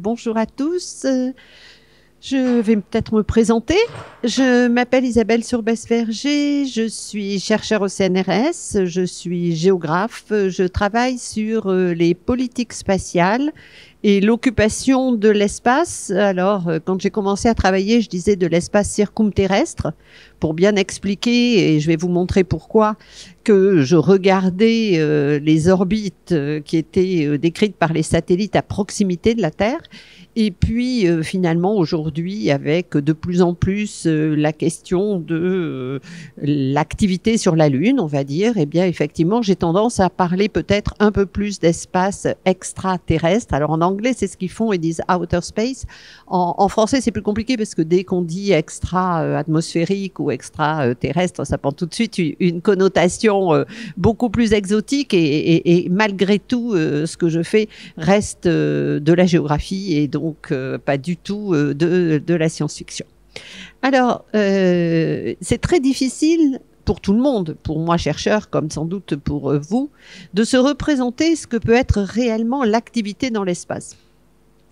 bonjour à tous. Je vais peut-être me présenter. Je m'appelle Isabelle Surbès-Verger, je suis chercheure au CNRS, je suis géographe, je travaille sur les politiques spatiales et l'occupation de l'espace. Alors, quand j'ai commencé à travailler, je disais de l'espace circumterrestre, pour bien expliquer, et je vais vous montrer pourquoi, que je regardais les orbites qui étaient décrites par les satellites à proximité de la Terre. Et puis finalement aujourd'hui avec de plus en plus la question de l'activité sur la Lune, on va dire, eh bien effectivement j'ai tendance à parler peut-être un peu plus d'espace extraterrestre. Alors en anglais c'est ce qu'ils font, ils disent outer space. En français c'est plus compliqué parce que dès qu'on dit extra-atmosphérique ou extraterrestre, ça prend tout de suite une connotation beaucoup plus exotique et malgré tout ce que je fais reste de la géographie et donc pas du tout de la science-fiction. Alors, c'est très difficile pour tout le monde, pour moi chercheur comme sans doute pour vous, de se représenter ce que peut être réellement l'activité dans l'espace.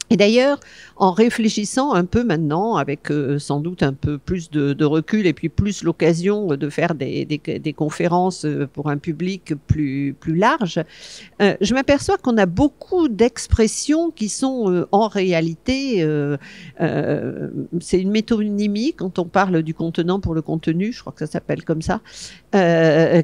Et d'ailleurs, en réfléchissant un peu maintenant, avec sans doute un peu plus de recul et puis plus l'occasion de faire des conférences pour un public plus large, je m'aperçois qu'on a beaucoup d'expressions qui sont en réalité, c'est une métonymie quand on parle du contenant pour le contenu, je crois que ça s'appelle comme ça,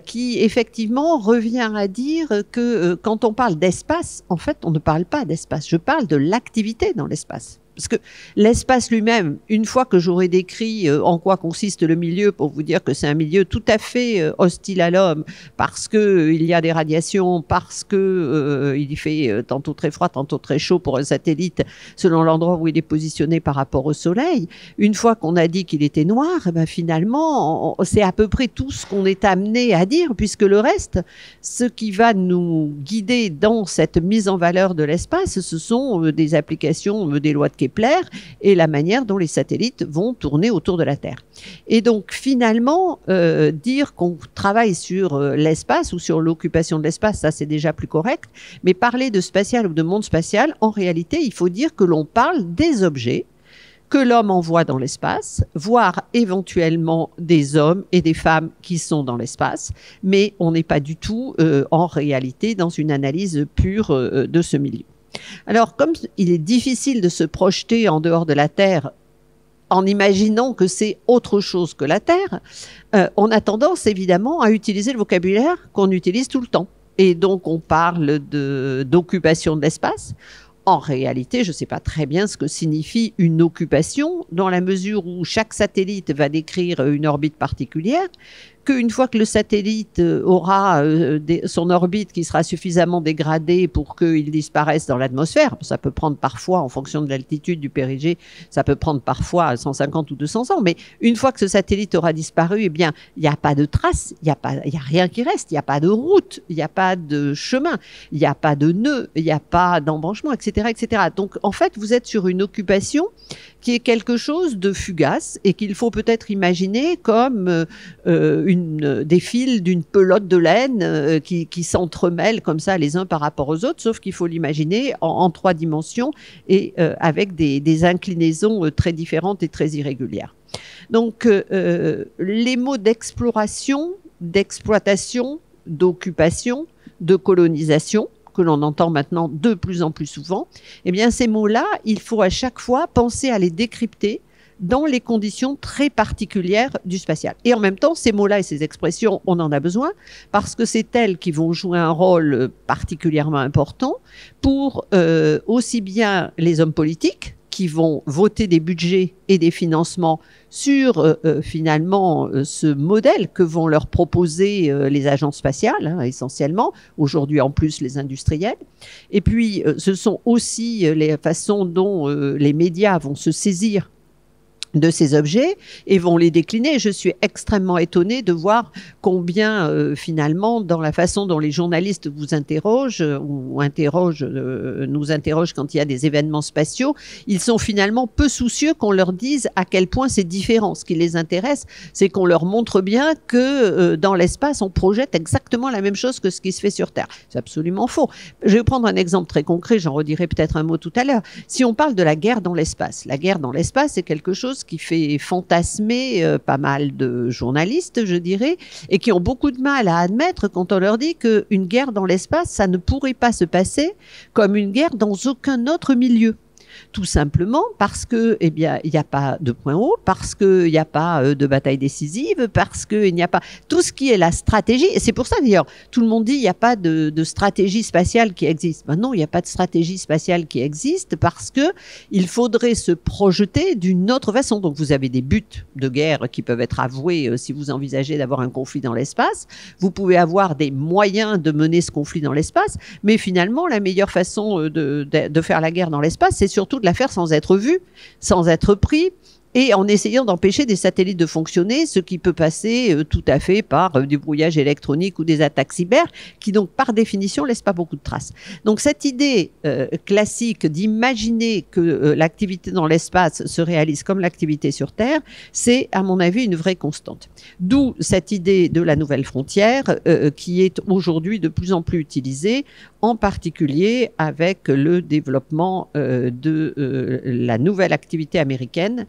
qui effectivement revient à dire que quand on parle d'espace, en fait, on ne parle pas d'espace. Je parle de l'activité dans l'espace. Parce que l'espace lui-même, une fois que j'aurai décrit en quoi consiste le milieu, pour vous dire que c'est un milieu tout à fait hostile à l'homme, parce que il y a des radiations, parce que il fait tantôt très froid, tantôt très chaud pour un satellite, selon l'endroit où il est positionné par rapport au Soleil. Une fois qu'on a dit qu'il était noir, eh ben finalement, c'est à peu près tout ce qu'on est amené à dire, puisque le reste, ce qui va nous guider dans cette mise en valeur de l'espace, ce sont des applications des lois de Kepler et la manière dont les satellites vont tourner autour de la Terre. Et donc finalement, dire qu'on travaille sur l'espace ou sur l'occupation de l'espace, ça c'est déjà plus correct, mais parler de spatial ou de monde spatial, en réalité, il faut dire que l'on parle des objets que l'homme envoie dans l'espace, voire éventuellement des hommes et des femmes qui sont dans l'espace, mais on n'est pas du tout en réalité dans une analyse pure de ce milieu. Alors, comme il est difficile de se projeter en dehors de la Terre en imaginant que c'est autre chose que la Terre, on a tendance évidemment à utiliser le vocabulaire qu'on utilise tout le temps. Et donc, on parle d'occupation de l'espace. En réalité, je ne sais pas très bien ce que signifie une occupation, dans la mesure où chaque satellite va décrire une orbite particulière, qu'une fois que le satellite aura son orbite qui sera suffisamment dégradée pour qu'il disparaisse dans l'atmosphère, ça peut prendre parfois, en fonction de l'altitude du périgée, ça peut prendre parfois 150 ou 200 ans, mais une fois que ce satellite aura disparu, eh bien, il n'y a pas de traces, il n'y a rien qui reste, il n'y a pas de route, il n'y a pas de chemin, il n'y a pas de nœud, il n'y a pas d'embranchement, etc., etc. Donc, en fait, vous êtes sur une occupation qui est quelque chose de fugace et qu'il faut peut-être imaginer comme des fils d'une pelote de laine qui s'entremêlent comme ça les uns par rapport aux autres, sauf qu'il faut l'imaginer en 3 dimensions et avec des inclinaisons très différentes et très irrégulières. Donc, les mots d'exploration, d'exploitation, d'occupation, de colonisation, que l'on entend maintenant de plus en plus souvent, eh bien ces mots-là, il faut à chaque fois penser à les décrypter dans les conditions très particulières du spatial. Et en même temps, ces mots-là et ces expressions, on en a besoin parce que c'est elles qui vont jouer un rôle particulièrement important pour aussi bien les hommes politiques qui vont voter des budgets et des financements sur finalement ce modèle que vont leur proposer les agences spatiales, essentiellement, aujourd'hui en plus les industriels. Et puis ce sont aussi les façons dont les médias vont se saisir de ces objets et vont les décliner. Je suis extrêmement étonnée de voir combien finalement dans la façon dont les journalistes vous interrogent ou nous interrogent quand il y a des événements spatiaux, ils sont finalement peu soucieux qu'on leur dise à quel point c'est différent. Ce qui les intéresse, c'est qu'on leur montre bien que dans l'espace, on projette exactement la même chose que ce qui se fait sur Terre. C'est absolument faux. Je vais prendre un exemple très concret, j'en redirai peut-être un mot tout à l'heure. Si on parle de la guerre dans l'espace, la guerre dans l'espace, c'est quelque chose qui fait fantasmer pas mal de journalistes, je dirais, et qui ont beaucoup de mal à admettre quand on leur dit qu'une guerre dans l'espace, ça ne pourrait pas se passer comme une guerre dans aucun autre milieu. Tout simplement parce que, eh bien, il n'y a pas de point haut, parce qu'il n'y a pas de bataille décisive, parce qu'il n'y a pas tout ce qui est la stratégie. Et c'est pour ça d'ailleurs, tout le monde dit il n'y a pas de stratégie spatiale qui existe. Ben non, il n'y a pas de stratégie spatiale qui existe parce que il faudrait se projeter d'une autre façon. Donc vous avez des buts de guerre qui peuvent être avoués si vous envisagez d'avoir un conflit dans l'espace. Vous pouvez avoir des moyens de mener ce conflit dans l'espace, mais finalement, la meilleure façon de faire la guerre dans l'espace, c'est surtout de la faire sans être vu, sans être pris, et en essayant d'empêcher des satellites de fonctionner, ce qui peut passer tout à fait par du brouillage électronique ou des attaques cyber, qui donc par définition laissent pas beaucoup de traces. Donc cette idée classique d'imaginer que l'activité dans l'espace se réalise comme l'activité sur Terre, c'est à mon avis une vraie constante. D'où cette idée de la nouvelle frontière qui est aujourd'hui de plus en plus utilisée, en particulier avec le développement de la nouvelle activité américaine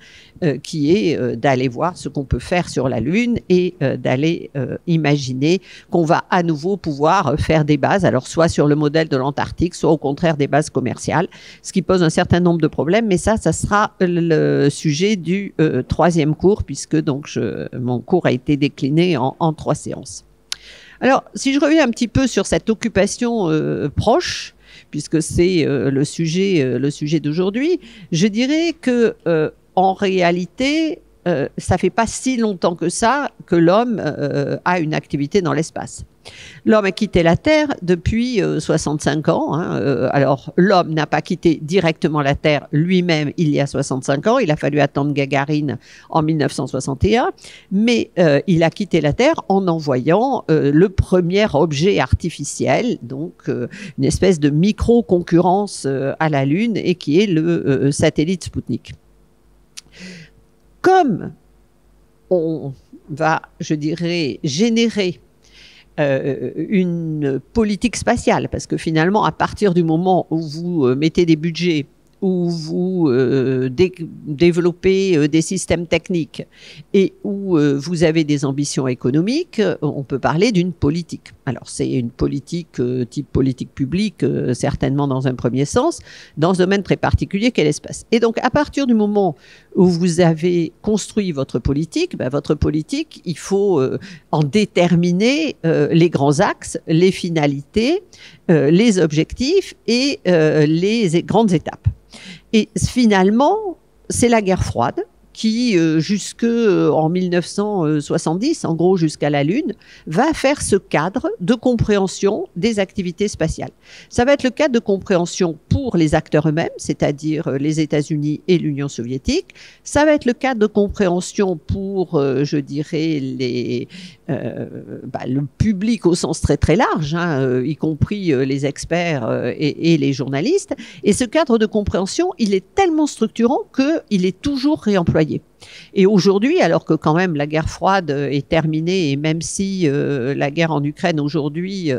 qui est d'aller voir ce qu'on peut faire sur la Lune et d'aller imaginer qu'on va à nouveau pouvoir faire des bases, alors soit sur le modèle de l'Antarctique, soit au contraire des bases commerciales, ce qui pose un certain nombre de problèmes, mais ça sera le sujet du troisième cours, puisque donc mon cours a été décliné en 3 séances. Alors, si je reviens un petit peu sur cette occupation proche, puisque c'est le sujet d'aujourd'hui, je dirais que en réalité, ça fait pas si longtemps que ça que l'homme a une activité dans l'espace. L'homme a quitté la Terre depuis 65 ans. Alors, l'homme n'a pas quitté directement la Terre lui-même il y a 65 ans. Il a fallu attendre Gagarine en 1961. Mais il a quitté la Terre en envoyant le premier objet artificiel, donc une espèce de micro-concurrence à la Lune, et qui est le satellite Spoutnik. Comme on va, je dirais, générer une politique spatiale, parce que finalement, à partir du moment où vous mettez des budgets, où vous développez des systèmes techniques et où vous avez des ambitions économiques, on peut parler d'une politique. Alors c'est une politique type politique publique, certainement dans un premier sens, dans ce domaine très particulier qu'est l'espace. Et donc à partir du moment où vous avez construit votre politique, il faut en déterminer les grands axes, les finalités, les objectifs et les grandes étapes. Et finalement, c'est la guerre froide qui, jusqu'en 1970, en gros jusqu'à la Lune, va faire ce cadre de compréhension des activités spatiales. Ça va être le cadre de compréhension pour les acteurs eux-mêmes, c'est-à-dire les États-Unis et l'Union soviétique. Ça va être le cadre de compréhension pour, je dirais, le public au sens très très large, y compris les experts et les journalistes. Et ce cadre de compréhension, il est tellement structurant qu'il est toujours réemployé. Et aujourd'hui, alors que quand même la guerre froide est terminée, et même si la guerre en Ukraine aujourd'hui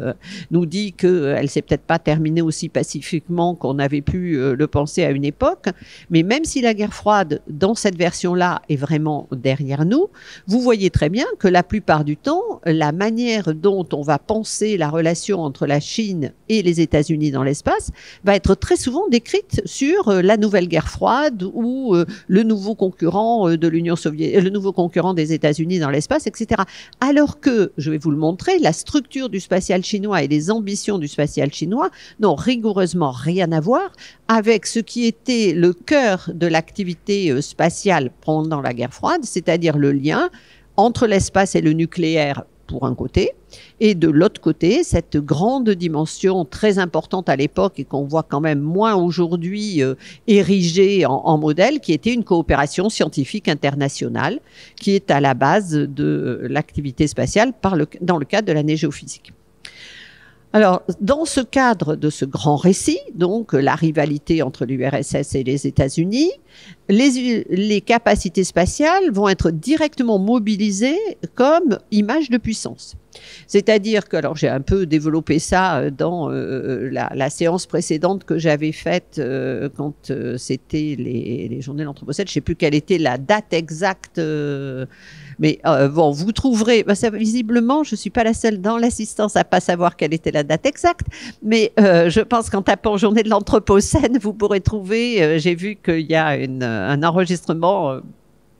nous dit qu'elle s'est peut-être pas terminée aussi pacifiquement qu'on avait pu le penser à une époque, mais même si la guerre froide dans cette version-là est vraiment derrière nous, vous voyez très bien que la plupart du temps, la manière dont on va penser la relation entre la Chine et les États-Unis dans l'espace va être très souvent décrite sur la nouvelle guerre froide ou le nouveau concurrent de l'Union soviétique, le nouveau concurrent des États-Unis dans l'espace, etc. Alors que, je vais vous le montrer, la structure du spatial chinois et les ambitions du spatial chinois n'ont rigoureusement rien à voir avec ce qui était le cœur de l'activité spatiale pendant la guerre froide, c'est-à-dire le lien entre l'espace et le nucléaire pour un côté, et de l'autre côté, cette grande dimension très importante à l'époque et qu'on voit quand même moins aujourd'hui érigée en modèle, qui était une coopération scientifique internationale, qui est à la base de l'activité spatiale dans le cadre de l'année géophysique. Alors, dans ce cadre de ce grand récit, donc la rivalité entre l'URSS et les États-Unis, les capacités spatiales vont être directement mobilisées comme image de puissance. C'est-à-dire que, alors j'ai un peu développé ça dans la séance précédente que j'avais faite quand c'était les journées de l'Anthropocène, je ne sais plus quelle était la date exacte, mais bon, vous trouverez, ça, visiblement, je ne suis pas la seule dans l'assistance à ne pas savoir quelle était la date exacte, mais je pense qu'en tapant journée de l'Anthropocène, vous pourrez trouver, j'ai vu qu'il y a un enregistrement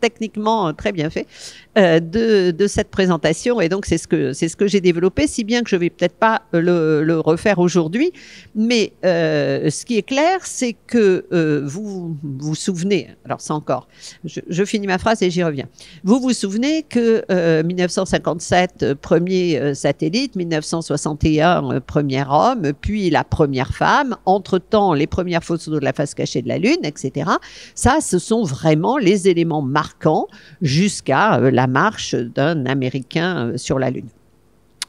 techniquement très bien fait de cette présentation, et donc c'est ce que j'ai développé, si bien que je vais peut-être pas le refaire aujourd'hui, mais ce qui est clair, c'est que vous vous souvenez, alors c'est encore, je finis ma phrase et j'y reviens, vous vous souvenez que 1957 premier satellite, 1961 premier homme, puis la première femme, entre-temps les premières photos de la face cachée de la Lune, etc. Ça, ce sont vraiment les éléments marquants jusqu'à la marche d'un Américain sur la Lune.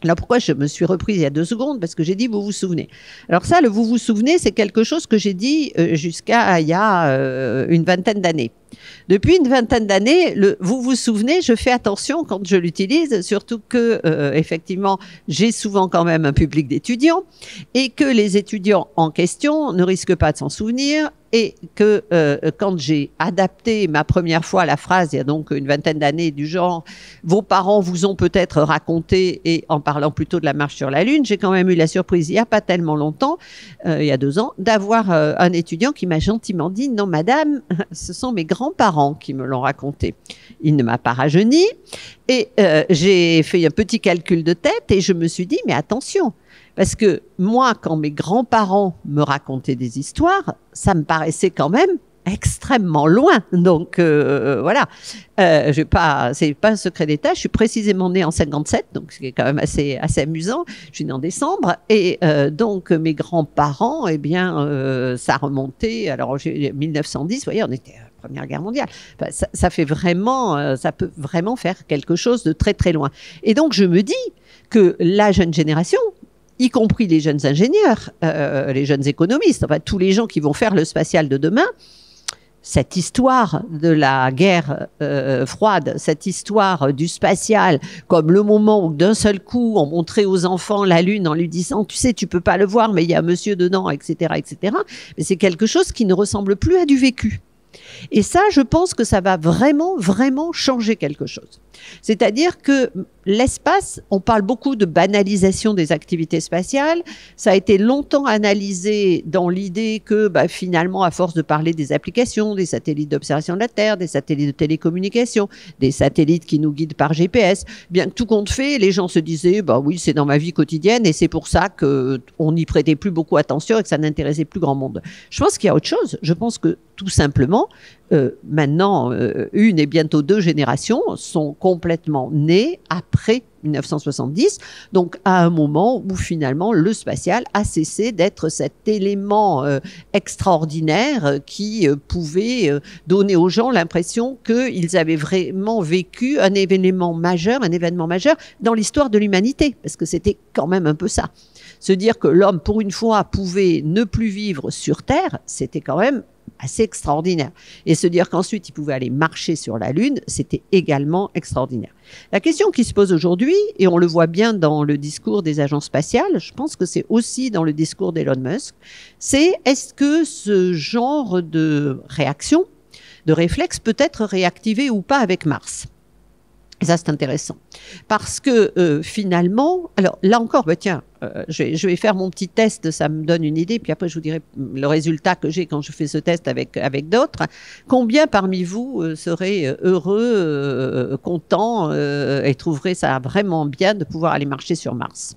Alors pourquoi je me suis reprise il y a 2 secondes? Parce que j'ai dit vous vous souvenez. Alors ça, le vous vous souvenez, c'est quelque chose que j'ai dit jusqu'à il y a une vingtaine d'années. Depuis une vingtaine d'années, le vous vous souvenez, je fais attention quand je l'utilise, surtout que effectivement, j'ai souvent quand même un public d'étudiants et que les étudiants en question ne risquent pas de s'en souvenir, et que quand j'ai adapté ma première fois la phrase, il y a donc une vingtaine d'années, du genre « Vos parents vous ont peut-être raconté » et en parlant plutôt de la marche sur la Lune, j'ai quand même eu la surprise, il n'y a pas tellement longtemps, il y a 2 ans, d'avoir un étudiant qui m'a gentiment dit « Non, madame, ce sont mes grands-parents qui me l'ont raconté. » Il ne m'a pas rajeuni et j'ai fait un petit calcul de tête et je me suis dit « Mais attention !» Parce que moi, quand mes grands-parents me racontaient des histoires, ça me paraissait quand même extrêmement loin. Donc voilà, c'est pas un secret d'État. Je suis précisément née en 57, donc c'est quand même assez amusant. Je suis née en décembre et donc mes grands-parents, eh bien, ça remontait. Alors 1910, vous voyez, on était Première Guerre mondiale. Enfin, ça fait vraiment, ça peut vraiment faire quelque chose de très très loin. Et donc je me dis que la jeune génération, y compris les jeunes ingénieurs, les jeunes économistes, enfin tous les gens qui vont faire le spatial de demain, cette histoire de la guerre froide, cette histoire du spatial, comme le moment où d'un seul coup on montrait aux enfants la Lune en lui disant « Tu sais, tu peux pas le voir, mais il y a un monsieur dedans, etc. etc. » Mais c'est quelque chose qui ne ressemble plus à du vécu. Et ça, je pense que ça va vraiment, vraiment changer quelque chose. C'est-à-dire que l'espace, on parle beaucoup de banalisation des activités spatiales. Ça a été longtemps analysé dans l'idée que finalement, à force de parler des applications, des satellites d'observation de la Terre, des satellites de télécommunication, des satellites qui nous guident par GPS, bien que tout compte fait, les gens se disaient oui, c'est dans ma vie quotidienne et c'est pour ça qu'on n'y prêtait plus beaucoup attention et que ça n'intéressait plus grand monde. Je pense qu'il y a autre chose. Je pense que tout simplement, maintenant, une et bientôt 2 générations sont complètement nées après 1970, donc à un moment où finalement le spatial a cessé d'être cet élément extraordinaire qui pouvait donner aux gens l'impression qu'ils avaient vraiment vécu un événement majeur dans l'histoire de l'humanité, parce que c'était quand même un peu ça. Se dire que l'homme, pour une fois, pouvait ne plus vivre sur Terre, c'était quand même assez extraordinaire. Et se dire qu'ensuite, il pouvait aller marcher sur la Lune, c'était également extraordinaire. La question qui se pose aujourd'hui, et on le voit bien dans le discours des agences spatiales, je pense que c'est aussi dans le discours d'Elon Musk, c'est est-ce que ce genre de réaction, de réflexe peut être réactivé ou pas avec Mars ? Et ça, c'est intéressant. Parce que finalement, alors là encore, je vais faire mon petit test, ça me donne une idée, puis après je vous dirai le résultat que j'ai quand je fais ce test avec d'autres. Combien parmi vous seraient heureux, contents et trouveraient ça vraiment bien de pouvoir aller marcher sur Mars ?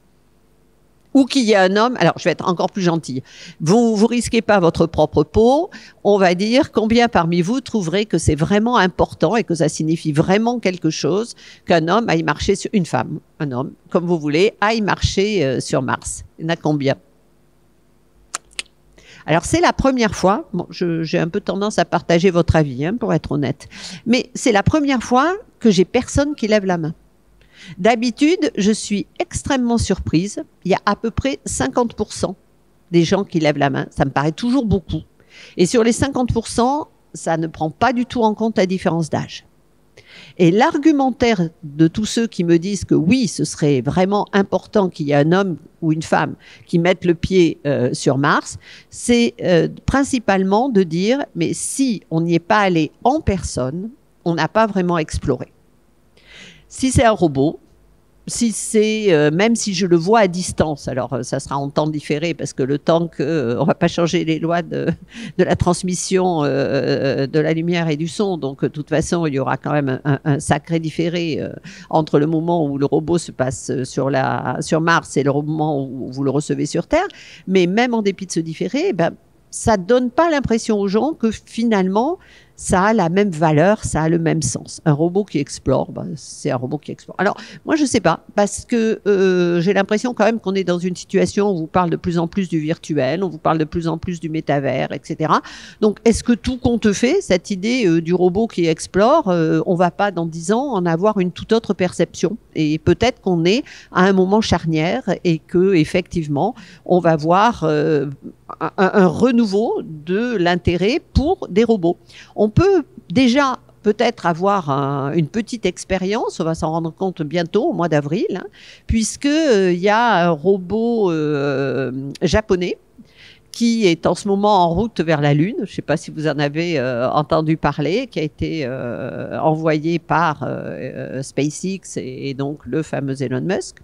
ou qu'il y ait un homme, alors je vais être encore plus gentille, vous risquez pas votre propre peau, on va dire combien parmi vous trouverez que c'est vraiment important et que ça signifie vraiment quelque chose qu'un homme aille marcher sur, une femme, un homme, comme vous voulez, aille marcher sur Mars. Il y en a combien? Alors, c'est la première fois, bon, j'ai un peu tendance à partager votre avis, pour être honnête, mais c'est la première fois que j'ai personne qui lève la main. D'habitude, je suis extrêmement surprise. Il y a à peu près 50% des gens qui lèvent la main. Ça me paraît toujours beaucoup. Et sur les 50%, ça ne prend pas du tout en compte la différence d'âge. Et l'argumentaire de tous ceux qui me disent que oui, ce serait vraiment important qu'il y ait un homme ou une femme qui mette le pied sur Mars, c'est principalement de dire, mais si on n'y est pas allé en personne, on n'a pas vraiment exploré. Si c'est un robot, si c'est même si je le vois à distance, alors ça sera en temps différé parce que le temps que on va pas changer les lois de la transmission de la lumière et du son, donc de toute façon il y aura quand même un sacré différé entre le moment où le robot se passe sur Mars et le moment où vous le recevez sur Terre. Mais même en dépit de ce différé, ben ça donne pas l'impression aux gens que finalement ça a la même valeur, ça a le même sens. Un robot qui explore, ben, c'est un robot qui explore. Alors, moi, je sais pas, parce que j'ai l'impression quand même qu'on est dans une situation où on vous parle de plus en plus du virtuel, on vous parle de plus en plus du métavers, etc. Donc, est-ce que tout compte fait, cette idée du robot qui explore, on va pas, dans 10 ans, en avoir une toute autre perception? Et peut-être qu'on est à un moment charnière et que, effectivement, on va voir un renouveau de l'intérêt pour des robots. On peut déjà peut-être avoir une petite expérience, on va s'en rendre compte bientôt, au mois d'avril, puisque il y a un robot japonais qui est en ce moment en route vers la Lune. Je ne sais pas si vous en avez entendu parler, qui a été envoyé par SpaceX et donc le fameux Elon Musk.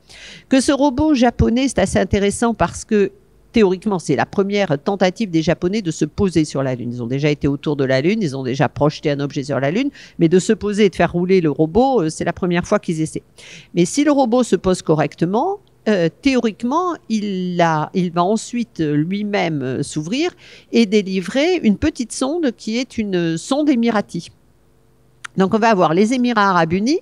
Que ce robot japonais, c'est assez intéressant parce que théoriquement, c'est la première tentative des Japonais de se poser sur la Lune. Ils ont déjà été autour de la Lune, ils ont déjà projeté un objet sur la Lune, mais de se poser et de faire rouler le robot, c'est la première fois qu'ils essaient. Mais si le robot se pose correctement, théoriquement, il va ensuite lui-même s'ouvrir et délivrer une petite sonde qui est une sonde émirati. Donc on va avoir les Émirats arabes unis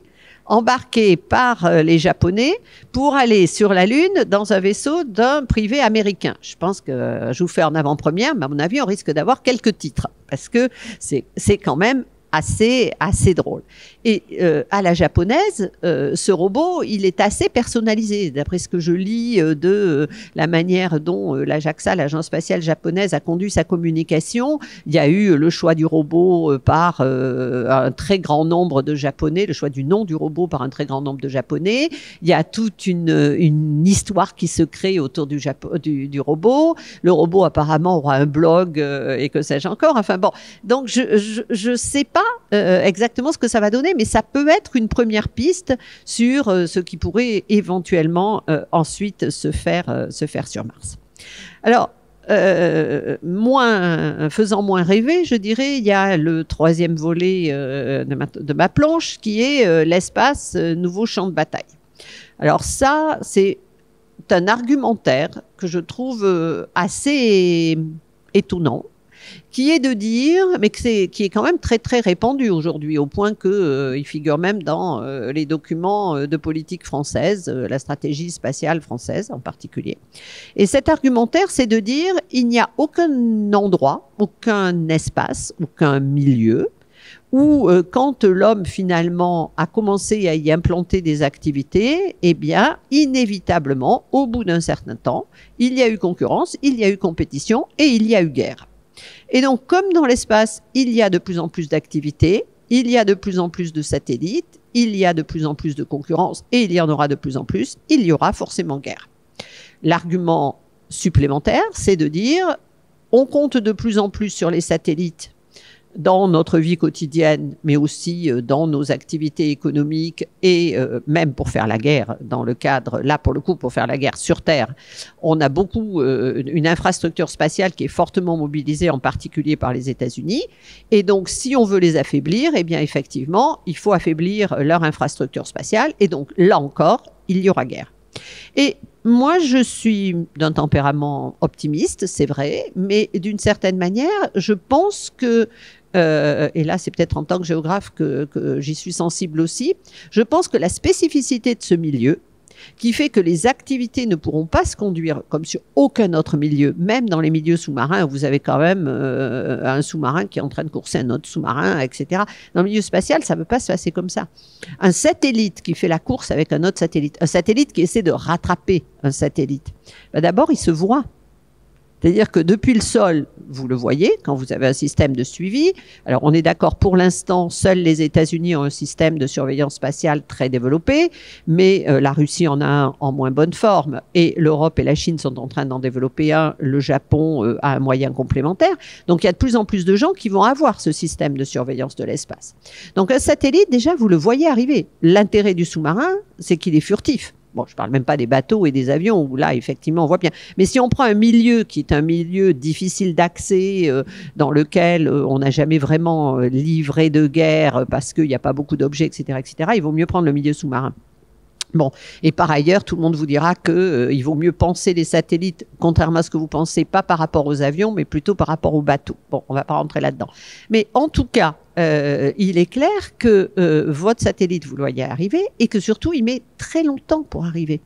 embarqués par les Japonais pour aller sur la Lune dans un vaisseau d'un privé américain. Je pense que je vous fais en avant-première, mais à mon avis, on risque d'avoir quelques titres parce que c'est quand même assez drôle. Et à la japonaise, ce robot, il est assez personnalisé. D'après ce que je lis de la manière dont la JAXA, l'agence spatiale japonaise, a conduit sa communication, il y a eu le choix du robot par un très grand nombre de Japonais, le choix du nom du robot par un très grand nombre de Japonais. Il y a toute une histoire qui se crée autour du robot. Le robot, apparemment, aura un blog et que sais-je encore. Enfin bon, donc je sais pas exactement ce que ça va donner, mais ça peut être une première piste sur ce qui pourrait éventuellement ensuite se faire sur Mars. Alors, faisant moins rêver, je dirais, il y a le troisième volet de ma planche qui est l'espace, nouveau champ de bataille. Alors ça, c'est un argumentaire que je trouve assez étonnant, qui est de dire, mais qui est quand même très très répandu aujourd'hui, au point que il figure même dans les documents de politique française, la stratégie spatiale française en particulier. Et cet argumentaire, c'est de dire, il n'y a aucun endroit, aucun espace, aucun milieu où quand l'homme finalement a commencé à y implanter des activités, eh bien, inévitablement, au bout d'un certain temps, il y a eu concurrence, il y a eu compétition et il y a eu guerre. Et donc, comme dans l'espace, il y a de plus en plus d'activités, il y a de plus en plus de satellites, il y a de plus en plus de concurrence et il y en aura de plus en plus, il y aura forcément guerre. L'argument supplémentaire, c'est de dire, on compte de plus en plus sur les satellites dans notre vie quotidienne, mais aussi dans nos activités économiques et même pour faire la guerre, dans le cadre, là pour le coup, pour faire la guerre sur Terre, on a beaucoup une infrastructure spatiale qui est fortement mobilisée, en particulier par les États-Unis. Et donc, si on veut les affaiblir, eh bien effectivement, il faut affaiblir leur infrastructure spatiale. Et donc, là encore, il y aura guerre. Et moi, je suis d'un tempérament optimiste, c'est vrai, mais d'une certaine manière, je pense que, et là c'est peut-être en tant que géographe que j'y suis sensible aussi, je pense que la spécificité de ce milieu, qui fait que les activités ne pourront pas se conduire comme sur aucun autre milieu, même dans les milieux sous-marins, où vous avez quand même un sous-marin qui est en train de courser un autre sous-marin, etc. Dans le milieu spatial, ça ne peut pas se passer comme ça. Un satellite qui fait la course avec un autre satellite, un satellite qui essaie de rattraper un satellite, ben d'abord, il se voit. C'est-à-dire que depuis le sol, vous le voyez, quand vous avez un système de suivi. Alors, on est d'accord, pour l'instant, seuls les États-Unis ont un système de surveillance spatiale très développé, mais la Russie en a un en moins bonne forme, et l'Europe et la Chine sont en train d'en développer un. Le Japon a un moyen complémentaire. Donc, il y a de plus en plus de gens qui vont avoir ce système de surveillance de l'espace. Donc, un satellite, déjà, vous le voyez arriver. L'intérêt du sous-marin, c'est qu'il est furtif. Bon, je ne parle même pas des bateaux et des avions, où là, effectivement, on voit bien. Mais si on prend un milieu qui est un milieu difficile d'accès, dans lequel on n'a jamais vraiment livré de guerre parce qu'il n'y a pas beaucoup d'objets, etc., il vaut mieux prendre le milieu sous-marin. Bon, et par ailleurs, tout le monde vous dira qu'il vaut mieux penser les satellites, contrairement à ce que vous pensez, pas par rapport aux avions, mais plutôt par rapport aux bateaux. Bon, on ne va pas rentrer là-dedans. Mais en tout cas, il est clair que votre satellite, vous le voyez arriver, et que surtout, il met très longtemps pour arriver.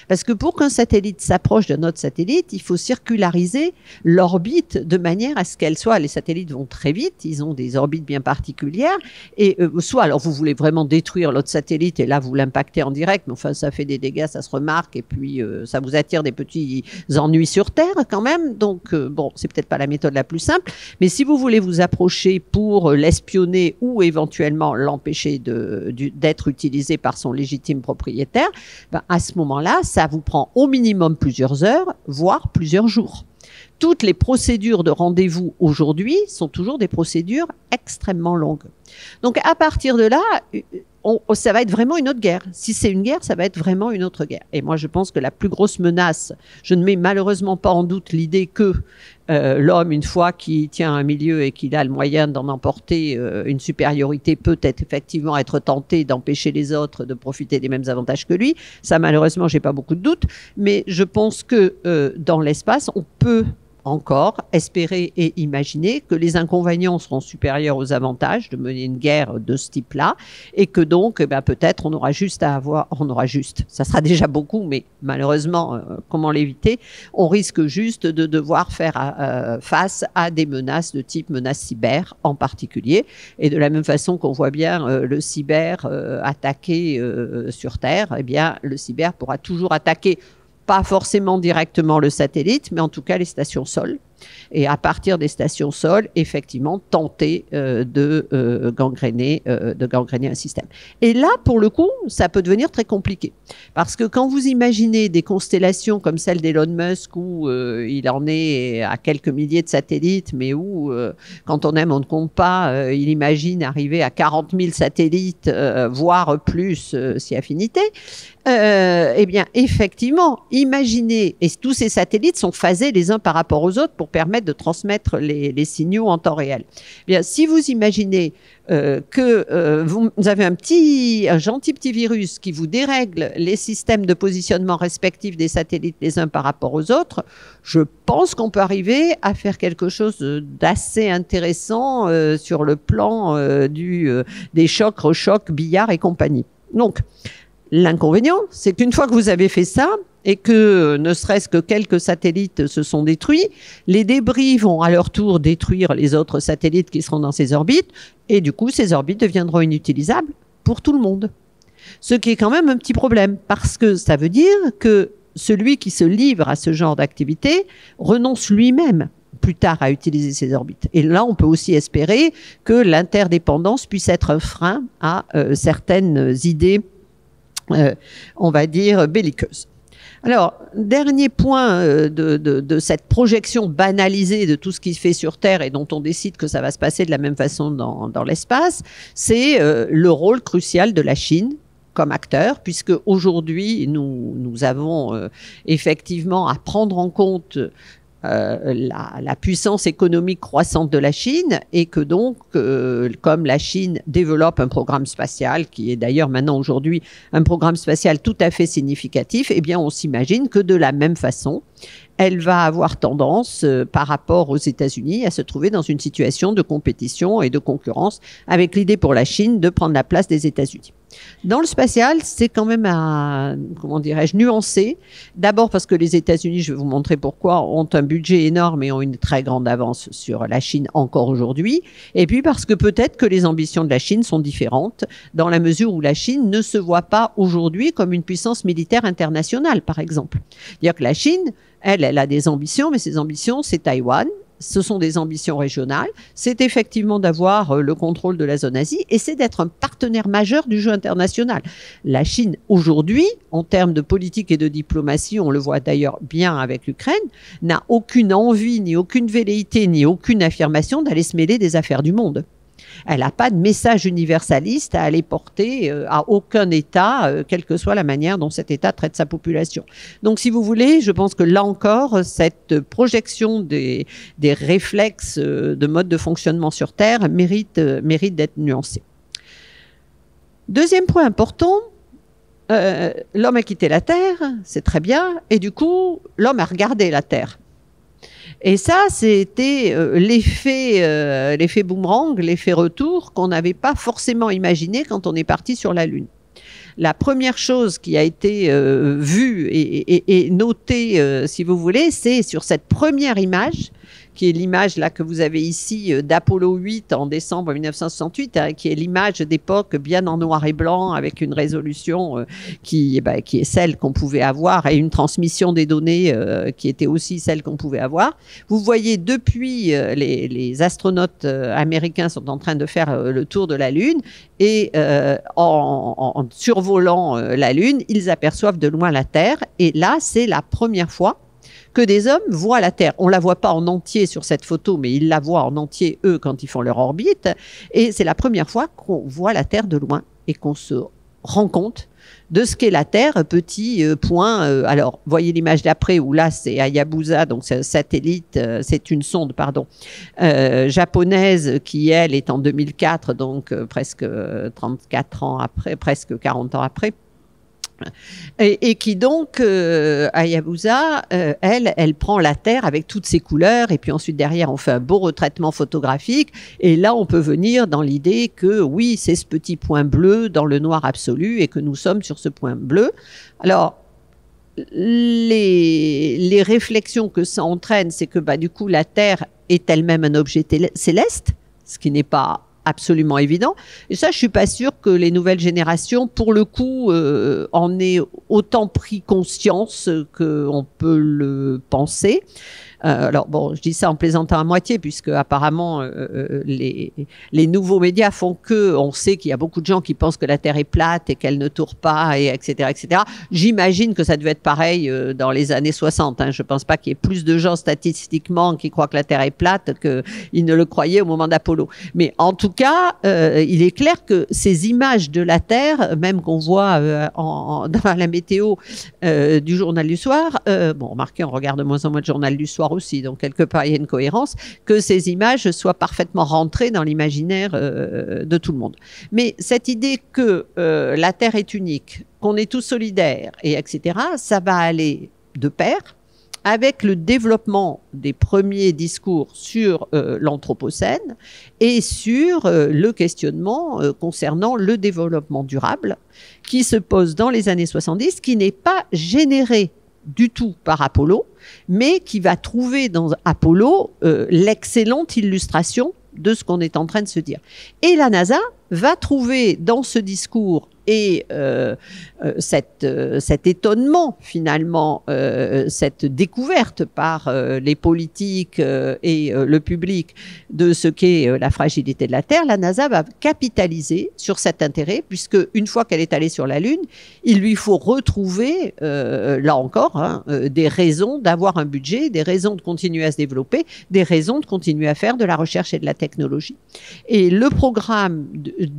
Parce que pour qu'un satellite s'approche d'un autre satellite, il faut circulariser l'orbite de manière à ce qu'elle soit. Les satellites vont très vite, ils ont des orbites bien particulières. Et soit, alors vous voulez vraiment détruire l'autre satellite et là vous l'impactez en direct, mais enfin ça fait des dégâts, ça se remarque, et puis ça vous attire des petits ennuis sur Terre quand même. Donc bon, c'est peut-être pas la méthode la plus simple. Mais si vous voulez vous approcher pour l'espionner ou éventuellement l'empêcher d'être utilisé par son légitime propriétaire, ben, à ce moment-là, ça vous prend au minimum plusieurs heures, voire plusieurs jours. Toutes les procédures de rendez-vous aujourd'hui sont toujours des procédures extrêmement longues. Donc à partir de là, ça va être vraiment une autre guerre. Si c'est une guerre, ça va être vraiment une autre guerre. Et moi, je pense que la plus grosse menace, je ne mets malheureusement pas en doute l'idée que l'homme, une fois qu'il tient un milieu et qu'il a le moyen d'en emporter une supériorité, peut effectivement être tenté d'empêcher les autres de profiter des mêmes avantages que lui. Ça, malheureusement, j'ai pas beaucoup de doutes. Mais je pense que dans l'espace, on peut encore espérer et imaginer que les inconvénients seront supérieurs aux avantages de mener une guerre de ce type-là, et que donc peut-être on aura juste, ça sera déjà beaucoup, mais malheureusement, comment l'éviter? On risque juste de devoir faire face à des menaces de type menace cyber en particulier, et de la même façon qu'on voit bien le cyber attaquer sur Terre, eh bien le cyber pourra toujours attaquer pas forcément directement le satellite, mais en tout cas les stations sol. Et à partir des stations sol, effectivement, tenter de gangréner un système. Et là, pour le coup, ça peut devenir très compliqué. Parce que quand vous imaginez des constellations comme celle d'Elon Musk, où il en est à quelques milliers de satellites, mais où, quand on aime, on ne compte pas, il imagine arriver à 40 000 satellites, voire plus, si affinité, eh bien, effectivement, imaginez, et tous ces satellites sont phasés les uns par rapport aux autres pour permettre de transmettre les signaux en temps réel. Eh bien, si vous imaginez que vous avez un gentil petit virus qui vous dérègle les systèmes de positionnement respectifs des satellites les uns par rapport aux autres, je pense qu'on peut arriver à faire quelque chose d'assez intéressant sur le plan des chocs, rechocs, billards et compagnie. Donc, l'inconvénient, c'est qu'une fois que vous avez fait ça, et que ne serait-ce que quelques satellites se sont détruits, les débris vont à leur tour détruire les autres satellites qui seront dans ces orbites, et du coup, ces orbites deviendront inutilisables pour tout le monde. Ce qui est quand même un petit problème, parce que ça veut dire que celui qui se livre à ce genre d'activité renonce lui-même plus tard à utiliser ces orbites. Et là, on peut aussi espérer que l'interdépendance puisse être un frein à certaines idées, on va dire, belliqueuses. Alors, dernier point de cette projection banalisée de tout ce qui se fait sur Terre et dont on décide que ça va se passer de la même façon dans l'espace, c'est le rôle crucial de la Chine comme acteur, puisque aujourd'hui, nous avons effectivement à prendre en compte la puissance économique croissante de la Chine et que donc, comme la Chine développe un programme spatial, qui est d'ailleurs maintenant aujourd'hui un programme spatial tout à fait significatif, eh bien on s'imagine que de la même façon, elle va avoir tendance, par rapport aux États-Unis, à se trouver dans une situation de compétition et de concurrence, avec l'idée pour la Chine de prendre la place des États-Unis. Dans le spatial, c'est quand même, comment dirais-je, nuancé. D'abord parce que les États-Unis, je vais vous montrer pourquoi, ont un budget énorme et ont une très grande avance sur la Chine encore aujourd'hui. Et puis parce que peut-être que les ambitions de la Chine sont différentes, dans la mesure où la Chine ne se voit pas aujourd'hui comme une puissance militaire internationale, par exemple. C'est-à-dire que la Chine, elle a des ambitions, mais ses ambitions, c'est Taïwan. Ce sont des ambitions régionales. C'est effectivement d'avoir le contrôle de la zone Asie et c'est d'être un partenaire majeur du jeu international. La Chine, aujourd'hui, en termes de politique et de diplomatie, on le voit d'ailleurs bien avec l'Ukraine, n'a aucune envie, ni aucune velléité, ni aucune affirmation d'aller se mêler des affaires du monde. Elle n'a pas de message universaliste à aller porter à aucun État, quelle que soit la manière dont cet État traite sa population. Donc, si vous voulez, je pense que là encore, cette projection des réflexes de mode de fonctionnement sur Terre mérite d'être nuancée. Deuxième point important, l'homme a quitté la Terre, c'est très bien, et du coup, l'homme a regardé la Terre. Et ça, c'était l'effet boomerang, l'effet retour qu'on n'avait pas forcément imaginé quand on est parti sur la Lune. La première chose qui a été vue et notée, si vous voulez, c'est sur cette première image, qui est l'image là que vous avez ici d'Apollo 8 en décembre 1968, hein, qui est l'image d'époque bien en noir et blanc avec une résolution qui est celle qu'on pouvait avoir et une transmission des données qui était aussi celle qu'on pouvait avoir. Vous voyez depuis les astronautes américains sont en train de faire le tour de la Lune et en survolant la Lune, ils aperçoivent de loin la Terre et là c'est la première fois que des hommes voient la Terre. On ne la voit pas en entier sur cette photo, mais ils la voient en entier, eux, quand ils font leur orbite. Et c'est la première fois qu'on voit la Terre de loin et qu'on se rend compte de ce qu'est la Terre, petit point. Alors, voyez l'image d'après, où là, c'est Hayabusa, donc c'est un satellite, c'est une sonde, pardon, japonaise, qui, elle, est en 2004, donc presque 34 ans après, presque 40 ans après. Et qui donc, Hayabusa, elle prend la Terre avec toutes ses couleurs et puis ensuite derrière on fait un beau retraitement photographique et là on peut venir dans l'idée que oui c'est ce petit point bleu dans le noir absolu et que nous sommes sur ce point bleu. Alors les réflexions que ça entraîne, c'est que du coup la Terre est elle-même un objet céleste, ce qui n'est pas absolument évident. Et ça, je suis pas sûre que les nouvelles générations, pour le coup, en aient autant pris conscience qu'on peut le penser. Alors bon, je dis ça en plaisantant à moitié, puisque apparemment les nouveaux médias font que on sait qu'il y a beaucoup de gens qui pensent que la Terre est plate et qu'elle ne tourne pas, et etc., etc. J'imagine que ça devait être pareil dans les années 60. Hein. Je pense pas qu'il y ait plus de gens statistiquement qui croient que la Terre est plate qu'ils ne le croyaient au moment d'Apollo. Mais en tout cas, il est clair que ces images de la Terre, même qu'on voit dans la météo du journal du soir, bon, remarquez, on regarde de moins en moins de journal du soir aussi, donc quelque part il y a une cohérence, que ces images soient parfaitement rentrées dans l'imaginaire de tout le monde. Mais cette idée que la Terre est unique, qu'on est tous solidaires, et etc., ça va aller de pair avec le développement des premiers discours sur l'Anthropocène et sur le questionnement concernant le développement durable qui se pose dans les années 70, qui n'est pas généré du tout par Apollo, mais qui va trouver dans Apollo l'excellente illustration de ce qu'on est en train de se dire. Et la NASA va trouver dans ce discours et cet étonnement finalement, cette découverte par les politiques et le public de ce qu'est la fragilité de la Terre, la NASA va capitaliser sur cet intérêt puisque une fois qu'elle est allée sur la Lune, il lui faut retrouver, là encore, des raisons d'avoir un budget, des raisons de continuer à se développer, des raisons de continuer à faire de la recherche et de la technologie. Et le programme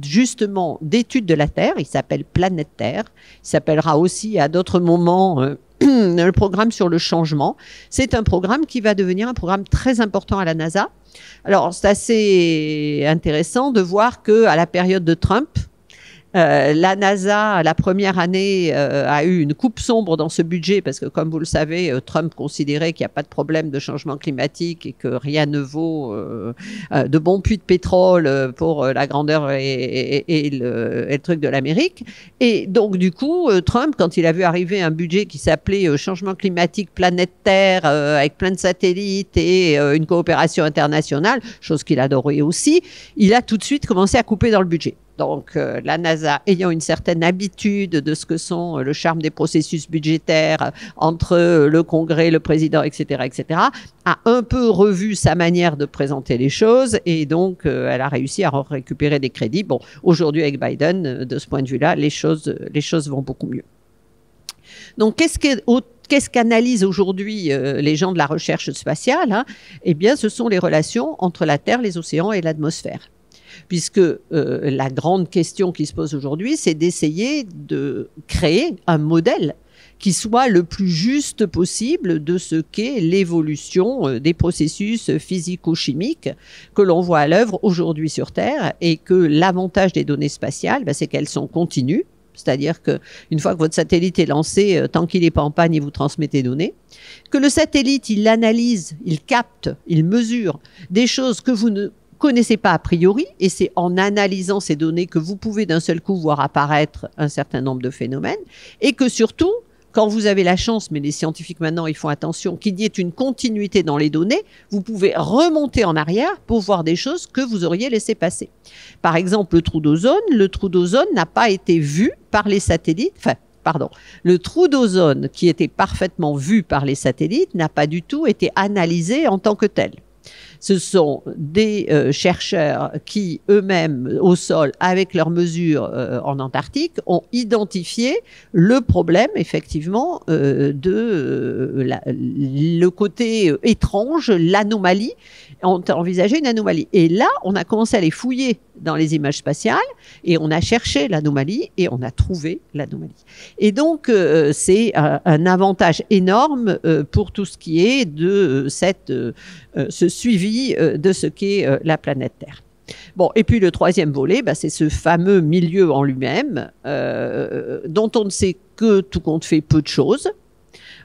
justement d'études de la Terre, il s'appelle Planète Terre, il s'appellera aussi à d'autres moments le programme sur le changement. C'est un programme qui va devenir un programme très important à la NASA. Alors, c'est assez intéressant de voir qu'à la période de Trump, la NASA, la première année, a eu une coupe sombre dans ce budget parce que, comme vous le savez, Trump considérait qu'il n'y a pas de problème de changement climatique et que rien ne vaut de bons puits de pétrole pour la grandeur et le truc de l'Amérique. Et donc, du coup, Trump, quand il a vu arriver un budget qui s'appelait changement climatique, planète Terre, avec plein de satellites et une coopération internationale, chose qu'il adorait aussi, il a tout de suite commencé à couper dans le budget. Donc, la NASA, ayant une certaine habitude de ce que sont le charme des processus budgétaires entre le Congrès, le président, etc., a un peu revu sa manière de présenter les choses et donc elle a réussi à récupérer des crédits. Bon, aujourd'hui avec Biden, de ce point de vue-là, les choses vont beaucoup mieux. Donc, qu'est-ce qu'analysent aujourd'hui les gens de la recherche spatiale, hein? Eh bien, ce sont les relations entre la Terre, les océans et l'atmosphère. Puisque la grande question qui se pose aujourd'hui, c'est d'essayer de créer un modèle qui soit le plus juste possible de ce qu'est l'évolution des processus physico-chimiques que l'on voit à l'œuvre aujourd'hui sur Terre, et que l'avantage des données spatiales, c'est qu'elles sont continues. C'est-à-dire qu'une fois que votre satellite est lancé, tant qu'il n'est pas en panne, il vous transmet des données. Que le satellite, il analyse, il capte, il mesure des choses que vous ne connaissez pas a priori, et c'est en analysant ces données que vous pouvez d'un seul coup voir apparaître un certain nombre de phénomènes, et que surtout, quand vous avez la chance, mais les scientifiques maintenant ils font attention, qu'il y ait une continuité dans les données, vous pouvez remonter en arrière pour voir des choses que vous auriez laissé passer. Par exemple, le trou d'ozone n'a pas été vu par les satellites, le trou d'ozone qui était parfaitement vu par les satellites n'a pas du tout été analysé en tant que tel. Ce sont des chercheurs qui, eux-mêmes, au sol, avec leurs mesures en Antarctique, ont identifié le problème, effectivement, le côté étrange, l'anomalie. On a envisagé une anomalie. Et là, on a commencé à les fouiller dans les images spatiales et on a cherché l'anomalie et on a trouvé l'anomalie. Et donc, c'est un avantage énorme pour tout ce qui est de ce suivi de ce qu'est la planète Terre. Bon, et puis le troisième volet, c'est ce fameux milieu en lui-même dont on ne sait que tout compte fait peu de choses.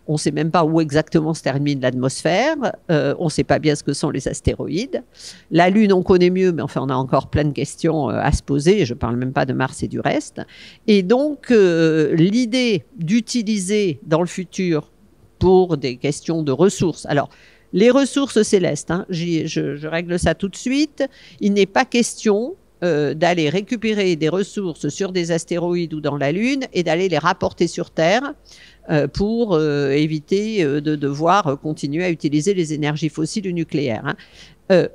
On ne sait même pas où exactement se termine l'atmosphère. On ne sait pas bien ce que sont les astéroïdes. La Lune, on connaît mieux, mais enfin, on a encore plein de questions à se poser. Je ne parle même pas de Mars et du reste. Et donc, l'idée d'utiliser dans le futur pour des questions de ressources. Alors, les ressources célestes, hein, je règle ça tout de suite. Il n'est pas question d'aller récupérer des ressources sur des astéroïdes ou dans la Lune et d'aller les rapporter sur Terre pour éviter de devoir continuer à utiliser les énergies fossiles ou nucléaires. Hein.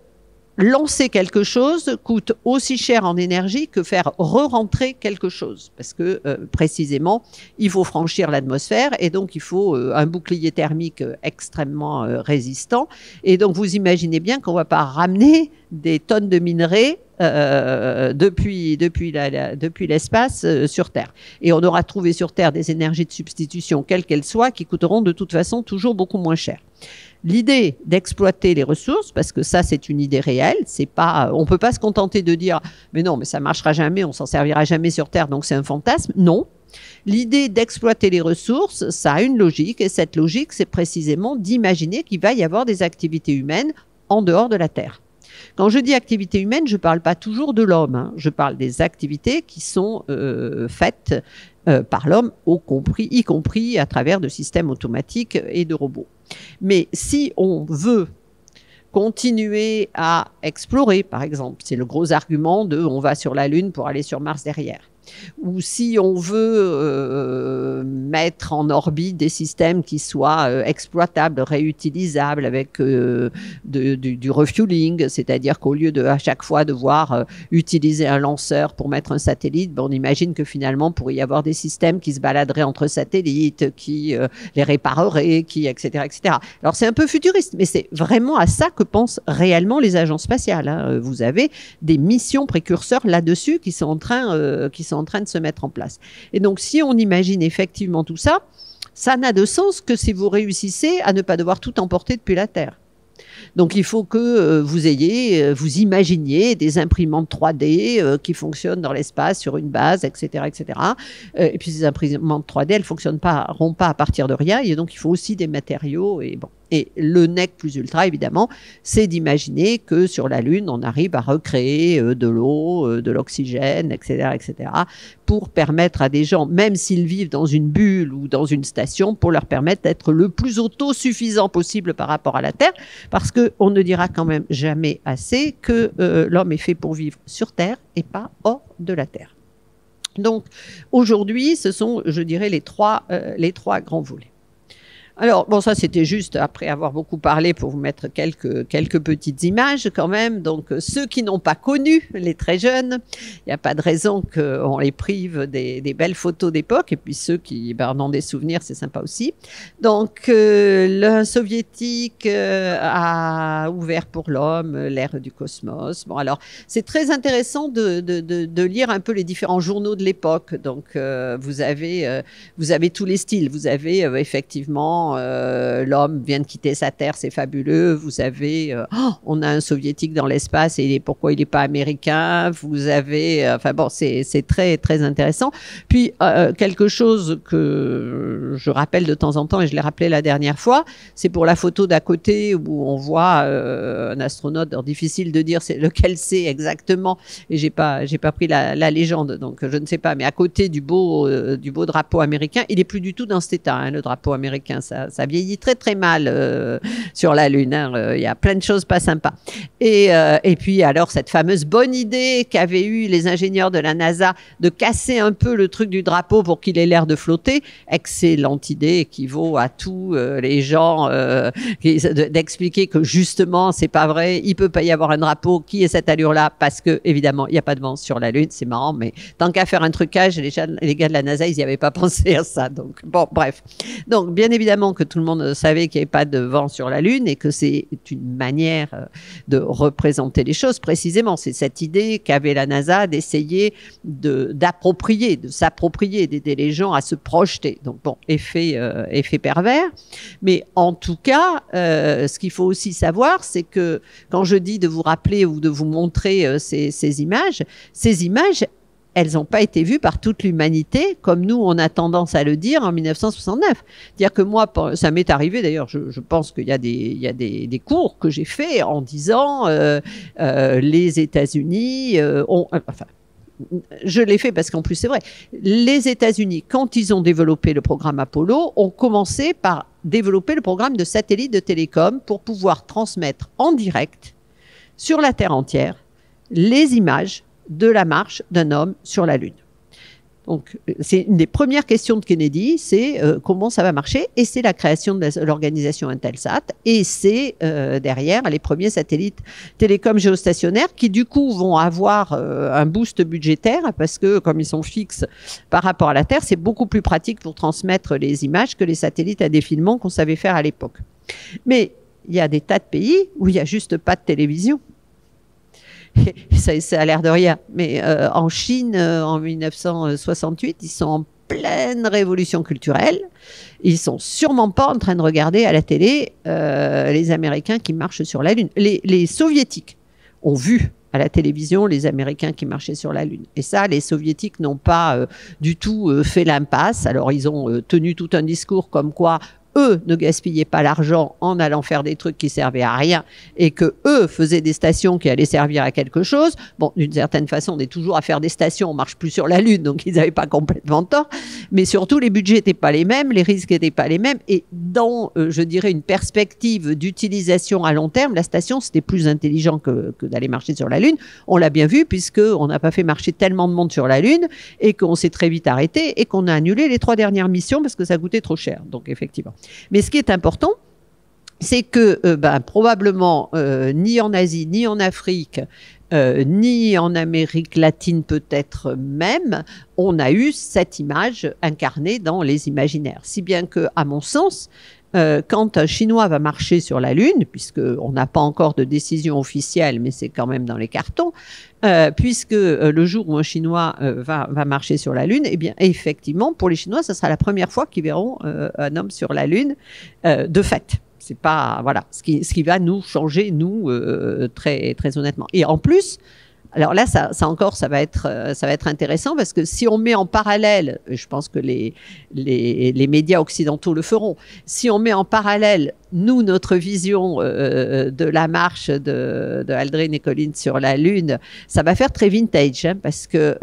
Lancer quelque chose coûte aussi cher en énergie que faire re-rentrer quelque chose. Parce que, précisément, il faut franchir l'atmosphère et donc il faut un bouclier thermique extrêmement résistant. Et donc, vous imaginez bien qu'on ne va pas ramener des tonnes de minerais depuis l'espace sur Terre. Et on aura trouvé sur Terre des énergies de substitution, quelles qu'elles soient, qui coûteront de toute façon toujours beaucoup moins cher. L'idée d'exploiter les ressources, parce que ça c'est une idée réelle, c'est pas, on peut pas se contenter de dire mais non, mais ça marchera jamais, on s'en servira jamais sur Terre, donc c'est un fantasme. Non. L'idée d'exploiter les ressources, ça a une logique, et cette logique, c'est précisément d'imaginer qu'il va y avoir des activités humaines en dehors de la Terre. Quand je dis activité humaine, je ne parle pas toujours de l'homme, hein. Je parle des activités qui sont faites par l'homme, y compris à travers de systèmes automatiques et de robots. Mais si on veut continuer à explorer, par exemple, c'est le gros argument de on va sur la Lune pour aller sur Mars derrière. Ou si on veut mettre en orbite des systèmes qui soient exploitables, réutilisables avec du refueling, c'est-à-dire qu'au lieu de à chaque fois devoir utiliser un lanceur pour mettre un satellite, on imagine que finalement pourrait y avoir des systèmes qui se baladeraient entre satellites, qui les répareraient, etc., etc. Alors c'est un peu futuriste, mais c'est vraiment à ça que pensent réellement les agences spatiales. Hein. Vous avez des missions précurseurs là-dessus qui sont en train de se mettre en place. Et donc, si on imagine effectivement tout ça, Ça n'a de sens que si vous réussissez à ne pas devoir tout emporter depuis la Terre. Donc, il faut que vous imaginiez des imprimantes 3D qui fonctionnent dans l'espace sur une base, etc., etc. Et puis, ces imprimantes 3D, elles fonctionneront pas à partir de rien. Et donc, il faut aussi des matériaux. Et bon. Et le nec plus ultra, évidemment, c'est d'imaginer que sur la Lune, on arrive à recréer de l'eau, de l'oxygène, etc., etc., pour permettre à des gens, même s'ils vivent dans une bulle ou dans une station, pour leur permettre d'être le plus autosuffisant possible par rapport à la Terre, parce qu'on ne dira quand même jamais assez que l'homme est fait pour vivre sur Terre et pas hors de la Terre. Donc, aujourd'hui, ce sont, je dirais, les trois grands volets. Alors, bon, ça, c'était juste après avoir beaucoup parlé pour vous mettre quelques petites images quand même. Donc, ceux qui n'ont pas connu les très jeunes, il n'y a pas de raison qu'on les prive des belles photos d'époque. Et puis, ceux qui en ont des souvenirs, c'est sympa aussi. Donc, le soviétique a ouvert pour l'homme l'ère du cosmos. Bon, alors, c'est très intéressant de lire un peu les différents journaux de l'époque. Donc, vous avez tous les styles. Vous avez effectivement l'homme vient de quitter sa terre, c'est fabuleux. Vous avez, on a un soviétique dans l'espace et pourquoi il n'est pas américain. Vous avez, enfin bon, c'est très très intéressant. Puis quelque chose que je rappelle de temps en temps et je l'ai rappelé la dernière fois, c'est pour la photo d'à côté où on voit un astronaute. Alors, difficile de dire lequel c'est exactement et j'ai pas pris la légende, donc je ne sais pas. Mais à côté du beau drapeau américain, il est plus du tout dans cet état, hein, le drapeau américain. Ça vieillit très très mal sur la Lune. Il y a plein de choses pas sympas. Et puis alors cette fameuse bonne idée qu'avaient eu les ingénieurs de la NASA de casser un peu le truc du drapeau pour qu'il ait l'air de flotter. Excellente idée qui vaut à tous les gens d'expliquer que justement c'est pas vrai. Il peut pas y avoir un drapeau qui ait cette allure-là parce que évidemment il n'y a pas de vent sur la Lune. C'est marrant, mais tant qu'à faire un trucage, les gars de la NASA ils n'y avaient pas pensé à ça. Donc bon, bref. Donc bien évidemment que tout le monde savait qu'il n'y avait pas de vent sur la Lune et que c'est une manière de représenter les choses précisément. C'est cette idée qu'avait la NASA d'essayer de s'approprier, d'aider les gens à se projeter. Donc bon, effet pervers. Mais en tout cas, ce qu'il faut aussi savoir, c'est que quand je dis de vous rappeler ou de vous montrer ces images, elles n'ont pas été vues par toute l'humanité, comme nous, on a tendance à le dire en 1969. C'est-à-dire que moi, ça m'est arrivé, d'ailleurs, je pense qu'il y a des cours que j'ai faits en disant les États-Unis enfin, je l'ai fait parce qu'en plus, c'est vrai, les États-Unis, quand ils ont développé le programme Apollo, ont commencé par développer le programme de satellite de télécom pour pouvoir transmettre en direct sur la Terre entière les images de la marche d'un homme sur la Lune. Donc, c'est une des premières questions de Kennedy, c'est comment ça va marcher, et c'est la création de l'organisation Intelsat, et c'est derrière les premiers satellites télécom géostationnaires qui du coup vont avoir un boost budgétaire parce que comme ils sont fixes par rapport à la Terre, c'est beaucoup plus pratique pour transmettre les images que les satellites à défilement qu'on savait faire à l'époque. Mais il y a des tas de pays où il n'y a juste pas de télévision. Ça a l'air de rien, mais en Chine, en 1968, ils sont en pleine révolution culturelle. Ils sont sûrement pas en train de regarder à la télé les Américains qui marchent sur la Lune. Les Soviétiques ont vu à la télévision les Américains qui marchaient sur la Lune. Et ça, les Soviétiques n'ont pas du tout fait l'impasse. Alors, ils ont tenu tout un discours comme quoi eux ne gaspillaient pas l'argent en allant faire des trucs qui servaient à rien et que eux faisaient des stations qui allaient servir à quelque chose. Bon, d'une certaine façon, on est toujours à faire des stations, on marche plus sur la Lune, donc ils n'avaient pas complètement tort. Mais surtout, les budgets n'étaient pas les mêmes, les risques n'étaient pas les mêmes. Et dans, je dirais, une perspective d'utilisation à long terme, la station, c'était plus intelligent que d'aller marcher sur la Lune. On l'a bien vu puisqu'on n'a pas fait marcher tellement de monde sur la Lune et qu'on s'est très vite arrêté et qu'on a annulé les 3 dernières missions parce que ça coûtait trop cher. Donc, effectivement. Mais ce qui est important, c'est que probablement ni en Asie, ni en Afrique, ni en Amérique latine peut-être même, on a eu cette image incarnée dans les imaginaires. Si bien que, à mon sens, quand un Chinois va marcher sur la Lune, puisqu'on n'a pas encore de décision officielle, mais c'est quand même dans les cartons, puisque le jour où un Chinois va marcher sur la Lune, eh bien, effectivement, pour les Chinois, ça sera la première fois qu'ils verront un homme sur la Lune de fait. C'est pas, voilà, ce qui va nous changer, nous, très, très honnêtement. Et en plus, alors là, ça encore, ça va être intéressant parce que si on met en parallèle, je pense que les médias occidentaux le feront, si on met en parallèle, nous, notre vision de la marche de Aldrin et Collins sur la Lune, ça va faire très vintage, hein, parce que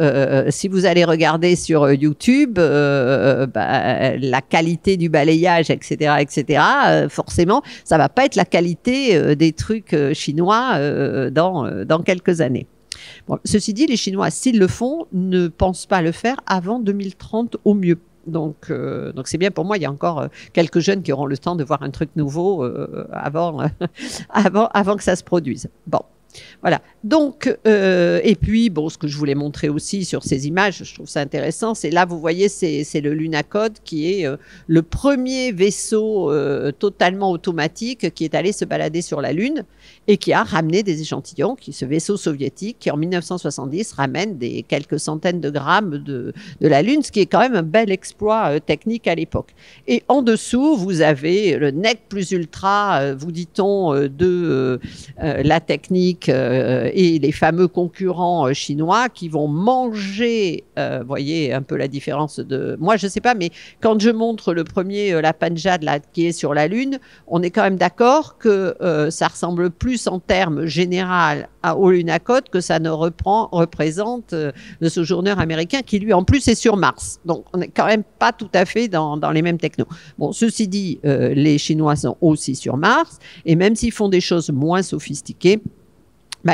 si vous allez regarder sur YouTube, la qualité du balayage, etc., forcément, ça va pas être la qualité des trucs chinois dans quelques années. Bon, ceci dit, les Chinois, s'ils le font, ne pensent pas le faire avant 2030 au mieux. Donc c'est bien pour moi, il y a encore quelques jeunes qui auront le temps de voir un truc nouveau avant que ça se produise. Bon. Voilà. Donc, et puis, bon, ce que je voulais montrer aussi sur ces images, je trouve ça intéressant, c'est là, vous voyez, c'est le Lunokhod qui est le premier vaisseau totalement automatique qui est allé se balader sur la Lune et qui a ramené des échantillons, ce vaisseau soviétique qui, en 1970, ramène des quelques centaines de grammes de la Lune, ce qui est quand même un bel exploit technique à l'époque. Et en dessous, vous avez le nec plus ultra, vous dit-on, de la technique et les fameux concurrents chinois qui vont manger, voyez un peu la différence de... Moi, je ne sais pas, mais quand je montre le premier, la Panjad, là, qui est sur la Lune, on est quand même d'accord que ça ressemble plus en termes général au Lunokhod que ça ne représente le sojourneur américain qui, lui, en plus, est sur Mars. Donc, on n'est quand même pas tout à fait dans les mêmes technos. Bon, ceci dit, les Chinois sont aussi sur Mars, et même s'ils font des choses moins sophistiquées,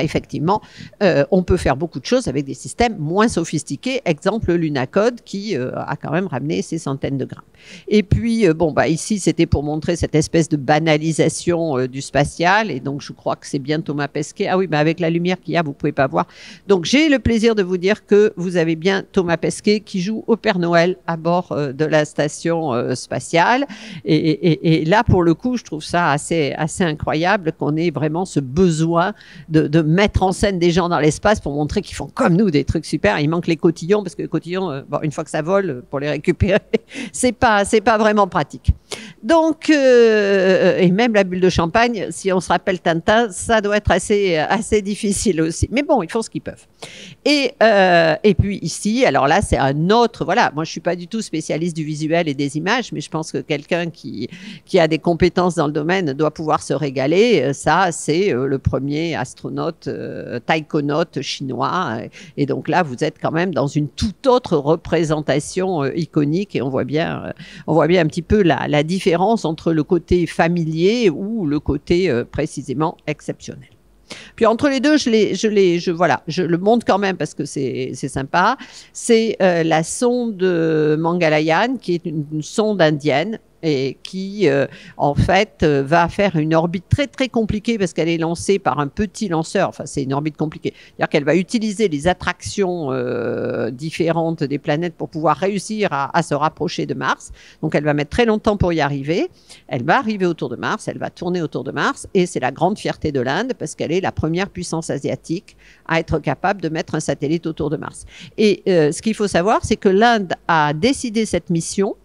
effectivement, on peut faire beaucoup de choses avec des systèmes moins sophistiqués. Exemple, le Lunokhod qui a quand même ramené ces centaines de grammes. Et puis, ici, c'était pour montrer cette espèce de banalisation du spatial. Et donc, je crois que c'est bien Thomas Pesquet. Ah oui, avec la lumière qu'il y a, vous ne pouvez pas voir. Donc, j'ai le plaisir de vous dire que vous avez bien Thomas Pesquet qui joue au Père Noël à bord de la station spatiale. Et là, pour le coup, je trouve ça assez incroyable qu'on ait vraiment ce besoin de mettre en scène des gens dans l'espace pour montrer qu'ils font comme nous des trucs super. Il manque les cotillons parce que les cotillons, une fois que ça vole, pour les récupérer, c'est pas vraiment pratique. Donc, et même la bulle de champagne, si on se rappelle Tintin, ça doit être assez difficile aussi. Mais bon, ils font ce qu'ils peuvent. Et puis ici, alors là, c'est un autre, voilà, moi je suis pas du tout spécialiste du visuel et des images, mais je pense que quelqu'un qui a des compétences dans le domaine doit pouvoir se régaler. Ça, c'est le premier astronaute taïkonaute chinois. Et donc là, vous êtes quand même dans une toute autre représentation iconique et on voit bien un petit peu la différence entre le côté familier ou le côté précisément exceptionnel. Puis entre les deux, je le montre quand même parce que c'est sympa. C'est la sonde Mangalyaan qui est une sonde indienne et qui, en fait, va faire une orbite très, très compliquée parce qu'elle est lancée par un petit lanceur. Enfin, c'est une orbite compliquée. C'est-à-dire qu'elle va utiliser les attractions différentes des planètes pour pouvoir réussir à se rapprocher de Mars. Donc, elle va mettre très longtemps pour y arriver. Elle va arriver autour de Mars, elle va tourner autour de Mars et c'est la grande fierté de l'Inde parce qu'elle est la première puissance asiatique à être capable de mettre un satellite autour de Mars. Et ce qu'il faut savoir, c'est que l'Inde a décidé cette mission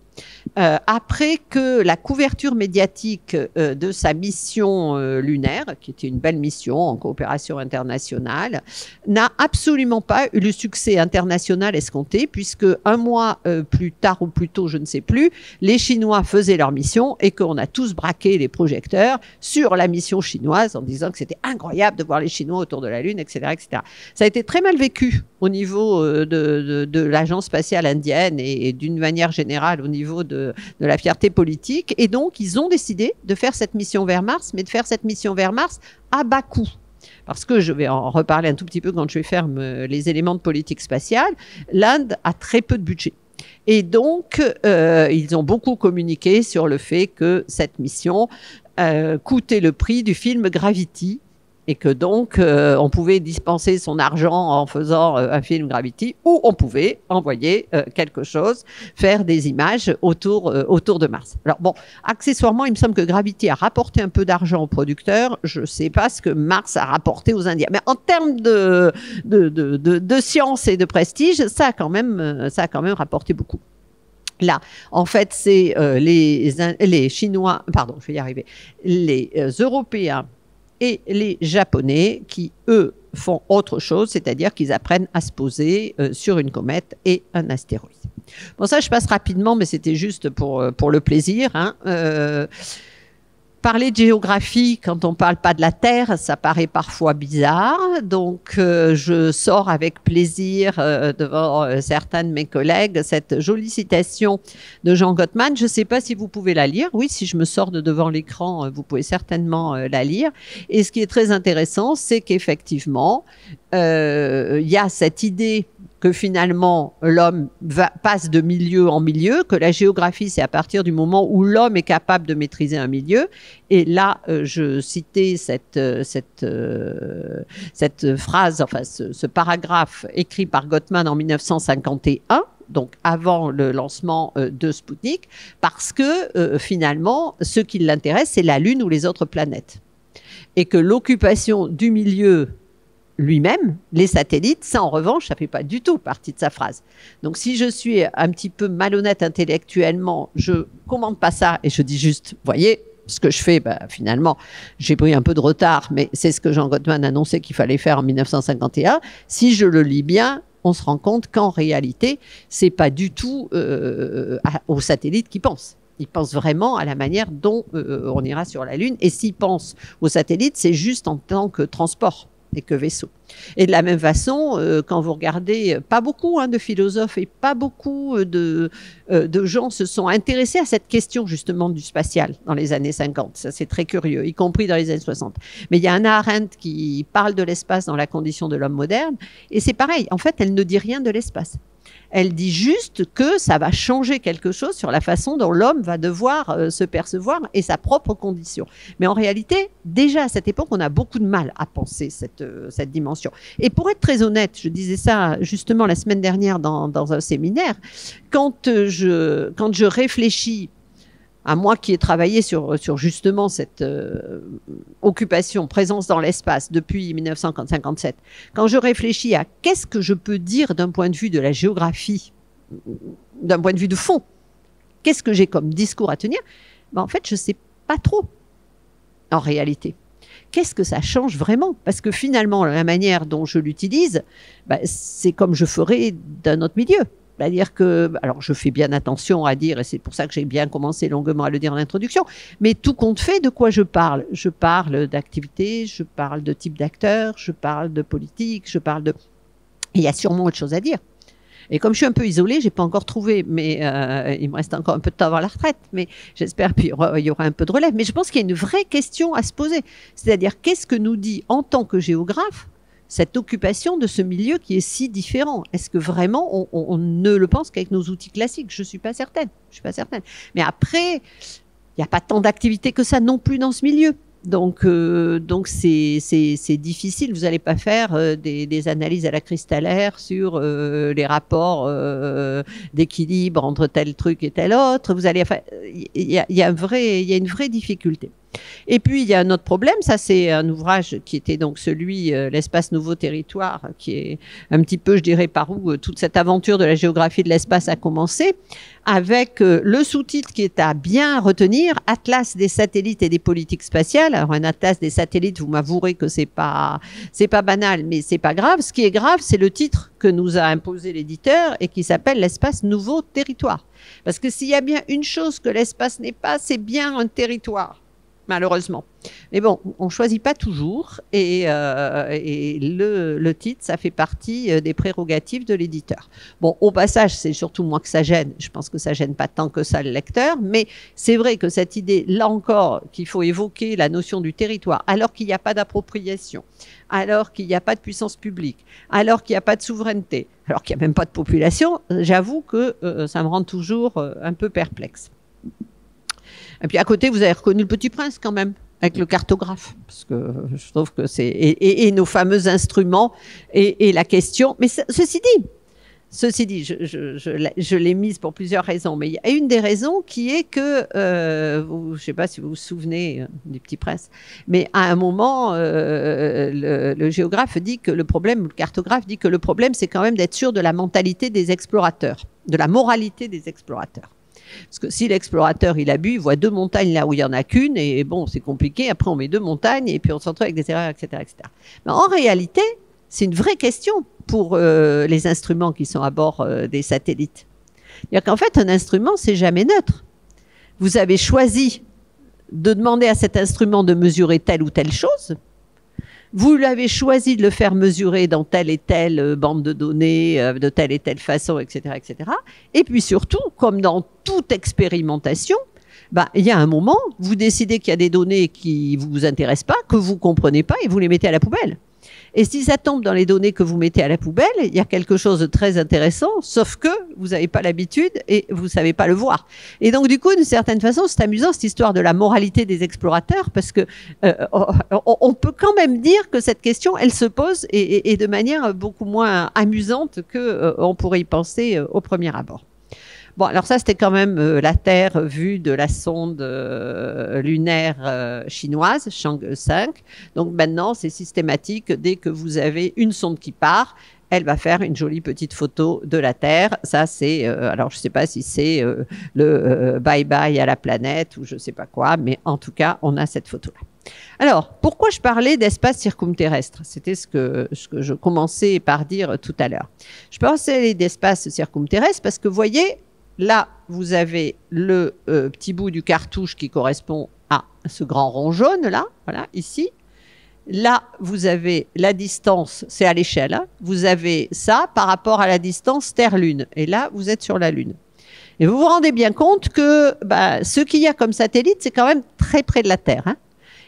après que la couverture médiatique de sa mission lunaire, qui était une belle mission en coopération internationale, n'a absolument pas eu le succès international escompté, puisque un mois plus tard ou plus tôt, je ne sais plus, les Chinois faisaient leur mission et qu'on a tous braqué les projecteurs sur la mission chinoise en disant que c'était incroyable de voir les Chinois autour de la Lune, etc., etc. Ça a été très mal vécu au niveau de l'agence spatiale indienne et d'une manière générale au niveau de la fierté politique. Et donc, ils ont décidé de faire cette mission vers Mars, mais de faire cette mission vers Mars à bas coût. Parce que je vais en reparler un tout petit peu quand je vais faire les éléments de politique spatiale, l'Inde a très peu de budget. Et donc, ils ont beaucoup communiqué sur le fait que cette mission coûtait le prix du film Gravity, Et que donc, on pouvait dispenser son argent en faisant un film Gravity, ou on pouvait envoyer quelque chose, faire des images autour de Mars. Alors bon, accessoirement, il me semble que Gravity a rapporté un peu d'argent aux producteurs. Je ne sais pas ce que Mars a rapporté aux Indiens. Mais en termes de science et de prestige, ça a quand même rapporté beaucoup. Là, en fait, c'est les Chinois, pardon, je vais y arriver, les Européens et les Japonais qui, eux, font autre chose, c'est-à-dire qu'ils apprennent à se poser sur une comète et un astéroïde. Bon, ça, je passe rapidement, mais c'était juste pour le plaisir. Hein. Parler de géographie, quand on ne parle pas de la Terre, ça paraît parfois bizarre. Donc, je sors avec plaisir devant certains de mes collègues cette jolie citation de Jean Gottman. Je ne sais pas si vous pouvez la lire. Oui, si je me sors de devant l'écran, vous pouvez certainement la lire. Et ce qui est très intéressant, c'est qu'effectivement, il y a cette idée que finalement l'homme passe de milieu en milieu, que la géographie, c'est à partir du moment où l'homme est capable de maîtriser un milieu. Et là, je citais cette phrase, enfin ce paragraphe écrit par Gottman en 1951, donc avant le lancement de Spoutnik, parce que finalement, ce qui l'intéresse, c'est la Lune ou les autres planètes. Et que l'occupation du milieu lui-même, les satellites, ça en revanche, ça ne fait pas du tout partie de sa phrase. Donc si je suis un petit peu malhonnête intellectuellement, je ne commande pas ça et je dis juste, voyez, ce que je fais, ben, finalement, j'ai pris un peu de retard, mais c'est ce que Jean Gottman annonçait qu'il fallait faire en 1951. Si je le lis bien, on se rend compte qu'en réalité, ce n'est pas du tout aux satellites qui pensent. Ils pensent vraiment à la manière dont on ira sur la Lune. Et s'ils pensent aux satellites, c'est juste en tant que transport et que vaisseau. Et de la même façon, quand vous regardez, pas beaucoup de philosophes et pas beaucoup de gens se sont intéressés à cette question justement du spatial dans les années 50. Ça, c'est très curieux, y compris dans les années 60. Mais il y a Hannah Arendt qui parle de l'espace dans la condition de l'homme moderne, et c'est pareil. En fait, elle ne dit rien de l'espace. Elle dit juste que ça va changer quelque chose sur la façon dont l'homme va devoir se percevoir et sa propre condition. Mais en réalité, déjà à cette époque, on a beaucoup de mal à penser cette dimension. Et pour être très honnête, je disais ça justement la semaine dernière dans un séminaire, quand je réfléchis à moi qui ai travaillé sur justement cette occupation, présence dans l'espace depuis 1957, quand je réfléchis à qu'est-ce que je peux dire d'un point de vue de la géographie, d'un point de vue de fond, qu'est-ce que j'ai comme discours à tenir, ben en fait, je ne sais pas trop, en réalité. Qu'est-ce que ça change vraiment? Parce que finalement, la manière dont je l'utilise, ben, c'est comme je ferais d'un autre milieu. C'est-à-dire que, alors je fais bien attention à dire, et c'est pour ça que j'ai bien commencé longuement à le dire en introduction, mais tout compte fait, de quoi je parle? Je parle d'activité, je parle de type d'acteur, je parle de politique, je parle de... Et il y a sûrement autre chose à dire. Et comme je suis un peu isolée, je n'ai pas encore trouvé, mais il me reste encore un peu de temps avant la retraite, mais j'espère qu'il y aura un peu de relève. Mais je pense qu'il y a une vraie question à se poser. C'est-à-dire, qu'est-ce que nous dit en tant que géographe cette occupation de ce milieu qui est si différent? Est-ce que vraiment on ne le pense qu'avec nos outils classiques? Je ne suis pas certaine. Mais après, il n'y a pas tant d'activité que ça non plus dans ce milieu. Donc c'est difficile. Vous n'allez pas faire des analyses à la cristallaire sur les rapports d'équilibre entre tel truc et tel autre. Vous allez, il y a une vraie difficulté. Et puis il y a un autre problème, ça c'est un ouvrage qui était donc celui L'espace nouveau territoire, qui est un petit peu, je dirais, par où toute cette aventure de la géographie de l'espace a commencé, avec le sous-titre qui est à bien retenir, Atlas des satellites et des politiques spatiales. Alors un atlas des satellites, vous m'avouerez que c'est pas banal, mais c'est pas grave. Ce qui est grave, c'est le titre que nous a imposé l'éditeur et qui s'appelle L'espace nouveau territoire. Parce que s'il y a bien une chose que l'espace n'est pas, c'est bien un territoire. Malheureusement. Mais bon, on ne choisit pas toujours et le titre, ça fait partie des prérogatives de l'éditeur. Bon, au passage, c'est surtout moi que ça gêne. Je pense que ça ne gêne pas tant que ça le lecteur, mais c'est vrai que cette idée, là encore, qu'il faut évoquer la notion du territoire, alors qu'il n'y a pas d'appropriation, alors qu'il n'y a pas de puissance publique, alors qu'il n'y a pas de souveraineté, alors qu'il n'y a même pas de population, j'avoue que ça me rend toujours un peu perplexe. Et puis à côté, vous avez reconnu Le Petit Prince quand même, avec le cartographe, parce que je trouve que c'est et nos fameux instruments et la question. Mais ceci dit, je l'ai mise pour plusieurs raisons, mais il y a une des raisons qui est que, je ne sais pas si vous vous souvenez du Petit Prince, mais à un moment, le géographe dit que le cartographe dit que le problème, c'est quand même d'être sûr de la mentalité des explorateurs, de la moralité des explorateurs. Parce que si l'explorateur, il a bu, il voit 2 montagnes là où il n'y en a qu'une, et bon, c'est compliqué, après on met 2 montagnes, et puis on se retrouve avec des erreurs, etc. etc. Mais en réalité, c'est une vraie question pour les instruments qui sont à bord des satellites. C'est-à-dire qu'en fait, un instrument, c'est jamais neutre. Vous avez choisi de demander à cet instrument de mesurer telle ou telle chose. Vous l'avez choisi de le faire mesurer dans telle et telle bande de données, de telle et telle façon, etc., etc. Et puis surtout, comme dans toute expérimentation, il y a un moment, vous décidez qu'il y a des données qui ne vous intéressent pas, que vous ne comprenez pas, et vous les mettez à la poubelle. Et si ça tombe dans les données que vous mettez à la poubelle, il y a quelque chose de très intéressant, sauf que vous n'avez pas l'habitude et vous ne savez pas le voir. Et donc, du coup, d'une certaine façon, c'est amusant cette histoire de la moralité des explorateurs, parce que on peut quand même dire que cette question, elle se pose et de manière beaucoup moins amusante qu'on pourrait y penser au premier abord. Bon, alors ça, c'était quand même la Terre vue de la sonde lunaire chinoise, Chang'e 5. Donc maintenant, c'est systématique. Dès que vous avez une sonde qui part, elle va faire une jolie petite photo de la Terre. Ça, c'est, alors je ne sais pas si c'est le bye-bye à la planète ou je ne sais pas quoi, mais en tout cas, on a cette photo-là. Alors, pourquoi je parlais d'espace circumterrestre? C'était ce que je commençais par dire tout à l'heure. Je parlais d'espace circumterrestre parce que, vous voyez, là, vous avez le petit bout du cartouche qui correspond à ce grand rond jaune, là, voilà, ici. Là, vous avez la distance, c'est à l'échelle, hein, vous avez ça par rapport à la distance Terre-Lune. Et là, vous êtes sur la Lune. Et vous vous rendez bien compte que ce qu'il y a comme satellite, c'est quand même très près de la Terre, hein.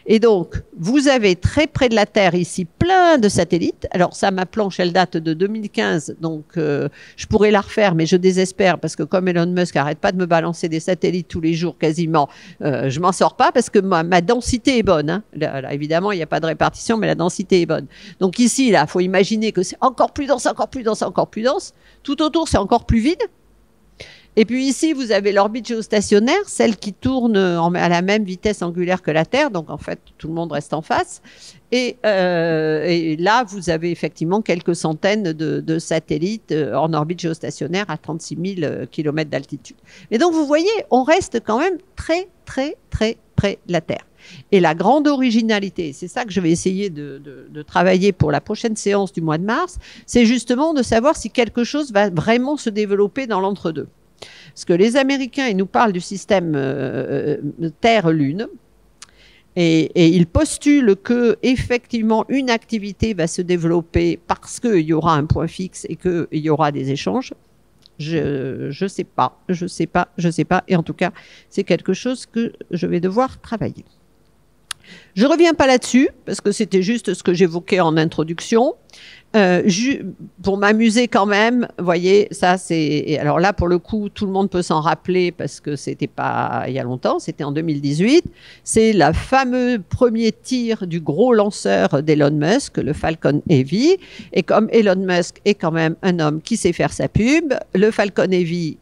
Et donc, vous avez très près de la Terre ici plein de satellites. Alors ça, ma planche, elle date de 2015, donc je pourrais la refaire, mais je désespère parce que comme Elon Musk n'arrête pas de me balancer des satellites tous les jours quasiment, je m'en sors pas parce que ma densité est bonne, hein. Là, évidemment, il n'y a pas de répartition, mais la densité est bonne. Donc ici, là, il faut imaginer que c'est encore plus dense, encore plus dense, encore plus dense. Tout autour, c'est encore plus vide. Et puis ici, vous avez l'orbite géostationnaire, celle qui tourne à la même vitesse angulaire que la Terre. Donc, en fait, tout le monde reste en face. Et là, vous avez effectivement quelques centaines de satellites en orbite géostationnaire à 36 000 km d'altitude. Et donc, vous voyez, on reste quand même très, très, très près de la Terre. Et la grande originalité, c'est ça que je vais essayer de travailler pour la prochaine séance du mois de mars, c'est justement de savoir si quelque chose va vraiment se développer dans l'entre-deux. Parce que les Américains, ils nous parlent du système Terre-Lune et ils postulent que effectivement une activité va se développer parce qu'il y aura un point fixe et qu'il y aura des échanges. Je sais pas. Et en tout cas, c'est quelque chose que je vais devoir travailler. Je reviens pas là-dessus parce que c'était juste ce que j'évoquais en introduction. Pour m'amuser quand même, vous voyez, ça c'est... Alors là, pour le coup, tout le monde peut s'en rappeler parce que c'était pas il y a longtemps, c'était en 2018. C'est le fameux premier tir du gros lanceur d'Elon Musk, le Falcon Heavy. Et comme Elon Musk est quand même un homme qui sait faire sa pub, le Falcon Heavy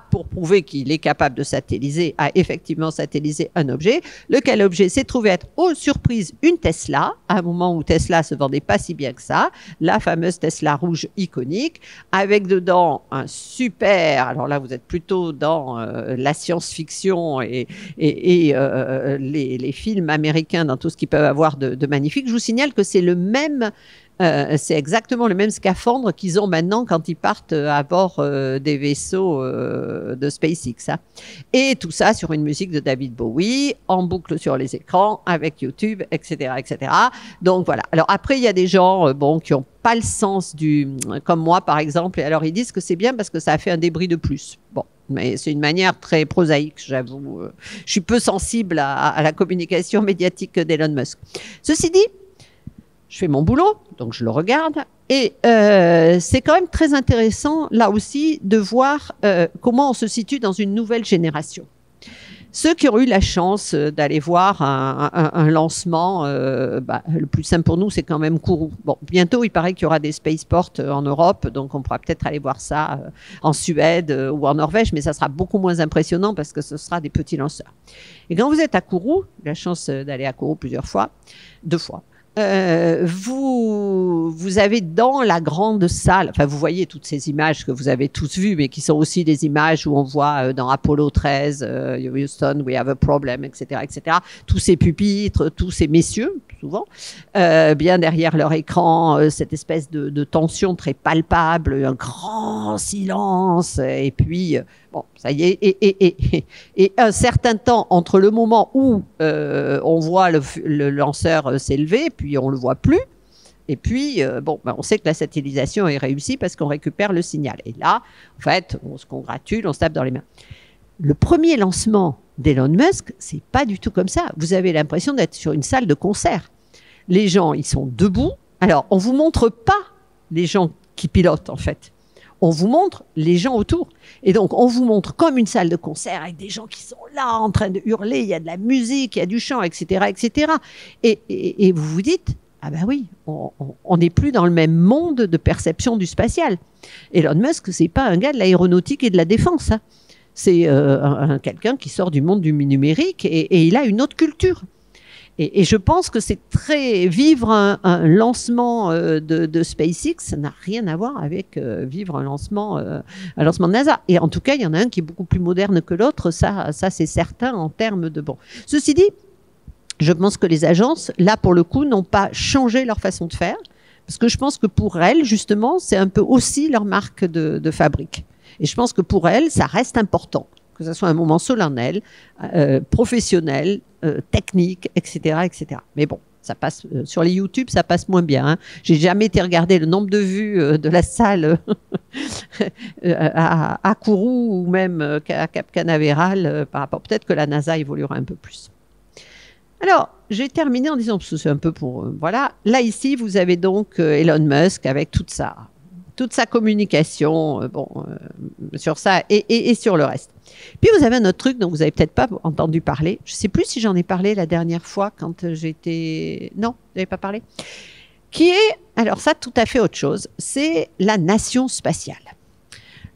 pour prouver qu'il est capable de satelliser, a effectivement satellisé un objet, lequel objet s'est trouvé être, aux surprises, une Tesla, à un moment où Tesla se vendait pas si bien que ça, la fameuse Tesla rouge iconique, avec dedans un super, alors là vous êtes plutôt dans la science-fiction et les films américains, dans tout ce qu'ils peuvent avoir de magnifique. Je vous signale que c'est le même... c'est exactement le même scaphandre qu'ils ont maintenant quand ils partent à bord des vaisseaux de SpaceX. Hein. Et tout ça sur une musique de David Bowie, en boucle sur les écrans, avec YouTube, etc., etc. Donc voilà. Alors après, il y a des gens qui n'ont pas le sens comme moi par exemple, et alors ils disent que c'est bien parce que ça a fait un débris de plus. Bon. Mais c'est une manière très prosaïque, j'avoue. Je suis peu sensible à la communication médiatique d'Elon Musk. Ceci dit, je fais mon boulot, donc je le regarde. Et c'est quand même très intéressant, là aussi, de voir comment on se situe dans une nouvelle génération. Ceux qui ont eu la chance d'aller voir un lancement, le plus simple pour nous, c'est quand même Kourou. Bon, bientôt, il paraît qu'il y aura des spaceports en Europe, donc on pourra peut-être aller voir ça en Suède ou en Norvège, mais ça sera beaucoup moins impressionnant parce que ce sera des petits lanceurs. Et quand vous êtes à Kourou, j'ai la chance d'aller à Kourou plusieurs fois, 2 fois, vous avez dans la grande salle, enfin vous voyez toutes ces images que vous avez tous vues, mais qui sont aussi des images où on voit dans Apollo 13, Houston, we have a problem, etc., etc. Tous ces pupitres, tous ces messieurs, souvent, bien derrière leur écran, cette espèce de tension très palpable, un grand silence, et puis bon, ça y est, et un certain temps entre le moment où on voit le lanceur s'élever, puis on le voit plus, et puis on sait que la satellisation est réussie parce qu'on récupère le signal. Et là, en fait, on se congratule, on se tape dans les mains. Le premier lancement d'Elon Musk, c'est pas du tout comme ça. Vous avez l'impression d'être sur une salle de concert. Les gens, ils sont debout. Alors, on vous montre pas les gens qui pilotent, en fait. On vous montre les gens autour. Et donc, on vous montre comme une salle de concert avec des gens qui sont là en train de hurler, il y a de la musique, il y a du chant, etc., etc. Et vous vous dites, ah ben oui, on n'est plus dans le même monde de perception du spatial. Elon Musk, c'est pas un gars de l'aéronautique et de la défense, hein. C'est quelqu'un qui sort du monde du numérique et il a une autre culture. Et je pense que c'est vivre un lancement de SpaceX, ça n'a rien à voir avec vivre un lancement de NASA. Et en tout cas, il y en a un qui est beaucoup plus moderne que l'autre, ça c'est certain en termes de bon. Ceci dit, je pense que les agences, là pour le coup, n'ont pas changé leur façon de faire, parce que je pense que pour elles, justement, c'est un peu aussi leur marque de fabrique. Et je pense que pour elles, ça reste important, que ce soit un moment solennel, professionnel, technique, etc., etc. Mais bon, ça passe sur les YouTube, ça passe moins bien, hein. J'ai jamais été regarder le nombre de vues de la salle à Kourou ou même à Cap Canaveral par rapport. Peut-être que la NASA évoluera un peu plus. Alors, j'ai terminé en disant, parce que c'est un peu pour voilà. Là ici, vous avez donc Elon Musk avec toute sa communication, sur ça et sur le reste. Puis vous avez un autre truc dont vous n'avez peut-être pas entendu parler. Je ne sais plus si j'en ai parlé la dernière fois quand j'étais... Non, vous n'avez pas parlé. Qui est, alors ça, tout à fait autre chose. C'est la nation spatiale.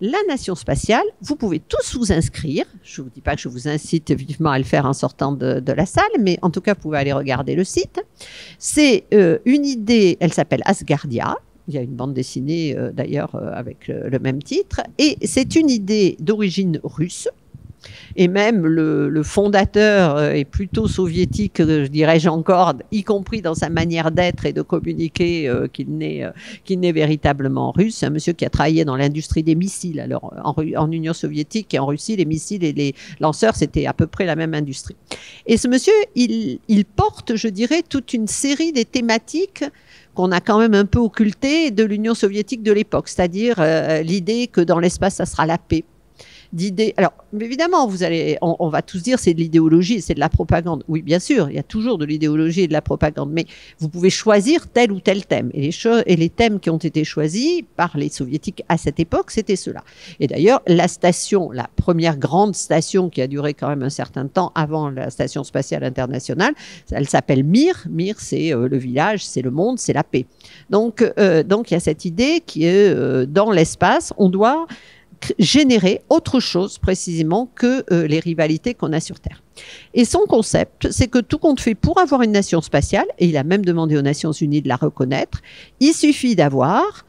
La nation spatiale, vous pouvez tous vous inscrire. Je ne vous dis pas que je vous incite vivement à le faire en sortant de la salle, mais en tout cas, vous pouvez aller regarder le site. C'est une idée, elle s'appelle Asgardia. Il y a une bande dessinée d'ailleurs avec le même titre. Et c'est une idée d'origine russe. Et même le fondateur est plutôt soviétique, je dirais-je encore, y compris dans sa manière d'être et de communiquer, qu'il n'est véritablement russe. Un monsieur qui a travaillé dans l'industrie des missiles. Alors, en Union soviétique et en Russie, les missiles et les lanceurs, c'était à peu près la même industrie. Et ce monsieur, il porte, je dirais, toute une série des thématiques qu'on a quand même un peu occultées de l'Union soviétique de l'époque, c'est-à-dire l'idée que dans l'espace, ça sera la paix. Alors, évidemment, on va tous dire c'est de l'idéologie, c'est de la propagande. Oui, bien sûr, il y a toujours de l'idéologie et de la propagande, mais vous pouvez choisir tel ou tel thème. Et les thèmes qui ont été choisis par les soviétiques à cette époque, c'était cela. Et d'ailleurs, la première grande station qui a duré quand même un certain temps avant la station spatiale internationale, elle s'appelle Mir. Mir, c'est le village, c'est le monde, c'est la paix. Donc, il y a cette idée qui est dans l'espace, on doit générer autre chose précisément que les rivalités qu'on a sur Terre. Et son concept, c'est que tout compte fait pour avoir une nation spatiale, et il a même demandé aux Nations Unies de la reconnaître, il suffit d'avoir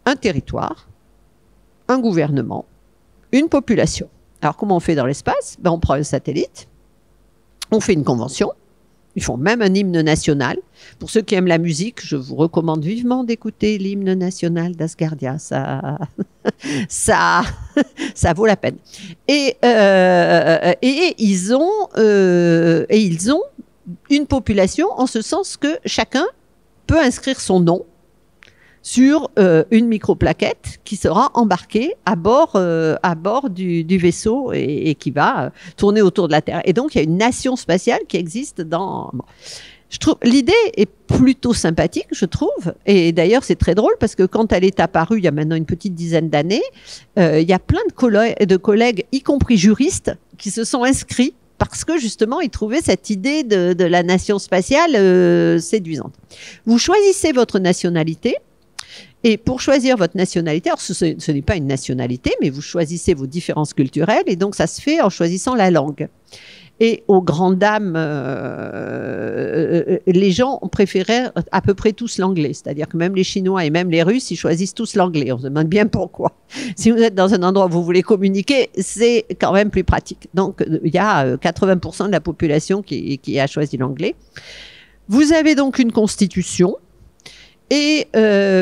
un territoire, un gouvernement, une population. Alors comment on fait dans l'espace? On prend un satellite, on fait une convention, ils font même un hymne national. Pour ceux qui aiment la musique, je vous recommande vivement d'écouter l'hymne national d'Asgardia. Ça vaut la peine. Et ils ont une population en ce sens que chacun peut inscrire son nom sur une microplaquette qui sera embarquée à bord du vaisseau et qui va tourner autour de la Terre. Et donc, il y a une nation spatiale qui existe dans... Bon. Je trouve l'idée est plutôt sympathique, je trouve. Et d'ailleurs, c'est très drôle parce que quand elle est apparue, il y a maintenant une petite dizaine d'années, il y a plein de collègues, y compris juristes, qui se sont inscrits parce que justement, ils trouvaient cette idée de la nation spatiale séduisante. Vous choisissez votre nationalité. Et pour choisir votre nationalité, alors ce n'est pas une nationalité, mais vous choisissez vos différences culturelles, et donc ça se fait en choisissant la langue. Et aux grandes dames, les gens préféraient à peu près tous l'anglais. C'est-à-dire que même les Chinois et même les Russes, ils choisissent tous l'anglais. On se demande bien pourquoi. Si vous êtes dans un endroit où vous voulez communiquer, c'est quand même plus pratique. Donc, il y a 80% de la population qui a choisi l'anglais. Vous avez donc une constitution. Et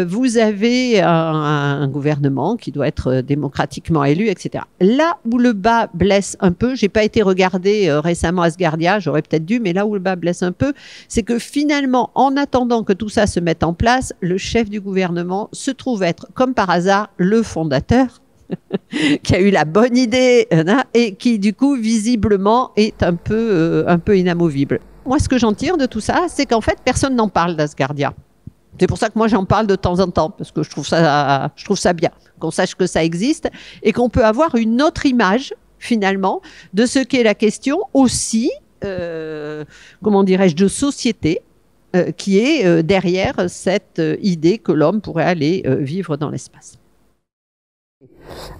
vous avez un gouvernement qui doit être démocratiquement élu, etc. Là où le bas blesse un peu, j'ai pas été regarder récemment Asgardia, j'aurais peut-être dû, mais là où le bas blesse un peu, c'est que finalement, en attendant que tout ça se mette en place, le chef du gouvernement se trouve être, comme par hasard, le fondateur, qui a eu la bonne idée et qui, du coup, visiblement, est un peu inamovible. Moi, ce que j'en tire de tout ça, c'est qu'en fait, personne n'en parle d'Asgardia. C'est pour ça que moi j'en parle de temps en temps, parce que je trouve ça bien, qu'on sache que ça existe et qu'on peut avoir une autre image finalement de ce qu'est la question aussi, comment dirais-je, de société qui est derrière cette idée que l'homme pourrait aller vivre dans l'espace.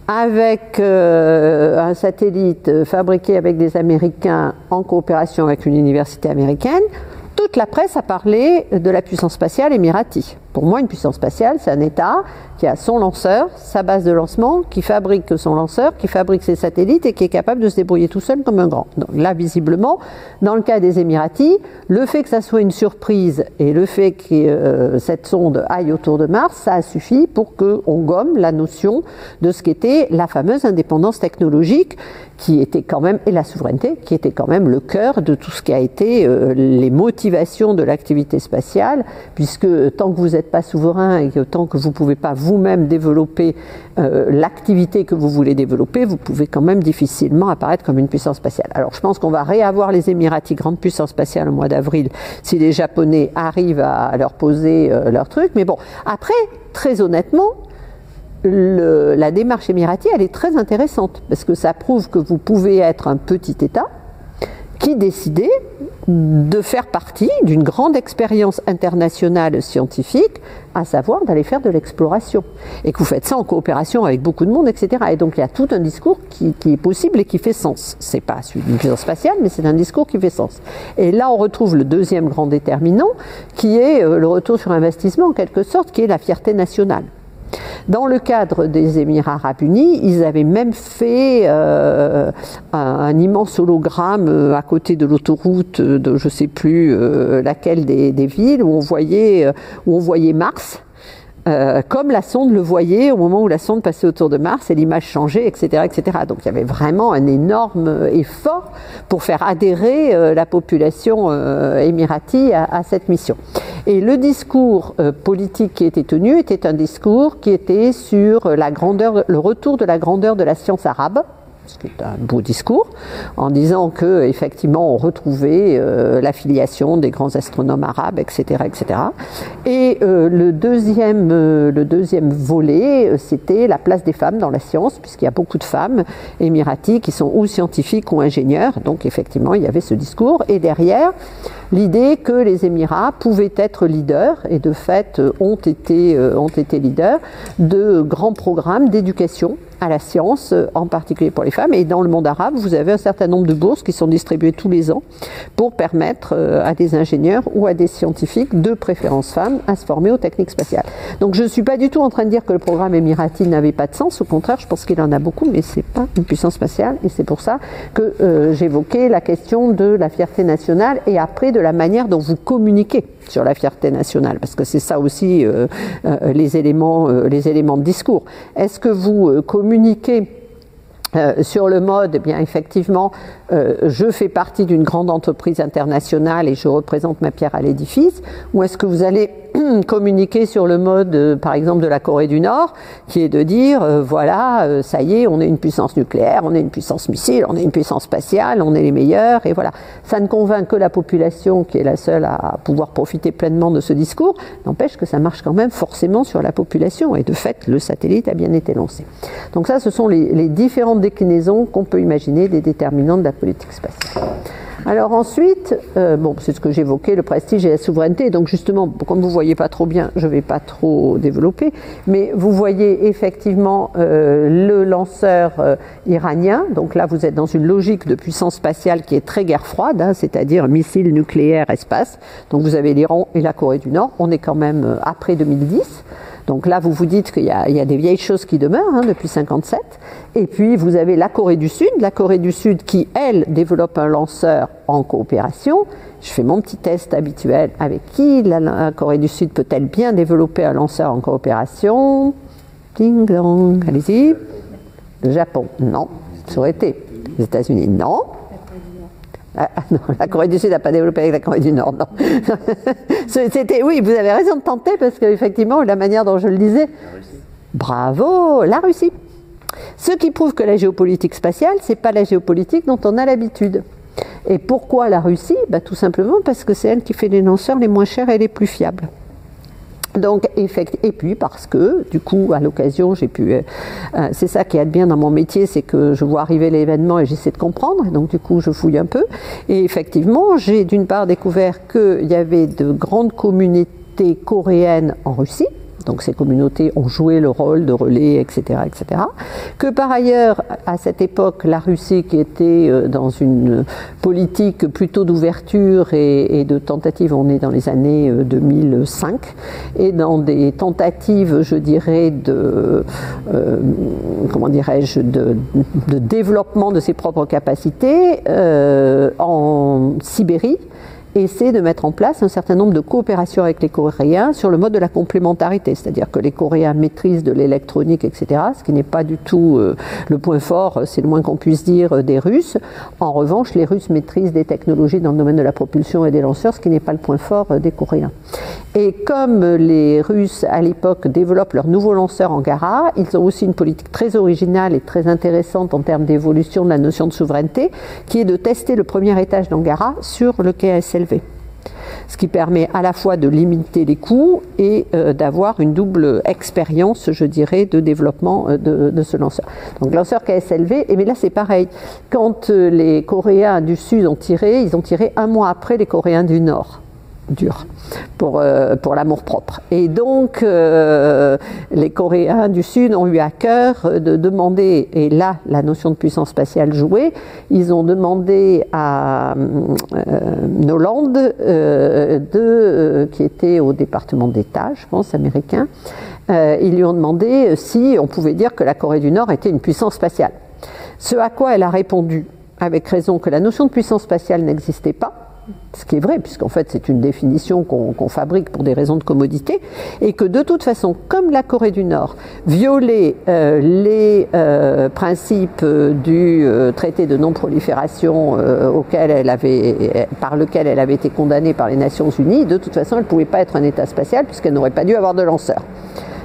Avec un satellite fabriqué avec des Américains en coopération avec une université américaine, toute la presse a parlé de la puissance spatiale émirati. Pour moi, une puissance spatiale, c'est un État qui a son lanceur, sa base de lancement, qui fabrique son lanceur, qui fabrique ses satellites et qui est capable de se débrouiller tout seul comme un grand. Donc là, visiblement, dans le cas des Émiratis, le fait que ça soit une surprise et le fait que cette sonde aille autour de Mars, ça a suffi pour qu'on gomme la notion de ce qu'était la fameuse indépendance technologique qui était quand même, et la souveraineté, qui était quand même le cœur de tout ce qui a été les motivations de l'activité spatiale, puisque tant que vous n'êtes pas souverain et que tant que vous ne pouvez pas vous-même développer l'activité que vous voulez développer, vous pouvez quand même difficilement apparaître comme une puissance spatiale. Alors je pense qu'on va réavoir les Émiratis grande puissance spatiale au mois d'avril si les Japonais arrivent à leur poser leur truc, mais bon, après, très honnêtement, la démarche émirati, elle est très intéressante parce que ça prouve que vous pouvez être un petit État qui décidait de faire partie d'une grande expérience internationale scientifique, à savoir d'aller faire de l'exploration. Et que vous faites ça en coopération avec beaucoup de monde, etc. Et donc il y a tout un discours qui est possible et qui fait sens. C'est pas celui d'une puissance spatiale, mais c'est un discours qui fait sens. Et là on retrouve le deuxième grand déterminant, qui est le retour sur investissement en quelque sorte, qui est la fierté nationale. Dans le cadre des Émirats arabes unis, ils avaient même fait un immense hologramme à côté de l'autoroute de je ne sais plus laquelle des villes où on voyait Mars. Comme la sonde le voyait au moment où la sonde passait autour de Mars et l'image changeait, etc., etc. Donc il y avait vraiment un énorme effort pour faire adhérer la population émirati à cette mission. Et le discours politique qui était tenu était un discours qui était sur la grandeur, le retour de la grandeur de la science arabe, ce qui est un beau discours, en disant que effectivement on retrouvait l'affiliation des grands astronomes arabes, etc., etc. Et le deuxième volet, c'était la place des femmes dans la science, puisqu'il y a beaucoup de femmes émiratis qui sont ou scientifiques ou ingénieurs. Donc effectivement, il y avait ce discours. Et derrière, l'idée que les Émirats pouvaient être leaders, et de fait ont été leaders, de grands programmes d'éducation à la science, en particulier pour les femmes. Et dans le monde arabe, vous avez un certain nombre de bourses qui sont distribuées tous les ans pour permettre à des ingénieurs ou à des scientifiques, de préférence femmes, à se former aux techniques spatiales. Donc je ne suis pas du tout en train de dire que le programme émirati n'avait pas de sens. Au contraire, je pense qu'il en a beaucoup, mais ce n'est pas une puissance spatiale. Et c'est pour ça que j'évoquais la question de la fierté nationale et après de la manière dont vous communiquez sur la fierté nationale, parce que c'est ça aussi les éléments de discours. Est-ce que vous communiquez sur le mode, eh bien effectivement, je fais partie d'une grande entreprise internationale et je représente ma pierre à l'édifice, ou est-ce que vous allez communiquer sur le mode, par exemple, de la Corée du Nord, qui est de dire, voilà, ça y est, on est une puissance nucléaire, on est une puissance missile, on est une puissance spatiale, on est les meilleurs, et voilà. Ça ne convainc que la population, qui est la seule à pouvoir profiter pleinement de ce discours, n'empêche que ça marche quand même forcément sur la population, et de fait, le satellite a bien été lancé. Donc ça, ce sont les différentes déclinaisons qu'on peut imaginer des déterminants de la politique spatiale. Alors ensuite, bon, c'est ce que j'évoquais, le prestige et la souveraineté. Donc justement, comme vous ne voyez pas trop bien, je ne vais pas trop développer, mais vous voyez effectivement le lanceur iranien. Donc là, vous êtes dans une logique de puissance spatiale qui est très guerre froide, hein, c'est-à-dire missiles, nucléaires, espace. Donc vous avez l'Iran et la Corée du Nord. On est quand même après 2010. Donc là, vous vous dites qu'il y a des vieilles choses qui demeurent hein, depuis 1957. Et puis, vous avez la Corée du Sud qui, elle, développe un lanceur en coopération. Je fais mon petit test habituel. Avec qui la Corée du Sud peut-elle bien développer un lanceur en coopération? Ding dong, allez-y. Le Japon, non. Ça aurait été. Les États-Unis, non. Non, la Corée du Sud n'a pas développé avec la Corée du Nord, non. Oui, vous avez raison de tenter, parce qu'effectivement, la manière dont je le disais, bravo, la Russie. Ce qui prouve que la géopolitique spatiale, ce n'est pas la géopolitique dont on a l'habitude. Et pourquoi la Russie? Tout simplement parce que c'est elle qui fait les lanceurs les moins chers et les plus fiables. Donc, et puis parce que, du coup, à l'occasion, j'ai pu... c'est ça qui est bien dans mon métier, c'est que je vois arriver l'événement et j'essaie de comprendre. Donc, du coup, je fouille un peu. Et effectivement, j'ai d'une part découvert qu'il y avait de grandes communautés coréennes en Russie. Donc ces communautés ont joué le rôle de relais, etc., etc. Que par ailleurs, à cette époque, la Russie, qui était dans une politique plutôt d'ouverture et de tentative, on est dans les années 2005, et dans des tentatives, je dirais, comment dirais-je, de développement de ses propres capacités en Sibérie, essaie de mettre en place un certain nombre de coopérations avec les Coréens sur le mode de la complémentarité, c'est-à-dire que les Coréens maîtrisent de l'électronique, etc., ce qui n'est pas du tout le point fort, c'est le moins qu'on puisse dire, des Russes. En revanche, les Russes maîtrisent des technologies dans le domaine de la propulsion et des lanceurs, ce qui n'est pas le point fort des Coréens. Et comme les Russes, à l'époque, développent leurs nouveaux lanceurs Angara, ils ont aussi une politique très originale et très intéressante en termes d'évolution de la notion de souveraineté, qui est de tester le premier étage d'Angara sur le quai ASLV. Ce qui permet à la fois de limiter les coûts et d'avoir une double expérience, je dirais, de développement de ce lanceur. Donc lanceur KSLV, mais là c'est pareil. Quand les Coréens du Sud ont tiré, ils ont tiré un mois après les Coréens du Nord. Dur pour l'amour-propre. Et donc, les Coréens du Sud ont eu à cœur de demander, et là, la notion de puissance spatiale jouait, ils ont demandé à Noland, qui était au département d'État, je pense, américain, ils lui ont demandé si on pouvait dire que la Corée du Nord était une puissance spatiale. Ce à quoi elle a répondu, avec raison, que la notion de puissance spatiale n'existait pas, ce qui est vrai, puisqu'en fait c'est une définition qu'on fabrique pour des raisons de commodité, et que de toute façon, comme la Corée du Nord violait les principes du traité de non-prolifération par lequel elle avait été condamnée par les Nations Unies, de toute façon elle ne pouvait pas être un État spatial puisqu'elle n'aurait pas dû avoir de lanceur.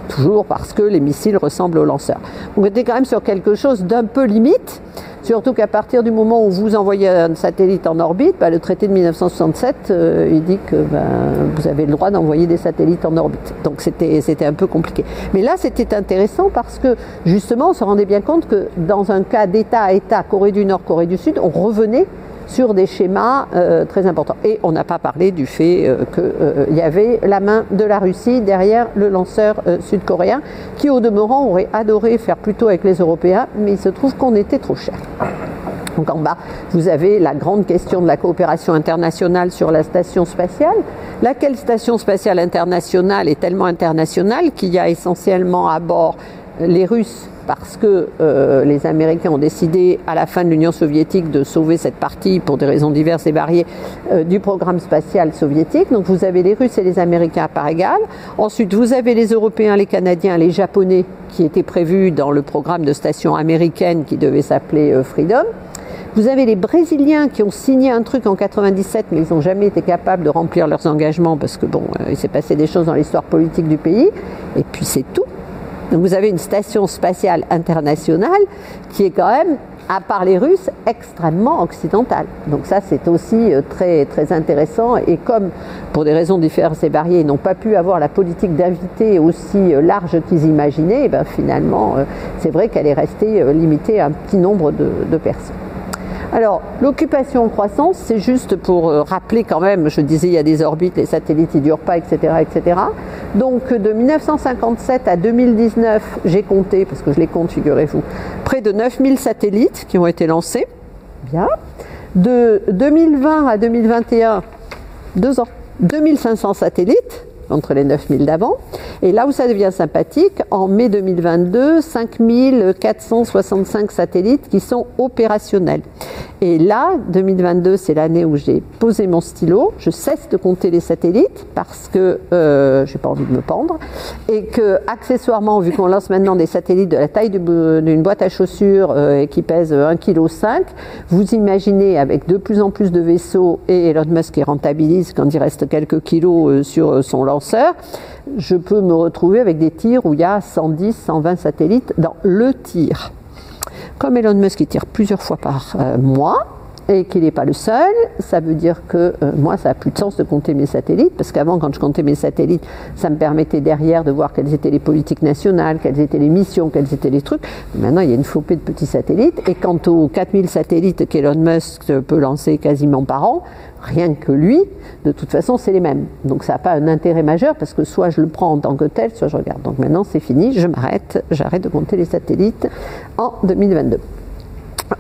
Toujours parce que les missiles ressemblent aux lanceurs. On était quand même sur quelque chose d'un peu limite, surtout qu'à partir du moment où vous envoyez un satellite en orbite, le traité de 1967, il dit que vous avez le droit d'envoyer des satellites en orbite. Donc c'était un peu compliqué. Mais là, c'était intéressant parce que, justement, on se rendait bien compte que dans un cas d'État à État, Corée du Nord, Corée du Sud, on revenait sur des schémas très importants. Et on n'a pas parlé du fait qu'il y avait la main de la Russie derrière le lanceur sud-coréen, qui au demeurant aurait adoré faire plutôt avec les Européens, mais il se trouve qu'on était trop cher. Donc en bas, vous avez la grande question de la coopération internationale sur la station spatiale. Laquelle station spatiale internationale est tellement internationale qu'il y a essentiellement à bord les Russes, parce que les Américains ont décidé à la fin de l'Union soviétique de sauver cette partie pour des raisons diverses et variées du programme spatial soviétique. Donc vous avez les Russes et les Américains à part égale. Ensuite vous avez les Européens, les Canadiens, les Japonais qui étaient prévus dans le programme de station américaine qui devait s'appeler Freedom. Vous avez les Brésiliens qui ont signé un truc en 97, mais ils n'ont jamais été capables de remplir leurs engagements parce que bon, il s'est passé des choses dans l'histoire politique du pays, et puis c'est tout. Donc vous avez une station spatiale internationale qui est quand même, à part les Russes, extrêmement occidentale. Donc ça, c'est aussi très, très intéressant. Et comme, pour des raisons diverses et variées, ils n'ont pas pu avoir la politique d'invité aussi large qu'ils imaginaient, et ben finalement, c'est vrai qu'elle est restée limitée à un petit nombre de personnes. Alors, l'occupation en croissance, c'est juste pour rappeler quand même, je disais, il y a des orbites, les satellites, ils ne durent pas, etc., etc. Donc, de 1957 à 2019, j'ai compté, parce que je les compte, figurez-vous, près de 9000 satellites qui ont été lancés. Bien. De 2020 à 2021, 2 ans, 2500 satellites, entre les 9000 d'avant. Et là où ça devient sympathique, en mai 2022, 5465 satellites qui sont opérationnels. Et là, 2022, c'est l'année où j'ai posé mon stylo. Je cesse de compter les satellites parce que j'ai pas envie de me pendre. Et que, accessoirement, vu qu'on lance maintenant des satellites de la taille d'une boîte à chaussures et qui pèsent 1,5 kg, vous imaginez, avec de plus en plus de vaisseaux et Elon Musk qui rentabilise quand il reste quelques kilos sur son lanceur, je peux me retrouver avec des tirs où il y a 110, 120 satellites dans le tir. Comme Elon Musk tire plusieurs fois par mois et qu'il n'est pas le seul, ça veut dire que moi, ça n'a plus de sens de compter mes satellites, parce qu'avant, quand je comptais mes satellites, ça me permettait derrière de voir quelles étaient les politiques nationales, quelles étaient les missions, quels étaient les trucs. Maintenant, il y a une flopée de petits satellites, et quant aux 4000 satellites qu'Elon Musk peut lancer quasiment par an, rien que lui, de toute façon, c'est les mêmes. Donc ça n'a pas un intérêt majeur, parce que soit je le prends en tant que tel, soit je regarde. Donc maintenant, c'est fini, je m'arrête, j'arrête de compter les satellites en 2022.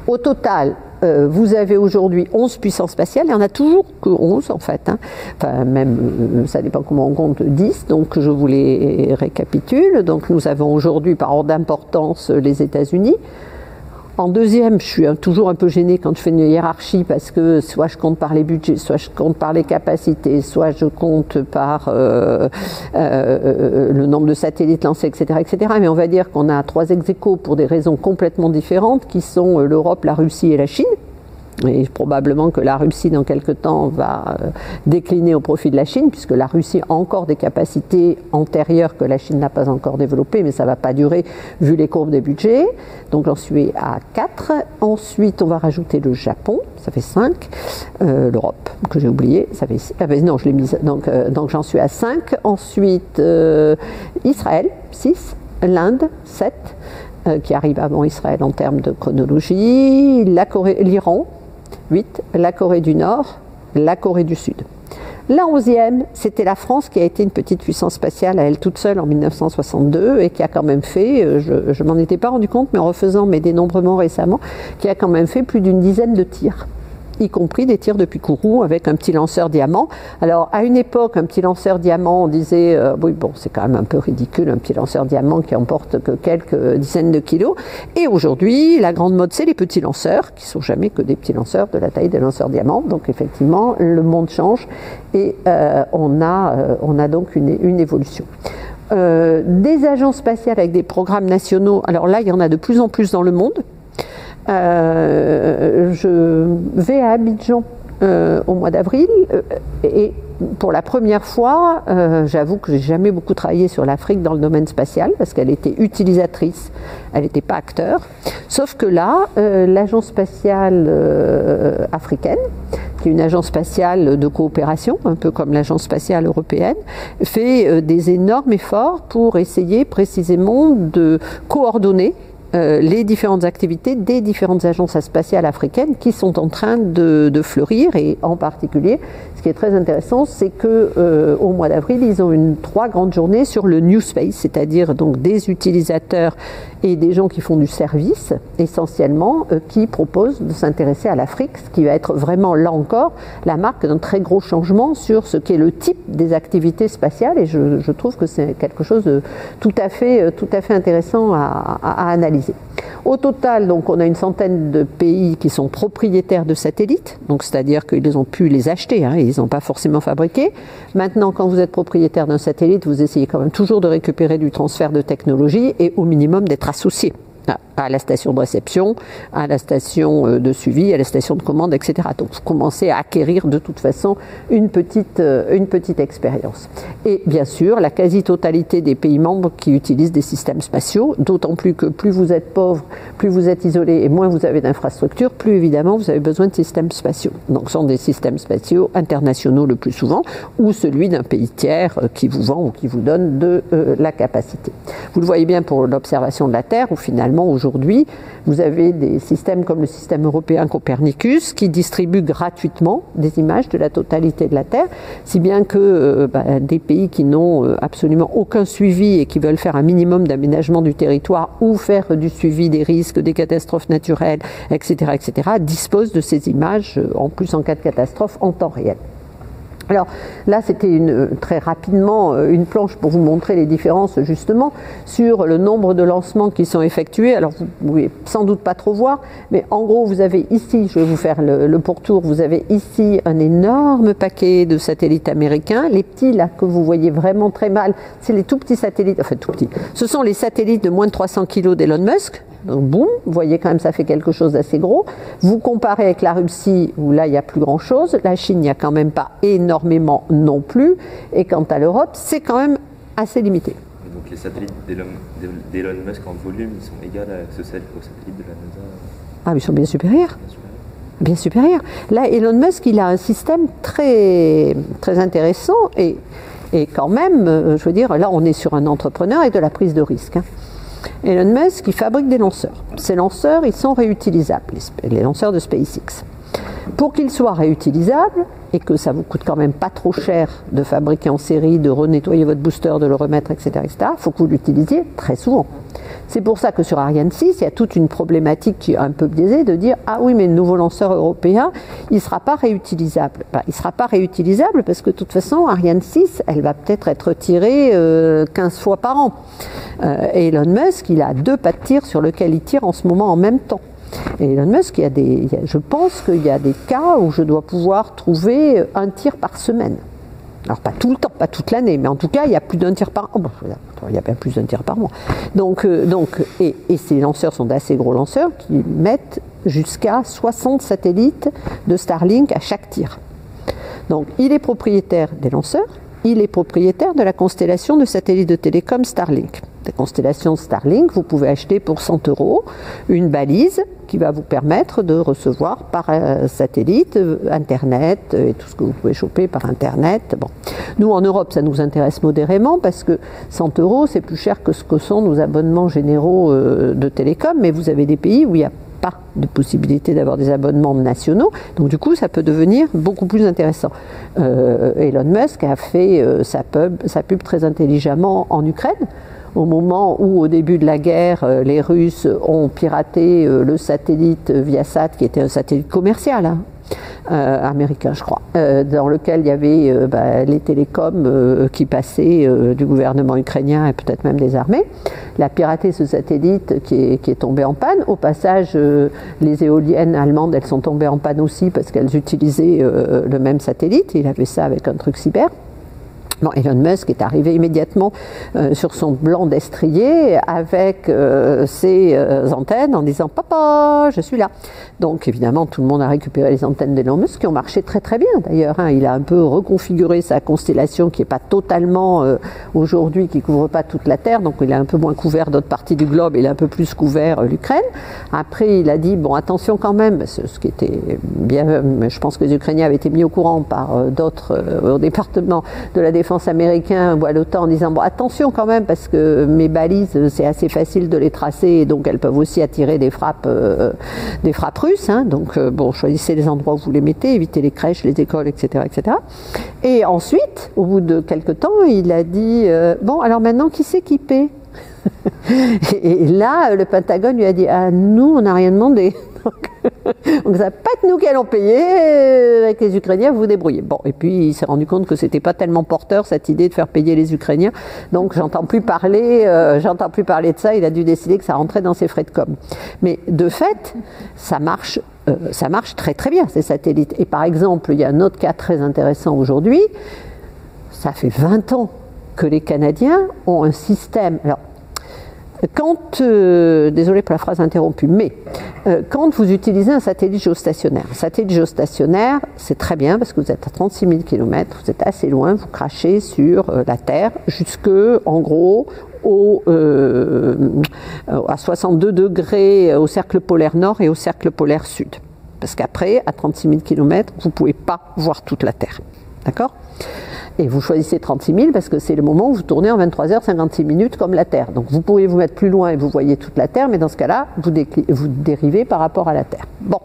Au total, vous avez aujourd'hui 11 puissances spatiales, il n'y en a toujours que 11 en fait, hein. Enfin même, ça dépend comment on compte, 10, donc je vous les récapitule. Donc nous avons aujourd'hui par ordre d'importance les États-Unis. En deuxième, je suis toujours un peu gênée quand je fais une hiérarchie parce que soit je compte par les budgets, soit je compte par les capacités, soit je compte par le nombre de satellites lancés, etc., etc. Mais on va dire qu'on a 3 ex-aequo pour des raisons complètement différentes qui sont l'Europe, la Russie et la Chine. Et probablement que la Russie, dans quelque temps, va décliner au profit de la Chine, puisque la Russie a encore des capacités antérieures que la Chine n'a pas encore développées, mais ça ne va pas durer vu les courbes des budgets. Donc j'en suis à 4. Ensuite, on va rajouter le Japon, ça fait 5. L'Europe, que j'ai oublié, ça fait 6. Ah ben non, je l'ai mise. Donc j'en suis à 5. Ensuite, Israël, 6. L'Inde, 7. Qui arrive avant Israël en termes de chronologie. L'Iran, 8, la Corée du Nord, la Corée du Sud. La 11e, c'était la France qui a été une petite puissance spatiale à elle toute seule en 1962 et qui a quand même fait, je ne m'en étais pas rendu compte, mais en refaisant mes dénombrements récemment, qui a quand même fait plus d'une dizaine de tirs, y compris des tirs depuis Kourou avec un petit lanceur diamant. Alors à une époque, un petit lanceur diamant, on disait oui bon c'est quand même un peu ridicule un petit lanceur diamant qui emporte que quelques dizaines de kilos. Et aujourd'hui, la grande mode c'est les petits lanceurs qui sont jamais que des petits lanceurs de la taille des lanceurs diamants. Donc effectivement, le monde change et on a donc une évolution. Des agences spatiales avec des programmes nationaux. Alors là, il y en a de plus en plus dans le monde. Je vais à Abidjan au mois d'avril et pour la première fois, j'avoue que j'ai jamais beaucoup travaillé sur l'Afrique dans le domaine spatial parce qu'elle était utilisatrice, elle n'était pas acteur. Sauf que là, l'agence spatiale africaine, qui est une agence spatiale de coopération, un peu comme l'agence spatiale européenne, fait des énormes efforts pour essayer précisément de coordonner les différentes activités des différentes agences spatiales africaines qui sont en train de fleurir. Et en particulier, ce qui est très intéressant, c'est que au mois d'avril, ils ont 3 grandes journées sur le New Space, c'est-à-dire donc des utilisateurs et des gens qui font du service, essentiellement, qui proposent de s'intéresser à l'Afrique, ce qui va être vraiment, là encore, la marque d'un très gros changement sur ce qu'est le type des activités spatiales. Et je trouve que c'est quelque chose de tout à fait intéressant à analyser. Au total, donc, on a une centaine de pays qui sont propriétaires de satellites, donc c'est-à-dire qu'ils ont pu les acheter, hein, ils n'ont pas forcément fabriqué. Maintenant, quand vous êtes propriétaire d'un satellite, vous essayez quand même toujours de récupérer du transfert de technologie et au minimum d'être associé à la station de réception, à la station de suivi, à la station de commande, etc. Donc vous commencez à acquérir de toute façon une petite expérience. Et bien sûr, la quasi-totalité des pays membres qui utilisent des systèmes spatiaux, d'autant plus que plus vous êtes pauvre, plus vous êtes isolé et moins vous avez d'infrastructures, plus évidemment vous avez besoin de systèmes spatiaux. Donc ce sont des systèmes spatiaux internationaux le plus souvent, ou celui d'un pays tiers qui vous vend ou qui vous donne de la capacité. Vous le voyez bien pour l'observation de la Terre, où finalement aujourd'hui vous avez des systèmes comme le système européen Copernicus qui distribue gratuitement des images de la totalité de la Terre, si bien que des pays qui n'ont absolument aucun suivi et qui veulent faire un minimum d'aménagement du territoire ou faire du suivi des risques, des catastrophes naturelles, etc., disposent de ces images, en plus en cas de catastrophe, en temps réel. Alors là, c'était très rapidement une planche pour vous montrer les différences justement sur le nombre de lancements qui sont effectués. Alors vous ne pouvez sans doute pas trop voir, mais en gros vous avez ici, je vais vous faire le pourtour, vous avez ici un énorme paquet de satellites américains. Les petits là que vous voyez vraiment très mal, c'est les tout petits satellites, enfin tout petits, ce sont les satellites de moins de 300 kg d'Elon Musk. Donc boum, vous voyez quand même ça fait quelque chose d'assez gros. Vous comparez avec la Russie où là il n'y a plus grand chose, la Chine il n'y a quand même pas énormément non plus, et quant à l'Europe c'est quand même assez limité. Donc les satellites d'Elon Musk en volume ils sont égaux aux satellites de la NASA? Ah mais ils sont bien supérieurs. Bien supérieurs. Là Elon Musk il a un système très, très intéressant et quand même, je veux dire, là on est sur un entrepreneur et de la prise de risque. Elon Musk, il fabrique des lanceurs. Ces lanceurs, ils sont réutilisables, les lanceurs de SpaceX. Pour qu'ils soient réutilisables, et que ça vous coûte quand même pas trop cher de fabriquer en série, de renettoyer votre booster, de le remettre, etc., il faut que vous l'utilisiez très souvent. C'est pour ça que sur Ariane 6, il y a toute une problématique qui est un peu biaisée de dire « Ah oui, mais le nouveau lanceur européen, il ne sera pas réutilisable. » Il ne sera pas réutilisable parce que de toute façon, Ariane 6, elle va peut-être être tirée 15 fois par an. Et Elon Musk, il a 2 pas de tir sur lesquels il tire en ce moment en même temps. Et Elon Musk, je pense qu'il y a des cas où je dois pouvoir trouver un tir par semaine. Alors pas tout le temps, pas toute l'année, mais en tout cas il y a plus d'un tir par an. Il y a bien plus d'un tir par mois. Et ces lanceurs sont d'assez gros lanceurs qui mettent jusqu'à 60 satellites de Starlink à chaque tir. Donc il est propriétaire des lanceurs, il est propriétaire de la constellation de satellites de télécom Starlink. La constellation Starlink, vous pouvez acheter pour 100 € une balise qui va vous permettre de recevoir par satellite, Internet et tout ce que vous pouvez choper par Internet. Bon. Nous, en Europe, ça nous intéresse modérément parce que 100 €, c'est plus cher que ce que sont nos abonnements généraux de télécom, mais vous avez des pays où il n'y a pas de possibilité d'avoir des abonnements nationaux, donc du coup ça peut devenir beaucoup plus intéressant. Elon Musk a fait sa pub très intelligemment en Ukraine, au moment où, au début de la guerre, les Russes ont piraté le satellite Viasat, qui était un satellite commercial, américain je crois, dans lequel il y avait les télécoms qui passaient du gouvernement ukrainien et peut-être même des armées. Il a piraté ce satellite qui est tombé en panne. Au passage, les éoliennes allemandes, elles sont tombées en panne aussi parce qu'elles utilisaient le même satellite. Il a fait ça avec un truc cyber. Bon, Elon Musk est arrivé immédiatement sur son blanc destrier avec ses antennes en disant « Papa, je suis là ». Donc évidemment, tout le monde a récupéré les antennes d'Elon Musk qui ont marché très très bien d'ailleurs. Il a un peu reconfiguré sa constellation qui n'est pas totalement aujourd'hui, qui ne couvre pas toute la Terre, donc il a un peu moins couvert d'autres parties du globe, il a un peu plus couvert l'Ukraine. Après, il a dit « Bon, attention quand même », ce qui était bien, je pense que les Ukrainiens avaient été mis au courant par d'autres au département de la défense américain ou à l'OTAN en disant bon attention quand même parce que mes balises c'est assez facile de les tracer et donc elles peuvent aussi attirer des frappes russes, donc bon choisissez les endroits où vous les mettez, évitez les crèches, les écoles, etc. Et ensuite au bout de quelques temps il a dit bon alors maintenant qui c'est qui paie? Et là le Pentagone lui a dit ah nous on n'a rien demandé. Donc ça va pas être nous qui allons payer, avec les Ukrainiens, vous vous débrouillez. Bon, et puis il s'est rendu compte que c'était pas tellement porteur cette idée de faire payer les Ukrainiens, donc j'entends plus parler de ça, il a dû décider que ça rentrait dans ses frais de com. Mais de fait, ça marche très très bien ces satellites. Et par exemple, il y a un autre cas très intéressant aujourd'hui, ça fait 20 ans que les Canadiens ont un système, alors quand, désolé pour la phrase interrompue, mais quand vous utilisez un satellite géostationnaire, c'est très bien parce que vous êtes à 36 000 km, vous êtes assez loin, vous crachez sur la Terre jusque, en gros, à 62 degrés au cercle polaire nord et au cercle polaire sud. Parce qu'après, à 36 000 km, vous ne pouvez pas voir toute la Terre. D'accord ? Et vous choisissez 36 000 parce que c'est le moment où vous tournez en 23h56 comme la Terre. Donc vous pourriez vous mettre plus loin et vous voyez toute la Terre, mais dans ce cas-là, vous dérivez par rapport à la Terre. Bon.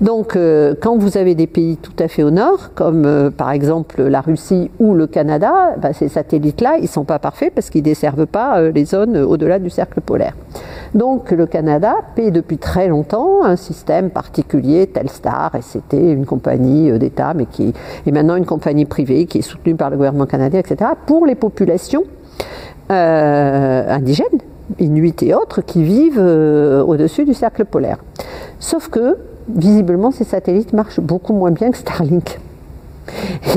Donc quand vous avez des pays tout à fait au nord, comme par exemple la Russie ou le Canada, ben, ces satellites-là, ils ne sont pas parfaits parce qu'ils ne desservent pas les zones au-delà du cercle polaire. Donc le Canada paie depuis très longtemps un système particulier, Telstar, et c'était une compagnie d'État, mais qui est maintenant une compagnie privée, qui est soutenue par le gouvernement canadien, etc., pour les populations indigènes, inuits et autres, qui vivent au-dessus du cercle polaire. Sauf que, visiblement, ces satellites marchent beaucoup moins bien que Starlink.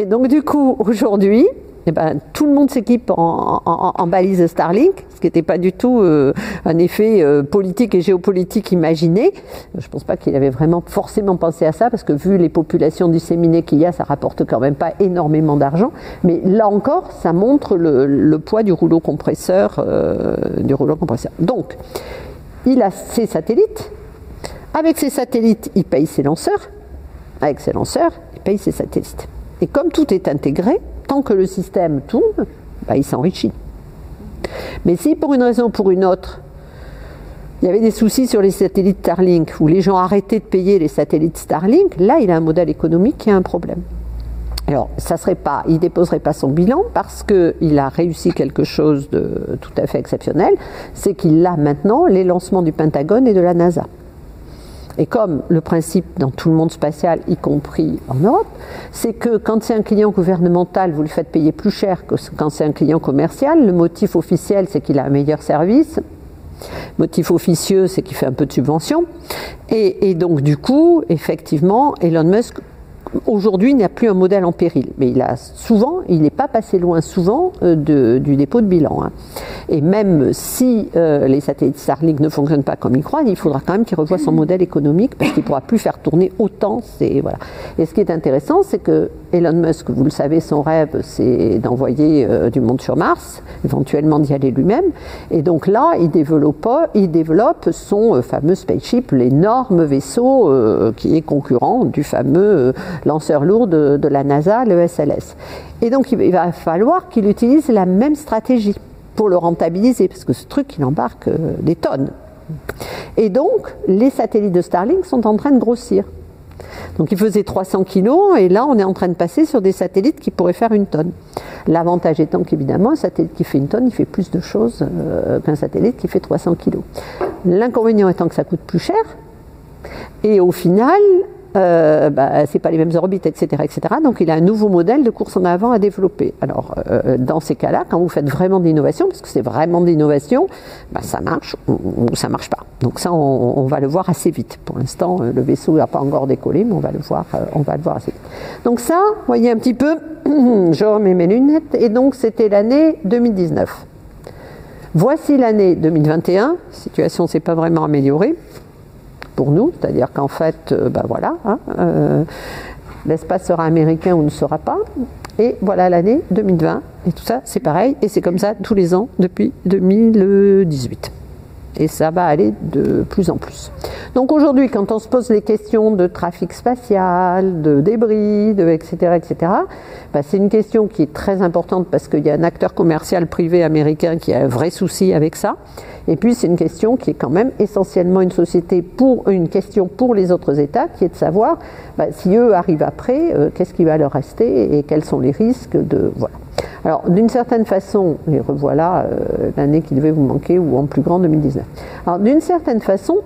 Et donc du coup, aujourd'hui, eh ben, tout le monde s'équipe en balise Starlink, ce qui n'était pas du tout un effet politique et géopolitique imaginé. Je ne pense pas qu'il avait vraiment forcément pensé à ça, parce que vu les populations disséminées qu'il y a, ça rapporte quand même pas énormément d'argent. Mais là encore, ça montre le poids du rouleau compresseur. Donc, il a ses satellites. Avec ses satellites, il paye ses lanceurs. Avec ses lanceurs, il paye ses satellites. Et comme tout est intégré, tant que le système tourne, bah, il s'enrichit. Mais si pour une raison ou pour une autre, il y avait des soucis sur les satellites Starlink, où les gens arrêtaient de payer les satellites Starlink, là il a un modèle économique qui a un problème. Alors, il ne déposerait pas son bilan parce qu'il a réussi quelque chose de tout à fait exceptionnel, c'est qu'il a maintenant les lancements du Pentagone et de la NASA. Et comme le principe dans tout le monde spatial, y compris en Europe, c'est que quand c'est un client gouvernemental, vous le faites payer plus cher que quand c'est un client commercial. Le motif officiel, c'est qu'il a un meilleur service. Motif officieux, c'est qu'il fait un peu de subvention. Et donc, du coup, effectivement, Elon Musk, aujourd'hui, il n'y a plus un modèle en péril. Mais il n'est pas passé loin souvent du dépôt de bilan. Hein. Et même si les satellites Starlink ne fonctionnent pas comme il croit, il faudra quand même qu'il revoie son modèle économique parce qu'il ne pourra plus faire tourner autant. Voilà. Et ce qui est intéressant, c'est que Elon Musk, vous le savez, son rêve, c'est d'envoyer du monde sur Mars, éventuellement d'y aller lui-même. Et donc là, il développe son fameux spaceship, l'énorme vaisseau qui est concurrent du fameux lanceur lourd de la NASA, le SLS. Et donc, il va falloir qu'il utilise la même stratégie pour le rentabiliser, parce que ce truc, il embarque des tonnes. Et donc, les satellites de Starlink sont en train de grossir. Donc, il faisait 300 kilos, et là, on est en train de passer sur des satellites qui pourraient faire 1 tonne. L'avantage étant qu'évidemment, un satellite qui fait 1 tonne, il fait plus de choses qu'un satellite qui fait 300 kilos. L'inconvénient étant que ça coûte plus cher, et au final, c'est pas les mêmes orbites, etc., etc. Donc il a un nouveau modèle de course en avant à développer. Alors dans ces cas-là, quand vous faites vraiment de l'innovation, parce que c'est vraiment de l'innovation, ça marche ou ça marche pas. Donc ça, on va le voir assez vite. Pour l'instant, le vaisseau n'a pas encore décollé, mais on va le voir assez vite. Donc ça, vous voyez un petit peu, je remets mes lunettes, et donc c'était l'année 2019. Voici l'année 2021. La situation s'est pas vraiment améliorée pour nous, c'est-à-dire qu'en fait, l'espace sera américain ou ne sera pas, et voilà l'année 2020, et tout ça, c'est pareil, et c'est comme ça tous les ans depuis 2018. Et ça va aller de plus en plus. Donc aujourd'hui, quand on se pose les questions de trafic spatial, de débris, etc., c'est une question qui est très importante parce qu'il y a un acteur commercial privé américain qui a un vrai souci avec ça. Et puis c'est une question qui est quand même essentiellement une question pour les autres États, qui est de savoir si eux arrivent après, qu'est-ce qui va leur rester et quels sont les risques de... Voilà. Alors, d'une certaine façon, et revoilà l'année qui devait vous manquer, ou en plus grand 2019. Alors, d'une certaine façon,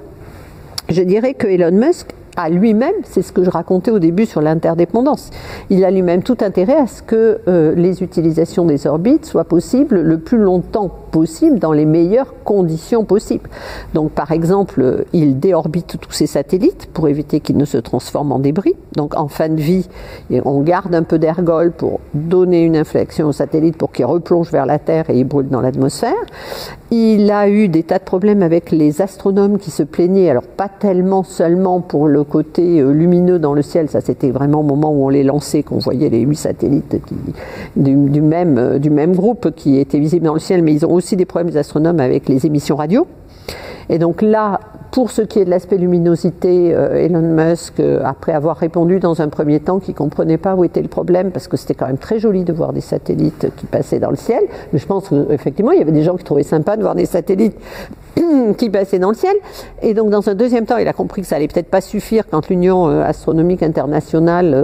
je dirais que Elon Musk a lui-même, c'est ce que je racontais au début sur l'interdépendance, il a lui-même tout intérêt à ce que les utilisations des orbites soient possibles le plus longtemps possible dans les meilleures conditions possibles. Donc par exemple, il déorbite tous ses satellites pour éviter qu'ils ne se transforment en débris. Donc en fin de vie, on garde un peu d'ergol pour donner une inflexion aux satellites pour qu'ils replongent vers la Terre et ils brûlent dans l'atmosphère. Il a eu des tas de problèmes avec les astronomes qui se plaignaient, alors pas tellement seulement pour le côté lumineux dans le ciel, ça c'était vraiment au moment où on les lançait qu'on voyait les 8 satellites du même groupe qui étaient visibles dans le ciel, mais ils ont aussi des problèmes, des astronomes, avec les émissions radio. Et donc là, pour ce qui est de l'aspect luminosité, Elon Musk, après avoir répondu dans un premier temps qu'il ne comprenait pas où était le problème, parce que c'était quand même très joli de voir des satellites qui passaient dans le ciel, mais je pense qu'effectivement, il y avait des gens qui trouvaient sympa de voir des satellites qui passaient dans le ciel. Et donc, dans un deuxième temps, il a compris que ça allait peut-être pas suffire quand l'Union astronomique internationale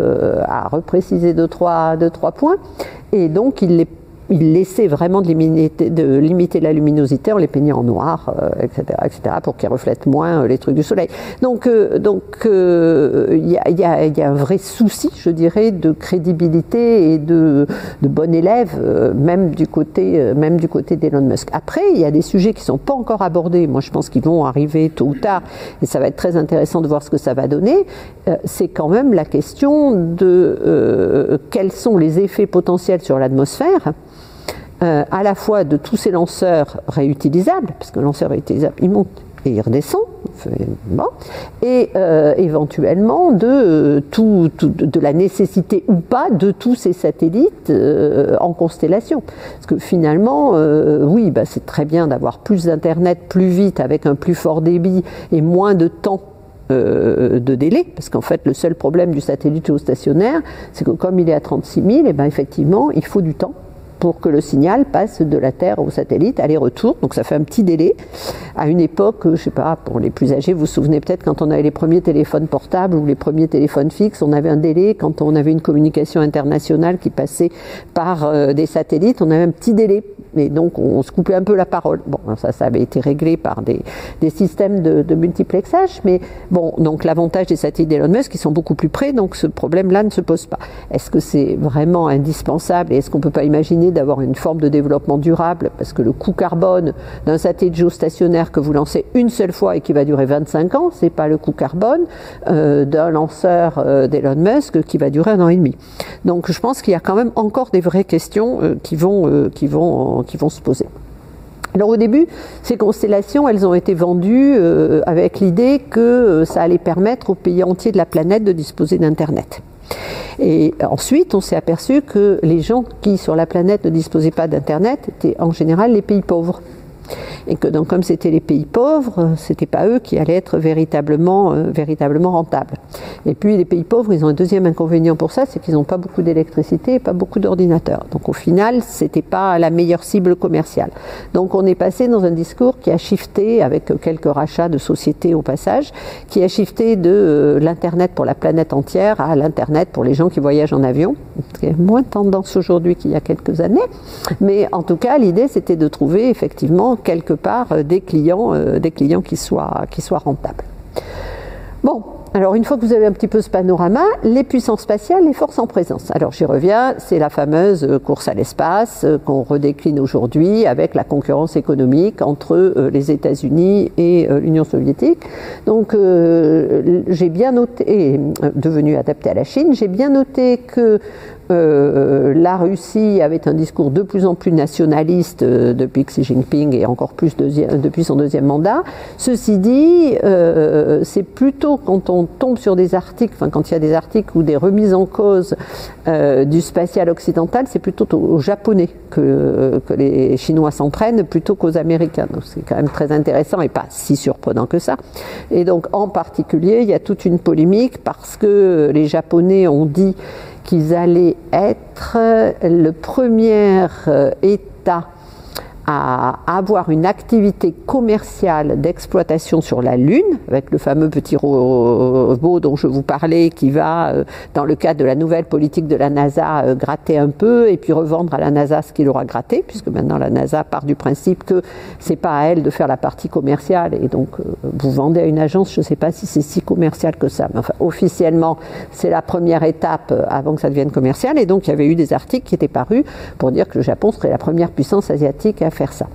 a reprécisé deux, trois points. Et donc, il laissait vraiment de limiter la luminosité en les peignant en noir, etc., pour qu'ils reflètent moins les trucs du soleil. Donc, il y a un vrai souci, je dirais, de crédibilité et de bon élève, même du côté d'Elon Musk. Après, il y a des sujets qui sont pas encore abordés. Moi, je pense qu'ils vont arriver tôt ou tard, et ça va être très intéressant de voir ce que ça va donner. C'est quand même la question de quels sont les effets potentiels sur l'atmosphère. À la fois de tous ces lanceurs réutilisables, parce qu'un lanceur réutilisable, il monte et il redescend, bon, et éventuellement de la nécessité ou pas de tous ces satellites en constellation. Parce que finalement, oui, c'est très bien d'avoir plus d'Internet plus vite avec un plus fort débit et moins de temps de délai, parce qu'en fait le seul problème du satellite géostationnaire, c'est que comme il est à 36 000, et effectivement il faut du temps pour que le signal passe de la Terre au satellite, aller-retour, donc ça fait un petit délai. À une époque, je sais pas, pour les plus âgés, vous vous souvenez peut-être quand on avait les premiers téléphones portables ou les premiers téléphones fixes, on avait un délai, quand on avait une communication internationale qui passait par des satellites, on avait un petit délai, et donc on se coupait un peu la parole. Bon, ça avait été réglé par des systèmes de multiplexage, mais bon, donc l'avantage des satellites d'Elon Musk, ils sont beaucoup plus près, donc ce problème-là ne se pose pas. Est-ce que c'est vraiment indispensable, et est-ce qu'on peut pas imaginer d'avoir une forme de développement durable, parce que le coût carbone d'un satellite géostationnaire que vous lancez une seule fois et qui va durer 25 ans, c'est pas le coût carbone d'un lanceur d'Elon Musk qui va durer 1 an et demi. Donc je pense qu'il y a quand même encore des vraies questions qui vont se poser. Alors au début, ces constellations, elles ont été vendues avec l'idée que ça allait permettre aux pays entiers de la planète de disposer d'Internet. Et ensuite, on s'est aperçu que les gens qui, sur la planète, ne disposaient pas d'Internet étaient en général les pays pauvres. Et que donc, comme c'était les pays pauvres, c'était pas eux qui allaient être véritablement rentables. Et puis les pays pauvres, ils ont un deuxième inconvénient pour ça, c'est qu'ils n'ont pas beaucoup d'électricité et pas beaucoup d'ordinateurs. Donc au final, c'était pas la meilleure cible commerciale. Donc on est passé dans un discours qui a shifté, avec quelques rachats de sociétés au passage, qui a shifté de l'internet pour la planète entière à l'internet pour les gens qui voyagent en avion. C'est moins tendance aujourd'hui qu'il y a quelques années, mais en tout cas l'idée c'était de trouver effectivement quelque part des clients qui soient rentables. Bon, alors une fois que vous avez un petit peu ce panorama, les puissances spatiales, les forces en présence. Alors j'y reviens, c'est la fameuse course à l'espace qu'on redécline aujourd'hui avec la concurrence économique entre les États-Unis et l'Union soviétique. Donc j'ai bien noté, devenu adapté à la Chine, j'ai bien noté que la Russie avait un discours de plus en plus nationaliste depuis Xi Jinping et encore plus depuis son deuxième mandat. Ceci dit, c'est plutôt quand on tombe sur des articles, quand il y a des articles ou des remises en cause du spatial occidental, c'est plutôt aux Japonais que les Chinois s'en prennent plutôt qu'aux Américains. Donc c'est quand même très intéressant et pas si surprenant que ça. Et donc en particulier, il y a toute une polémique parce que les Japonais ont dit qu'ils allaient être le premier État à avoir une activité commerciale d'exploitation sur la Lune, avec le fameux petit robot dont je vous parlais, qui va, dans le cadre de la nouvelle politique de la NASA, gratter un peu et puis revendre à la NASA ce qu'il aura gratté, puisque maintenant la NASA part du principe que c'est pas à elle de faire la partie commerciale, et donc vous vendez à une agence, je ne sais pas si c'est si commercial que ça, mais enfin officiellement c'est la première étape avant que ça devienne commercial, et donc il y avait eu des articles qui étaient parus pour dire que le Japon serait la première puissance asiatique à faire ça.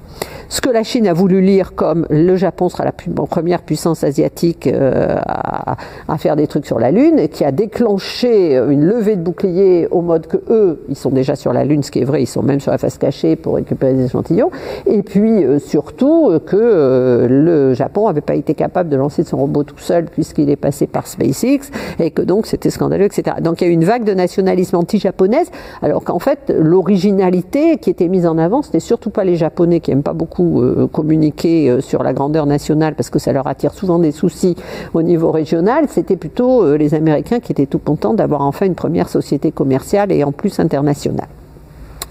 Ce que la Chine a voulu lire comme le Japon sera la première puissance asiatique à faire des trucs sur la Lune, et qui a déclenché une levée de boucliers au mode que eux, ils sont déjà sur la Lune, ce qui est vrai, ils sont même sur la face cachée pour récupérer des échantillons, et puis surtout que le Japon n'avait pas été capable de lancer son robot tout seul puisqu'il est passé par SpaceX, et que donc c'était scandaleux, etc. Donc il y a eu une vague de nationalisme anti-japonaise, alors qu'en fait l'originalité qui était mise en avant, c'était surtout pas les Japonais qui n'aiment pas beaucoup communiquer sur la grandeur nationale parce que ça leur attire souvent des soucis au niveau régional, c'était plutôt les Américains qui étaient tout contents d'avoir enfin une première société commerciale et en plus internationale.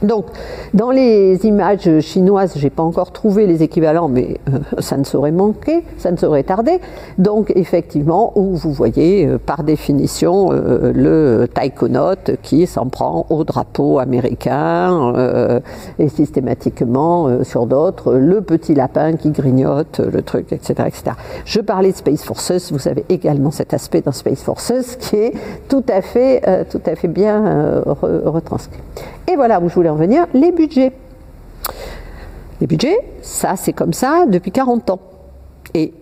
Donc, dans les images chinoises, j'ai pas encore trouvé les équivalents, mais ça ne saurait manquer, ça ne saurait tarder. Donc, effectivement, où vous voyez, par définition, le taïkonaute qui s'en prend au drapeau américain et systématiquement sur d'autres, le petit lapin qui grignote le truc, etc., etc. Je parlais de Space Forces, vous avez également cet aspect dans Space Forces qui est tout à fait bien retranscrit. Et voilà où je voulais en venir, les budgets. Les budgets, ça c'est comme ça depuis 40 ans. Et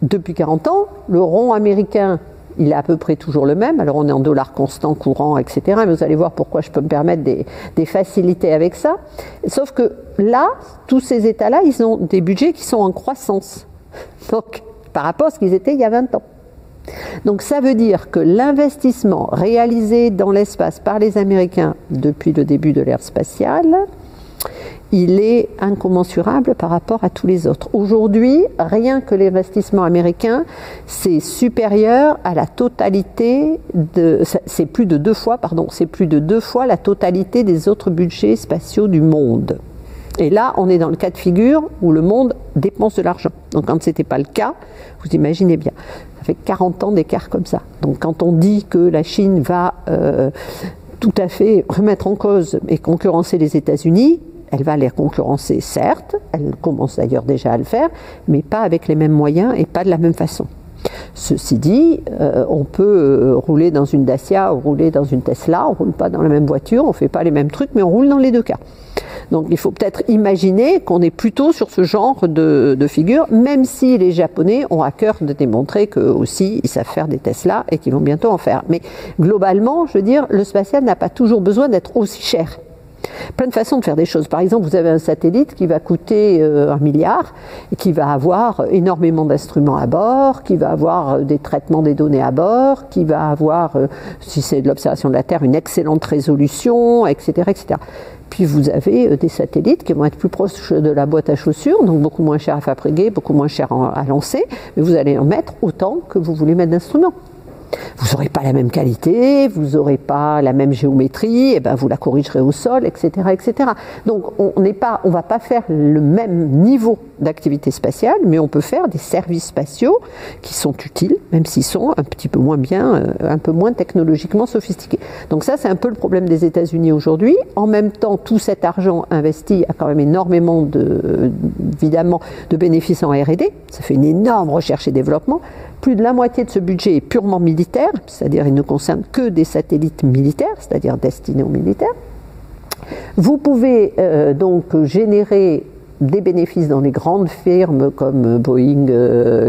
depuis 40 ans, le rond américain, il est à peu près toujours le même. Alors on est en dollars constants, courants, etc. Mais vous allez voir pourquoi je peux me permettre des facilités avec ça. Sauf que là, tous ces États-là, ils ont des budgets qui sont en croissance. Donc, par rapport à ce qu'ils étaient il y a 20 ans. Donc ça veut dire que l'investissement réalisé dans l'espace par les Américains depuis le début de l'ère spatiale, il est incommensurable par rapport à tous les autres. Aujourd'hui, rien que l'investissement américain, c'est supérieur à la totalité c'est plus de deux fois la totalité des autres budgets spatiaux du monde. Et là, on est dans le cas de figure où le monde dépense de l'argent. Donc quand ce n'était pas le cas, vous imaginez bien, ça fait 40 ans d'écart comme ça. Donc quand on dit que la Chine va tout à fait remettre en cause et concurrencer les États-Unis, elle va les concurrencer, certes, elle commence d'ailleurs déjà à le faire, mais pas avec les mêmes moyens et pas de la même façon. Ceci dit, on peut rouler dans une Dacia ou rouler dans une Tesla, on ne roule pas dans la même voiture, on ne fait pas les mêmes trucs, mais on roule dans les deux cas. Donc il faut peut-être imaginer qu'on est plutôt sur ce genre de figure, même si les Japonais ont à cœur de démontrer qu'eux aussi ils savent faire des Tesla et qu'ils vont bientôt en faire. Mais globalement, je veux dire, le spatial n'a pas toujours besoin d'être aussi cher. Plein de façons de faire des choses. Par exemple, vous avez un satellite qui va coûter 1 milliard, et qui va avoir énormément d'instruments à bord, qui va avoir des traitements des données à bord, qui va avoir, si c'est de l'observation de la Terre, une excellente résolution, etc., etc. Puis vous avez des satellites qui vont être plus proches de la boîte à chaussures, donc beaucoup moins cher à fabriquer, beaucoup moins cher à lancer, mais vous allez en mettre autant que vous voulez mettre d'instruments. Vous n'aurez pas la même qualité, vous n'aurez pas la même géométrie, et ben vous la corrigerez au sol, etc., etc. Donc on ne va pas faire le même niveau d'activité spatiale, mais on peut faire des services spatiaux qui sont utiles, même s'ils sont un petit peu moins bien, un peu moins technologiquement sophistiqués. Donc ça, c'est un peu le problème des États-Unis aujourd'hui. En même temps, tout cet argent investi a quand même énormément évidemment de bénéfices en R&D. Ça fait une énorme recherche et développement. Plus de la moitié de ce budget est purement militaire, c'est-à-dire il ne concerne que des satellites militaires, c'est-à-dire destinés aux militaires. Vous pouvez donc générer des bénéfices dans les grandes firmes comme Boeing,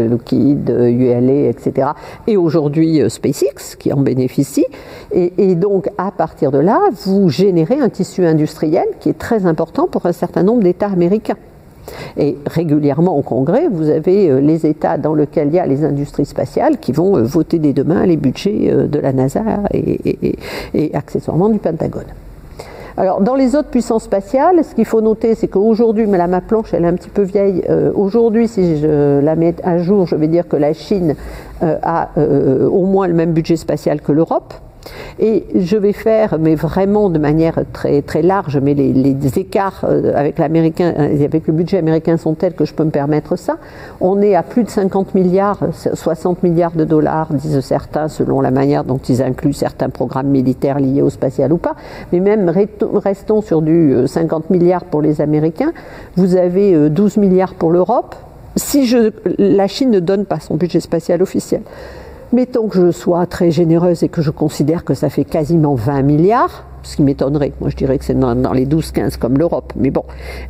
Lockheed, ULA, etc. Et aujourd'hui SpaceX qui en bénéficie. Et donc à partir de là, vous générez un tissu industriel qui est très important pour un certain nombre d'États américains. Et régulièrement au Congrès, vous avez les États dans lesquels il y a les industries spatiales qui vont voter dès demain les budgets de la NASA et accessoirement du Pentagone. Alors, dans les autres puissances spatiales, ce qu'il faut noter, c'est qu'aujourd'hui, mais là ma planche elle est un petit peu vieille, aujourd'hui si je la mets à jour, je vais dire que la Chine a au moins le même budget spatial que l'Europe. Et je vais faire, mais vraiment de manière très, très large, mais les écarts avec le budget américain sont tels que je peux me permettre ça. On est à plus de 50 milliards, 60 milliards de dollars, disent certains, selon la manière dont ils incluent certains programmes militaires liés au spatial ou pas. Mais même restons sur du 50 milliards pour les Américains. Vous avez 12 milliards pour l'Europe. Si la Chine ne donne pas son budget spatial officiel, mettons que je sois très généreuse et que je considère que ça fait quasiment 20 milliards, ce qui m'étonnerait, moi je dirais que c'est dans les 12-15 comme l'Europe, mais bon,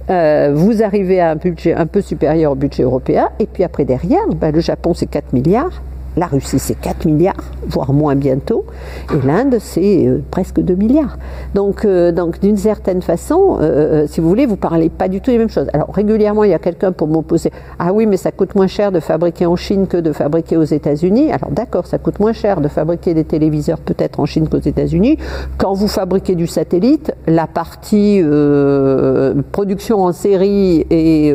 vous arrivez à un budget un peu supérieur au budget européen, et puis après derrière, le Japon c'est 4 milliards, la Russie c'est 4 milliards, voire moins bientôt, et l'Inde c'est presque 2 milliards. Donc d'une certaine façon, si vous voulez, vous parlez pas du tout les mêmes choses. Alors régulièrement il y a quelqu'un pour m'opposer, ah oui mais ça coûte moins cher de fabriquer en Chine que de fabriquer aux États-Unis. Alors d'accord, ça coûte moins cher de fabriquer des téléviseurs peut-être en Chine qu'aux États-Unis. Quand vous fabriquez du satellite, la partie production en série et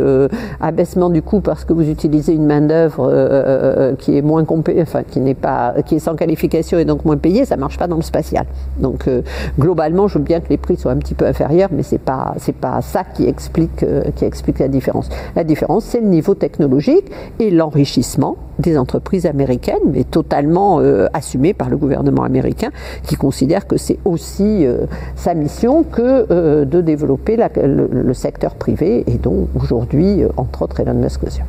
abaissement du coût parce que vous utilisez une main-d'œuvre qui est moins qui est sans qualification et donc moins payée, ça marche pas dans le spatial. Donc globalement, je veux bien que les prix soient un petit peu inférieurs, mais c'est pas ça qui explique la différence. La différence, c'est le niveau technologique et l'enrichissement des entreprises américaines, mais totalement assumé par le gouvernement américain, qui considère que c'est aussi sa mission que de développer le secteur privé, et dont aujourd'hui, entre autres, Elon Musk aussi.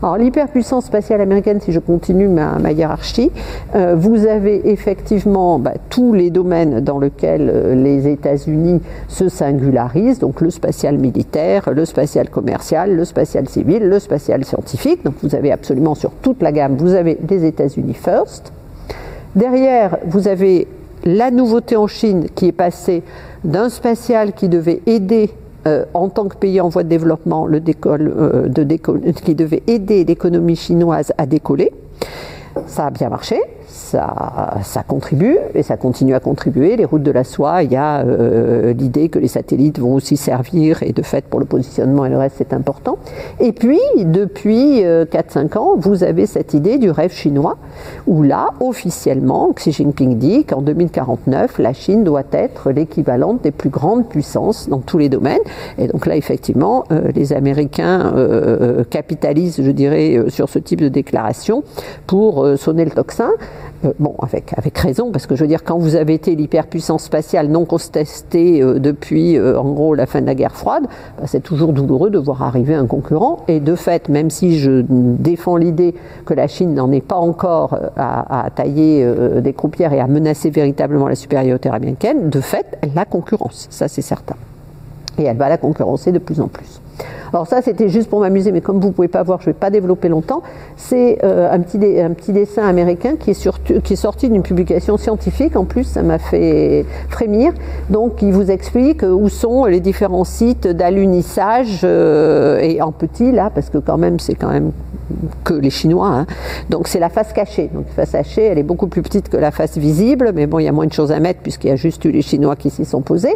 Alors l'hyperpuissance spatiale américaine, si je continue ma hiérarchie, vous avez effectivement tous les domaines dans lesquels les États-Unis se singularisent, donc le spatial militaire, le spatial commercial, le spatial civil, le spatial scientifique. Donc vous avez absolument sur toute la gamme, vous avez les États-Unis first. Derrière, vous avez la nouveauté en Chine qui est passée d'un spatial qui devait aider en tant que pays en voie de développement, qui devait aider l'économie chinoise à décoller. Ça a bien marché, ça contribue et ça continue à contribuer. Les routes de la soie, il y a l'idée que les satellites vont aussi servir, et de fait pour le positionnement et le reste c'est important. Et puis depuis 4-5 ans, vous avez cette idée du rêve chinois, où là officiellement Xi Jinping dit qu'en 2049 la Chine doit être l'équivalente des plus grandes puissances dans tous les domaines. Et donc là effectivement les Américains capitalisent, je dirais, sur ce type de déclaration pour sonner le tocsin. Bon, avec raison, parce que je veux dire, quand vous avez été l'hyperpuissance spatiale non contestée depuis, en gros, la fin de la guerre froide, c'est toujours douloureux de voir arriver un concurrent. Et de fait, même si je défends l'idée que la Chine n'en est pas encore à tailler des croupières et à menacer véritablement la supériorité américaine, de fait, elle la concurrence, ça c'est certain. Et elle va la concurrencer de plus en plus. Alors ça, c'était juste pour m'amuser, mais comme vous ne pouvez pas voir, je ne vais pas développer longtemps. C'est un petit dessin américain qui est sorti d'une publication scientifique. En plus, ça m'a fait frémir. Donc, il vous explique où sont les différents sites d'alunissage, et en petit, là, parce que c'est quand même que les Chinois. Hein. Donc, c'est la face cachée. Donc, la face cachée, elle est beaucoup plus petite que la face visible, mais bon, il y a moins de choses à mettre puisqu'il y a juste eu les Chinois qui s'y sont posés.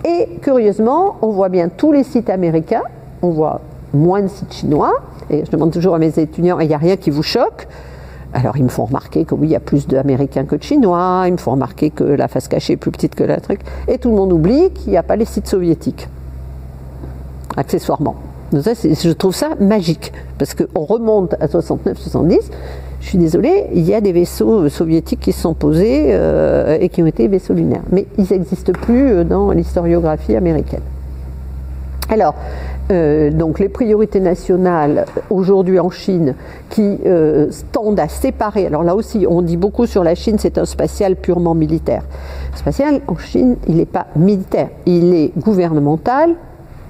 Et curieusement, on voit bien tous les sites américains. On voit moins de sites chinois, et je demande toujours à mes étudiants, il n'y a rien qui vous choque? Alors ils me font remarquer que oui, il y a plus d'Américains que de Chinois, ils me font remarquer que la face cachée est plus petite que la truc, et tout le monde oublie qu'il n'y a pas les sites soviétiques, accessoirement. Donc ça, je trouve ça magique, parce qu'on remonte à 69-70, je suis désolée, il y a des vaisseaux soviétiques qui se sont posés et qui ont été vaisseaux lunaires, mais ils n'existent plus dans l'historiographie américaine. Alors, donc les priorités nationales aujourd'hui en Chine qui tendent à séparer, alors là aussi on dit beaucoup sur la Chine, c'est un spatial purement militaire. Le spatial en Chine, il n'est pas militaire, il est gouvernemental,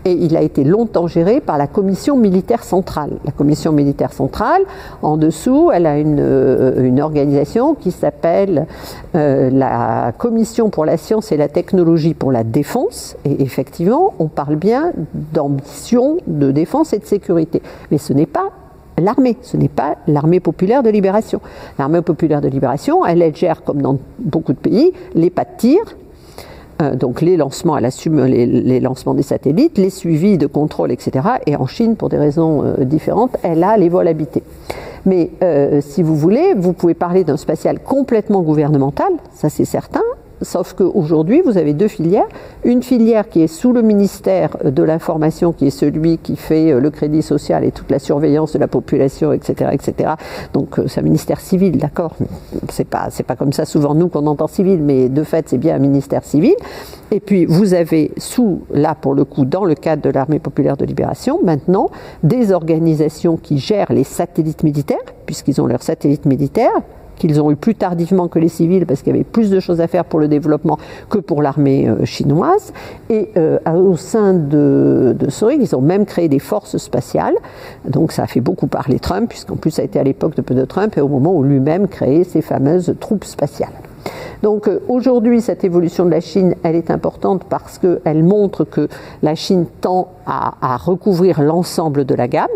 et il a été longtemps géré par la Commission militaire centrale. La Commission militaire centrale, en dessous, elle a une organisation qui s'appelle la Commission pour la science et la technologie pour la défense. Et effectivement, on parle bien d'ambition de défense et de sécurité. Mais ce n'est pas l'armée, ce n'est pas l'armée populaire de libération. L'armée populaire de libération, elle gère, comme dans beaucoup de pays, les pas de tir, donc les lancements, elle assume les lancements des satellites, les suivis de contrôle, etc. Et en Chine, pour des raisons différentes, elle a les vols habités. Mais si vous voulez, vous pouvez parler d'un spatial complètement gouvernemental, ça c'est certain. Sauf qu'aujourd'hui, vous avez deux filières. Une filière qui est sous le ministère de l'Information, qui est celui qui fait le crédit social et toute la surveillance de la population, etc., etc. Donc, c'est un ministère civil, d'accord. C'est pas comme ça souvent nous qu'on entend civil, mais de fait, c'est bien un ministère civil. Et puis, vous avez là, pour le coup, dans le cadre de l'Armée populaire de libération, maintenant, des organisations qui gèrent les satellites militaires, puisqu'ils ont leurs satellites militaires, qu'ils ont eu plus tardivement que les civils parce qu'il y avait plus de choses à faire pour le développement que pour l'armée chinoise. Et au sein de Sorig, ils ont même créé des forces spatiales. Donc ça a fait beaucoup parler Trump, puisqu'en plus ça a été à l'époque de Trump et au moment où lui-même créait ses fameuses troupes spatiales. Donc aujourd'hui, cette évolution de la Chine, elle est importante parce qu'elle montre que la Chine tend à recouvrir l'ensemble de la gamme.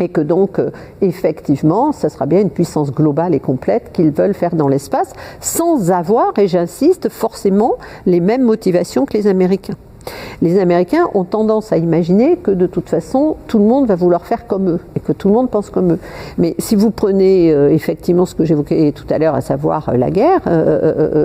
Et que donc, effectivement, ça sera bien une puissance globale et complète qu'ils veulent faire dans l'espace, sans avoir, et j'insiste, forcément les mêmes motivations que les Américains. Les Américains ont tendance à imaginer que de toute façon, tout le monde va vouloir faire comme eux et que tout le monde pense comme eux. Mais si vous prenez effectivement ce que j'évoquais tout à l'heure, à savoir la guerre,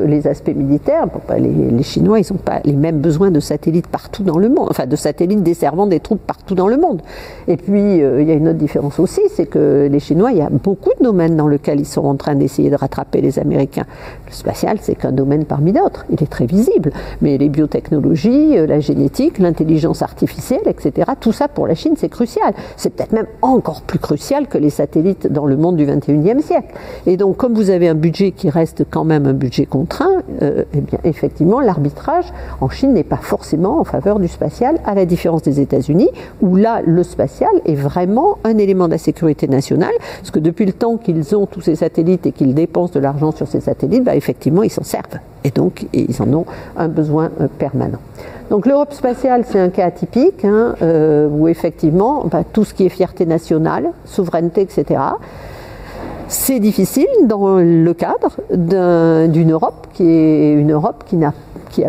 les aspects militaires, les Chinois, ils n'ont pas les mêmes besoins de satellites partout dans le monde, enfin de satellites desservant des troupes partout dans le monde. Et puis, il y a une autre différence aussi, c'est que les Chinois, il y a beaucoup de domaines dans lesquels ils sont en train d'essayer de rattraper les Américains. Le spatial, c'est qu'un domaine parmi d'autres. Il est très visible. Mais les biotechnologies, la génétique, l'intelligence artificielle, etc. Tout ça pour la Chine, c'est crucial. C'est peut-être même encore plus crucial que les satellites dans le monde du 21e siècle. Et donc, comme vous avez un budget qui reste quand même un budget contraint, eh bien, effectivement, l'arbitrage en Chine n'est pas forcément en faveur du spatial, à la différence des États-Unis, où là, le spatial est vraiment un élément de la sécurité nationale, parce que depuis le temps qu'ils ont tous ces satellites et qu'ils dépensent de l'argent sur ces satellites, bah, effectivement, ils s'en servent. Et donc, ils en ont un besoin permanent. Donc l'Europe spatiale, c'est un cas atypique, où effectivement, tout ce qui est fierté nationale, souveraineté, etc., c'est difficile dans le cadre d'une Europe qui est une Europe qui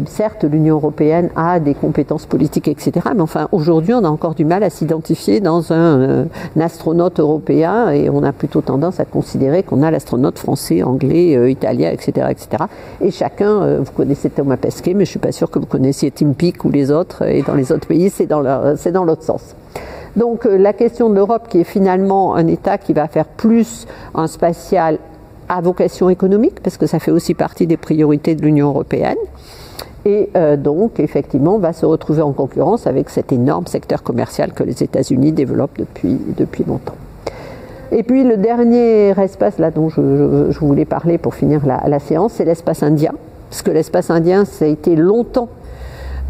certes, l'Union européenne a des compétences politiques, etc. Mais enfin, aujourd'hui, on a encore du mal à s'identifier dans un astronaute européen et on a plutôt tendance à considérer qu'on a l'astronaute français, anglais, italien, etc., etc. Et chacun, vous connaissez Thomas Pesquet, mais je ne suis pas sûre que vous connaissiez Tim Peake ou les autres. Et dans les autres pays, c'est dans l'autre sens. Donc, la question de l'Europe, qui est finalement un État qui va faire plus un spatial à vocation économique, parce que ça fait aussi partie des priorités de l'Union européenne. Et donc, effectivement, va se retrouver en concurrence avec cet énorme secteur commercial que les États-Unis développent depuis longtemps. Et puis, le dernier espace là dont je voulais parler pour finir la séance, c'est l'espace indien. Parce que l'espace indien, ça a été longtemps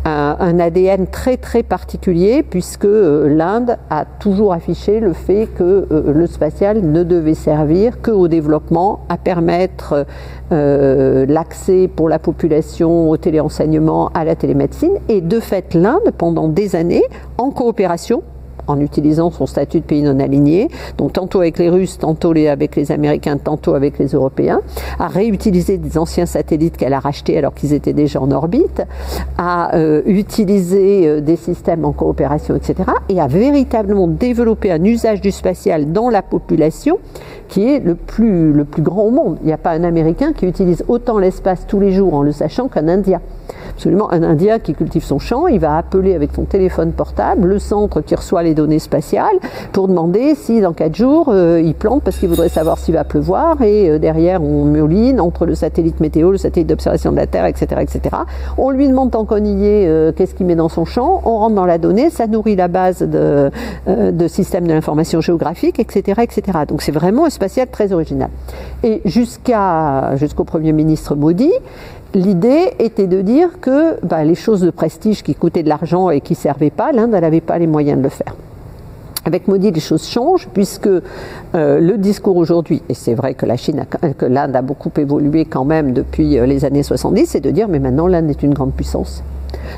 un ADN très très particulier, puisque l'Inde a toujours affiché le fait que le spatial ne devait servir qu'au développement, à permettre l'accès pour la population au téléenseignement, à la télémédecine. Et de fait, l'Inde, pendant des années, en coopération, en utilisant son statut de pays non aligné, donc tantôt avec les Russes, tantôt avec les Américains, tantôt avec les Européens, a réutilisé des anciens satellites qu'elle a rachetés alors qu'ils étaient déjà en orbite, a utilisé des systèmes en coopération, etc., et a véritablement développé un usage du spatial dans la population qui est le plus grand au monde. Il n'y a pas un Américain qui utilise autant l'espace tous les jours en le sachant qu'un Indien. Absolument, un Indien qui cultive son champ, il va appeler avec son téléphone portable le centre qui reçoit les données spatiales pour demander si dans 4 jours il plante parce qu'il voudrait savoir s'il va pleuvoir, et derrière on mouline entre le satellite météo, le satellite d'observation de la Terre, etc., etc. On lui demande tant qu'on y est qu'est-ce qu'il met dans son champ, on rentre dans la donnée, ça nourrit la base de système de l'information géographique, etc., etc. Donc c'est vraiment un spatial très original. Et jusqu'au Premier ministre Modi, l'idée était de dire que les choses de prestige qui coûtaient de l'argent et qui ne servaient pas, l'Inde n'avait pas les moyens de le faire. Avec Modi, les choses changent, puisque le discours aujourd'hui, et c'est vrai que l'Inde a beaucoup évolué quand même depuis les années 70, c'est de dire mais maintenant l'Inde est une grande puissance.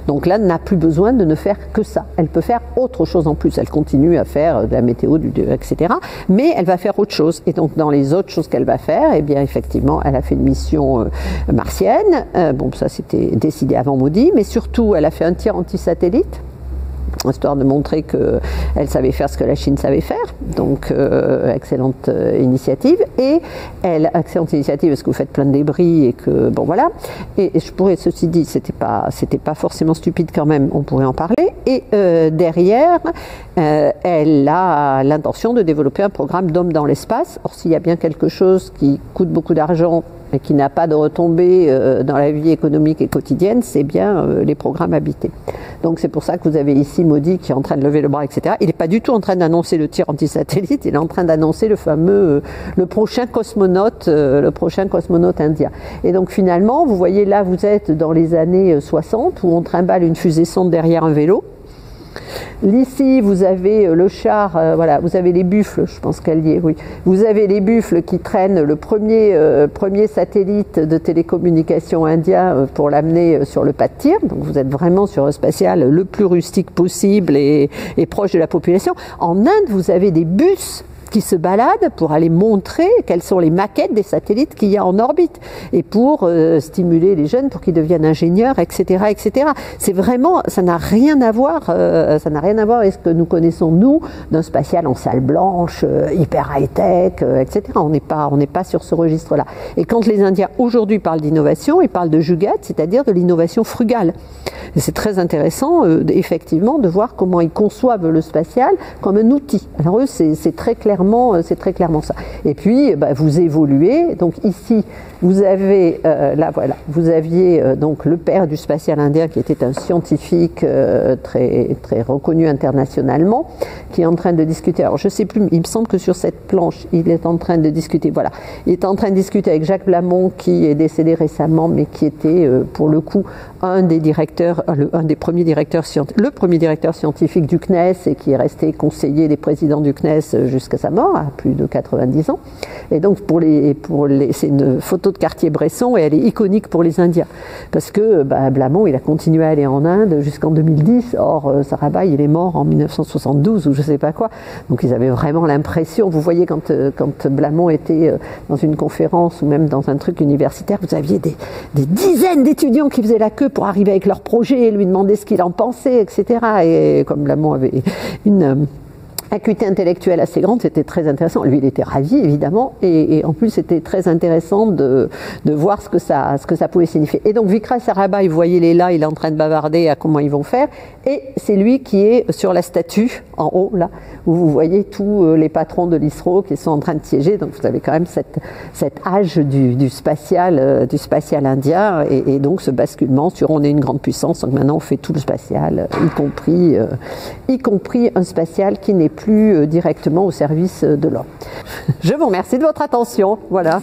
Donc l'Inde n'a plus besoin de ne faire que ça. Elle peut faire autre chose en plus. Elle continue à faire de la météo, etc. Mais elle va faire autre chose. Et donc dans les autres choses qu'elle va faire, eh bien effectivement, elle a fait une mission martienne. Bon, ça c'était décidé avant Modi. Mais surtout, elle a fait un tir anti-satellite histoire de montrer qu'elle savait faire ce que la Chine savait faire. Donc, excellente initiative. Et excellente initiative parce que vous faites plein de débris et que, bon voilà. Et je pourrais, ceci dit, c'était pas forcément stupide quand même, on pourrait en parler. Et derrière, elle a l'intention de développer un programme d'hommes dans l'espace. Or, s'il y a bien quelque chose qui coûte beaucoup d'argent et qui n'a pas de retombées dans la vie économique et quotidienne, c'est bien les programmes habités. Donc c'est pour ça que vous avez ici Modi qui est en train de lever le bras, etc. Il n'est pas du tout en train d'annoncer le tir anti-satellite, il est en train d'annoncer le fameux, le prochain cosmonaute indien. Et donc finalement, vous voyez là, vous êtes dans les années 60 où on trimballe une fusée sonde derrière un vélo. Ici, vous avez le char, voilà, vous avez les buffles, je pense qu'elle y est, oui. Vous avez les buffles qui traînent le premier satellite de télécommunication indien pour l'amener sur le pas de tir. Donc vous êtes vraiment sur un spatial le plus rustique possible et proche de la population. En Inde, vous avez des bus qui se baladent pour aller montrer quelles sont les maquettes des satellites qu'il y a en orbite et pour stimuler les jeunes pour qu'ils deviennent ingénieurs, etc., etc. C'est vraiment, ça n'a rien à voir avec ce que nous connaissons nous d'un spatial en salle blanche, hyper high-tech, etc. On n'est pas sur ce registre-là. Et quand les Indiens aujourd'hui parlent d'innovation, ils parlent de jugaad, c'est-à-dire de l'innovation frugale. Et c'est très intéressant, effectivement, de voir comment ils conçoivent le spatial comme un outil. Alors eux, c'est très clairement ça. Et puis, vous évoluez. Donc ici, vous avez, là voilà, vous aviez donc le père du spatial indien qui était un scientifique très, très reconnu internationalement, qui est en train de discuter. Alors je sais plus, il me semble que sur cette planche, il est en train de discuter. Voilà, il est en train de discuter avec Jacques Blamont, qui est décédé récemment, mais qui était pour le coup le premier directeur scientifique du CNES et qui est resté conseiller des présidents du CNES jusqu'à sa mort, à plus de 90 ans. Et donc c'est une photo de Cartier-Bresson et elle est iconique pour les Indiens. Parce que Blamont, il a continué à aller en Inde jusqu'en 2010. Or, Sarabhai, il est mort en 1972 ou je ne sais pas quoi. Donc ils avaient vraiment l'impression, vous voyez quand Blamont était dans une conférence ou même dans un truc universitaire, vous aviez des dizaines d'étudiants qui faisaient la queue pour arriver avec leur projet et lui demander ce qu'il en pensait, etc. Et comme Blamont avait une acuité intellectuelle assez grande, c'était très intéressant. Lui, il était ravi, évidemment, et en plus, c'était très intéressant de voir ce que ça pouvait signifier. Et donc, Vikram Sarabhai, vous voyez, il est là, il est en train de bavarder à comment ils vont faire, et c'est lui qui est sur la statue, en haut, là, où vous voyez tous les patrons de l'ISRO qui sont en train de siéger. Donc, vous avez quand même cet âge du spatial indien, et donc ce basculement sur on est une grande puissance, donc maintenant on fait tout le spatial, y compris un spatial qui n'est plus directement au service de l'homme. Je vous remercie de votre attention. Voilà.